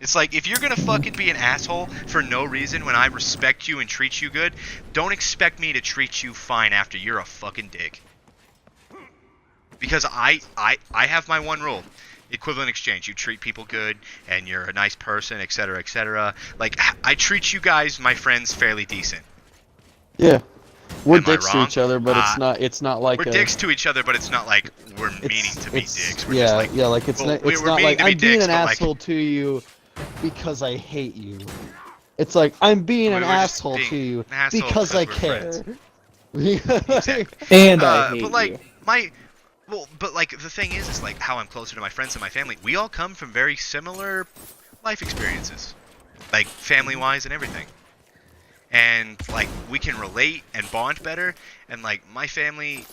It's like, if you're gonna fucking be an asshole for no reason when I respect you and treat you good, don't expect me to treat you fine after you're a fucking dick. Because I have my one rule. Equivalent exchange. You treat people good, and you're a nice person, etc., etc. Like, I treat you guys, my friends, fairly decent. Yeah. We're Am I dicks to wrong? each other, but it's not like we're dicks to each other, but it's not like we're meaning to be dicks. We're just like, it's well, not, it's we're not meaning like to be I'm being dicks, an but, asshole like, to you because I hate you. It's like I'm being we're an just asshole being to you an asshole because I we're care. friends. Exactly. And I hate but like you. but like the thing is like how I'm closer to my friends and my family. We all come from very similar life experiences, like family-wise and everything. And like we can relate and bond better. And like my family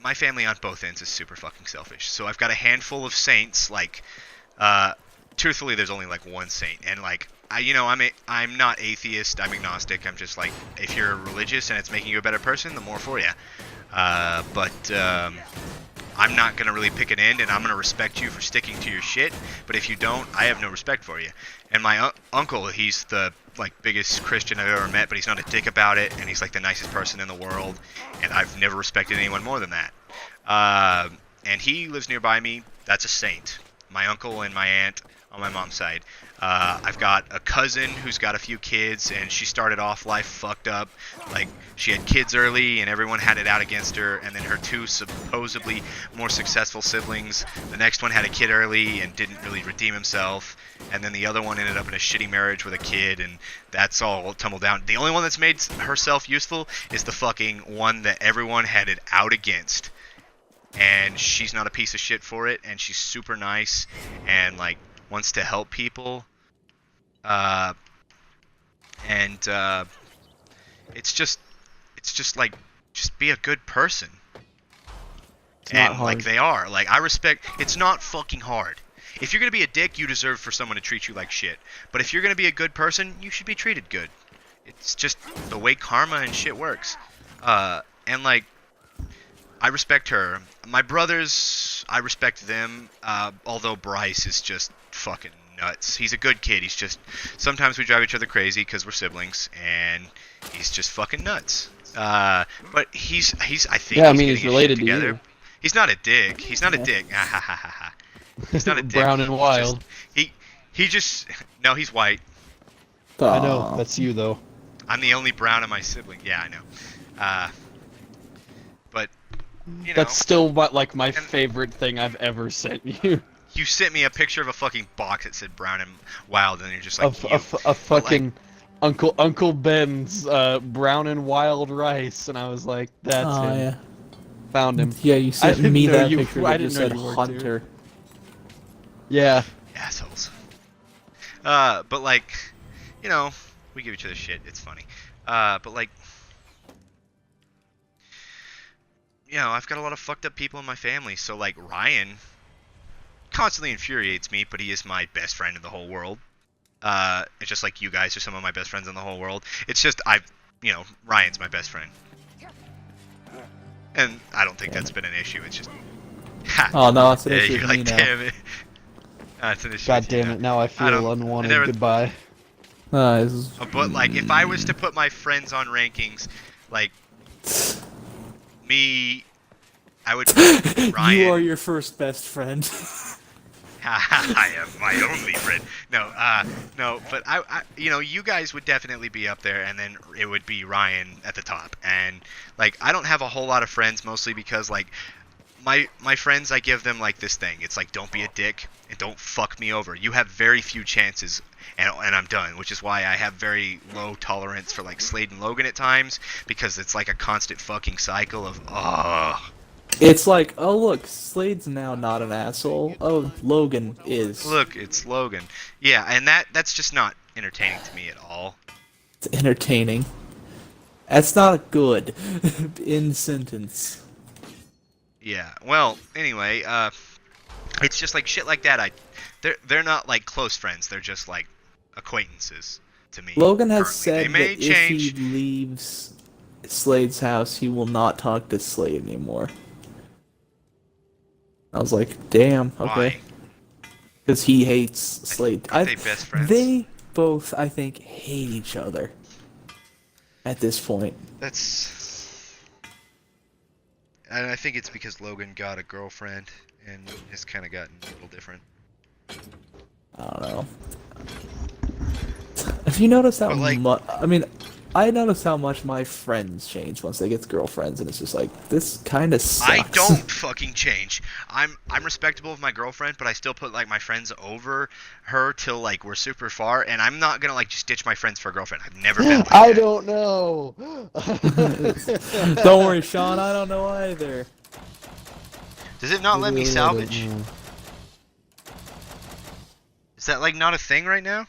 on both ends is super fucking selfish. So I've got a handful of saints. Like, truthfully, there's only like one saint, and like I'm not atheist. I'm agnostic. I'm just like, if you're religious and it's making you a better person, the more for you. But I'm not gonna really pick an end, and I'm gonna respect you for sticking to your shit. But if you don't, I have no respect for you. And my uncle, he's the like biggest Christian I've ever met, but he's not a dick about it, and he's like the nicest person in the world, and I've never respected anyone more than that. And he lives nearby me. That's a saint. My uncle and my aunt on my mom's side. I've got a cousin who's got a few kids, and she started off life fucked up. Like, she had kids early, and everyone had it out against her, and then her 2 supposedly more successful siblings, the next one had a kid early and didn't really redeem himself, and then the other one ended up in a shitty marriage with a kid, and that's all tumbled down. The only one that's made herself useful is the fucking one that everyone had it out against. And she's not a piece of shit for it, and she's super nice, and like wants to help people. It's just like, just be a good person. It's not hard. Like they are. Like, I respect, it's not fucking hard. If you're gonna be a dick, you deserve for someone to treat you like shit. But if you're gonna be a good person, you should be treated good. It's just the way karma and shit works. And like, I respect her. My brothers, I respect them, although Bryce is just fucking nuts. He's a good kid. He's just, sometimes we drive each other crazy because we're siblings, and he's just fucking nuts. But he's I think yeah, I he's mean, getting he's his related shit to together. you. He's not a dick. He's not a dick. He's not a dick. Brown and wild. He just, no, he's white. I know, that's you though. I'm the only brown of my sibling. Yeah, I know. But, you know. That's still like my favorite thing I've ever sent you. You sent me a picture of a fucking box that said brown and wild, and you're just like, a fucking Uncle Ben's brown and wild rice, and I was like, that's him. Yeah. Found him. Yeah, you sent me that you, picture I that didn't just know said you were Hunter. Yeah. Assholes. But like, you know, we give each other shit. It's funny. But like, you know, I've got a lot of fucked up people in my family. So like, Ryan constantly infuriates me, but he is my best friend in the whole world. It's just like you guys are some of my best friends in the whole world. It's just you know, Ryan's my best friend, and I don't think that's been an issue. It's just, ha, Oh no, it's an yeah, issue you're with me like, now. damn it. It's an issue. God with you damn it! Now I feel don't- unwanted. I never- Goodbye. This is- But like, if I was to put my friends on rankings, like me, I would put Ryan. You are your first best friend. I am my only friend. No, but you know, you guys would definitely be up there, and then it would be Ryan at the top. And like, I don't have a whole lot of friends, mostly because like, my friends, I give them like this thing. It's like, don't be a dick and don't fuck me over. You have very few chances, and I'm done. Which is why I have very low tolerance for like Slade and Logan at times, because it's like a constant fucking cycle of It's like, oh look, Slade's now not an asshole. Oh, Logan is. Look, it's Logan. Yeah, and that's just not entertaining to me at all. It's entertaining. That's not good. In sentence. Yeah. Well, anyway, it's just like shit like that. They're not like close friends. They're just like acquaintances to me. Logan has currently. said They may that if he change. leaves Slade's house, he will not talk to Slade anymore. I was like, damn, okay. Why? Because he hates Slade. Aren't they best friends? They both, I think, hate each other at this point. And I think it's because Logan got a girlfriend and has kind of gotten a little different. I don't know. Have you noticed how But, like- much? I mean, I noticed how much my friends change once they get girlfriends, and it's just like, this kind of sucks. I don't fucking change. I'm respectable of my girlfriend, but I still put like my friends over her till like we're super far, and I'm not gonna like just ditch my friends for a girlfriend. I've never been like I that. don't know. Don't worry, Sean. I don't know either. Does it not let me Really salvage? don't know. Is that like not a thing right now?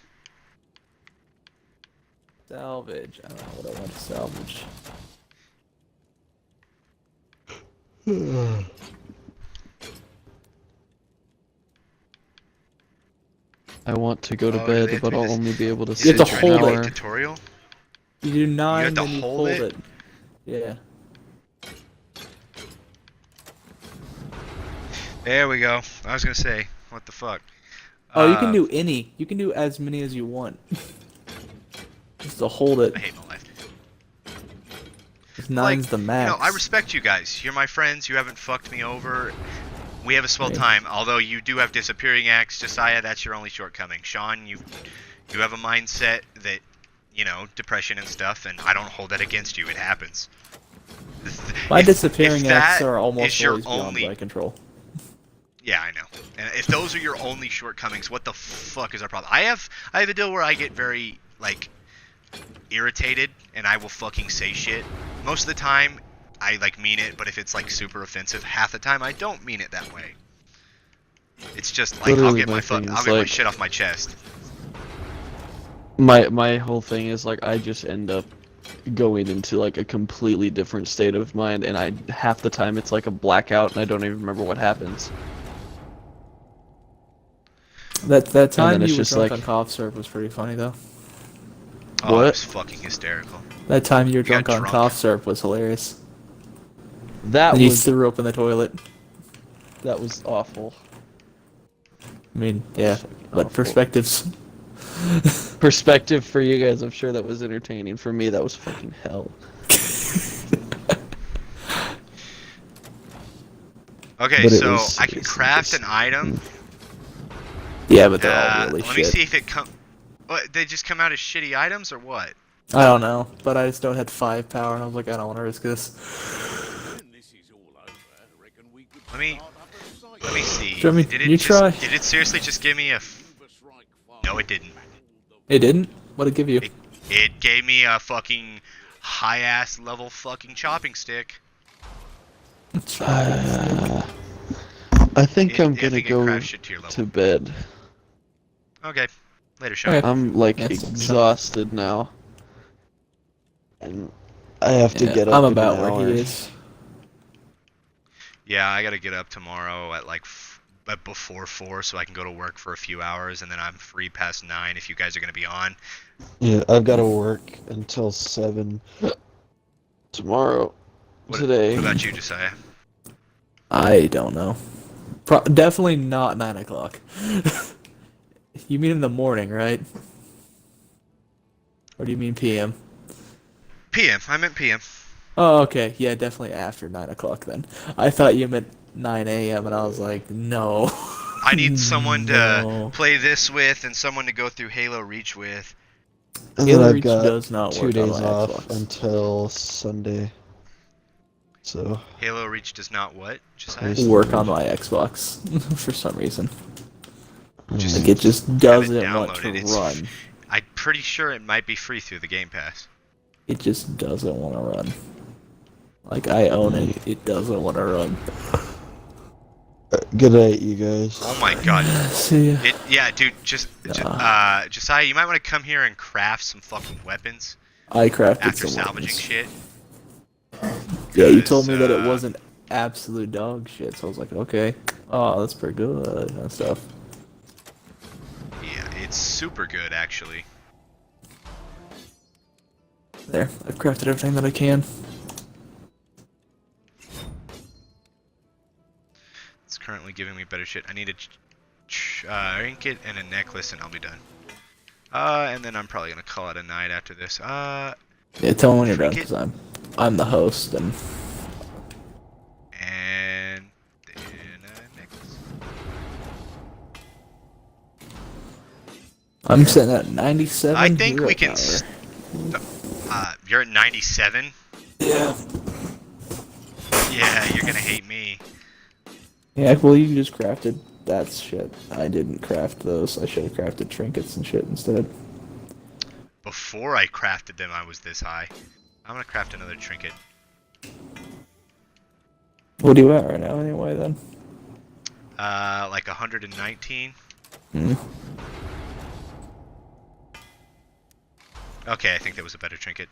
Salvage. I don't know what I want to salvage. I want to go to Oh, do they bed, have but to I'll just- only be able to Is You have sleep to it for an hold like it. hour. tutorial? You do 9, have to then you hold hold it? it. Yeah. There we go. I was gonna say, what the fuck? Oh, you can do any. You can do as many as you want. Just to hold it. I hate my life. 'Cause 9's the max. You know, I respect you guys. You're my friends. You haven't fucked me over. We have a swell Right. time. Although you do have disappearing acts, Josiah, that's your only shortcoming. Sean, you have a mindset that, you know, depression and stuff, and I don't hold that against you. It happens. My If disappearing acts that are is almost your always beyond only- my control. Yeah, I know. And if those are your only shortcomings, what the fuck is our problem? I have a deal where I get very like irritated and I will fucking say shit. Most of the time I like mean it, but if it's like super offensive, half the time I don't mean it that way. It's just like Literally I'll my get thing my is, like- shit off my chest. My whole thing is like I just end up going into like a completely different state of mind, and I half the time it's like a blackout, and I don't even remember what happens. That time then it's you were just drunk like- on cough syrup was pretty funny though. Oh, What? it was fucking hysterical. That time you were got drunk on drunk. cough syrup was hilarious. That And you was threw up in the toilet. awful. I mean, yeah, but awful. perspectives. Perspective for you guys, I'm sure that was entertaining. For me, that was fucking hell. Okay, But it so was- I can it's craft just- an item. Yeah, but they're all really Let shit. me see if it come. What, they just come out as shitty items or what? I don't know, but I just don't had 5 power, and I was like, I don't want to risk this. When this is all over, I reckon we could Let me- start up a site. Let me see. Show me- Did it you just, try. Did it seriously just give me a? No, it didn't. It didn't? What'd it give you? It gave me a fucking high ass level fucking chopping stick. I think I'm If gonna you can go craft shit to your level. to bed. Okay. Later, Sean. Okay. I'm like That's some- exhausted now. And I have to Yeah, get I'm up in an about where he hour. is. Yeah, I gotta get up tomorrow at like before 4 so I can go to work for a few hours, and then I'm free past 9 if you guys are gonna be on. Yeah, I've got to work until 7 tomorrow. Today. What about you, Josiah? I don't know. Definitely not 9 o'clock. You mean in the morning, right? Or do you mean PM? PM. I meant PM. Oh, okay. Yeah, definitely after 9 o'clock then. I thought you meant 9 a.m. and I was like, no. I need someone No. to play this with and someone to go through Halo Reach with. And Halo then I've Reach got does not 2 work on days my off Xbox. until Sunday. So. Halo Reach does not what, Josiah? Work on my Xbox for some reason. Just Like it just have it doesn't want to downloaded. run. I'm pretty sure it might be free through the Game Pass. It just doesn't want to run. Like I own it, it doesn't want to run. Good night, you guys. Oh my god. See ya. Yeah, dude, Josiah, you might want to come here and craft some fucking weapons I crafted after some salvaging weapons. shit. Yeah, you told me that it uh, wasn't absolute dog shit, so I was like, okay. Oh, that's pretty good and stuff. Yeah, it's super good actually. There, I've crafted everything that I can. It's currently giving me better shit. I need a trinket and a necklace and I'll be done. And then I'm probably gonna call it a night after this. Yeah, tell me when you're done, Trinket. because I'm the host, and And then a necklace. I'm sitting at 97. I think hero we can. power. You're at 97. Yeah. Yeah, you're gonna hate me. Yeah, well, you just crafted that shit. I didn't craft those. I should have crafted trinkets and shit instead. Before I crafted them, I was this high. I'm gonna craft another trinket. What are you at right now, anyway, then? Like 119. Hmm. Okay, I think that was a better trinket.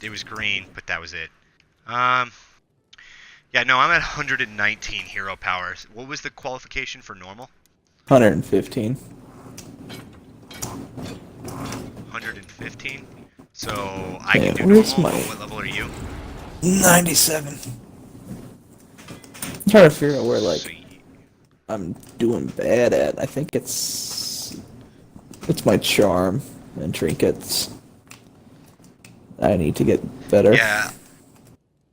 It was green, but that was it. Yeah, no, I'm at 119 hero powers. What was the qualification for normal? 115. 115. So I Yeah, can do where's normal. my- What level are you? 97. I'm trying to figure out where, like, So I'm doing bad at. I think it's my charm and trinkets. I need to get better. yeah,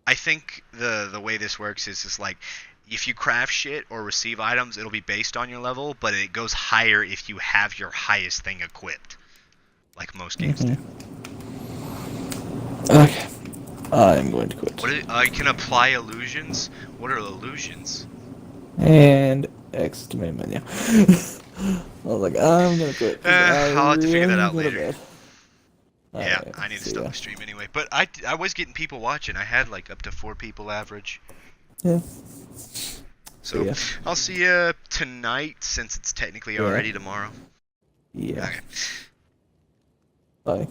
I think the way this works is just like if you craft shit or receive items, it'll be based on your level, but it goes higher if you have your highest thing equipped, like most games do. Okay. I'm going to quit. What I can apply illusions. What are illusions? And X to main menu. I was like, I'm gonna quit. 'Cause I'll have to figure that really out go to later. bed. Yeah, Alright, I need to see stop ya. the stream anyway. But I was getting people watching. I had like up to 4 people average. Yeah. So ya. I'll see you tonight since it's technically Yeah. already tomorrow. Yeah. Okay. Bye.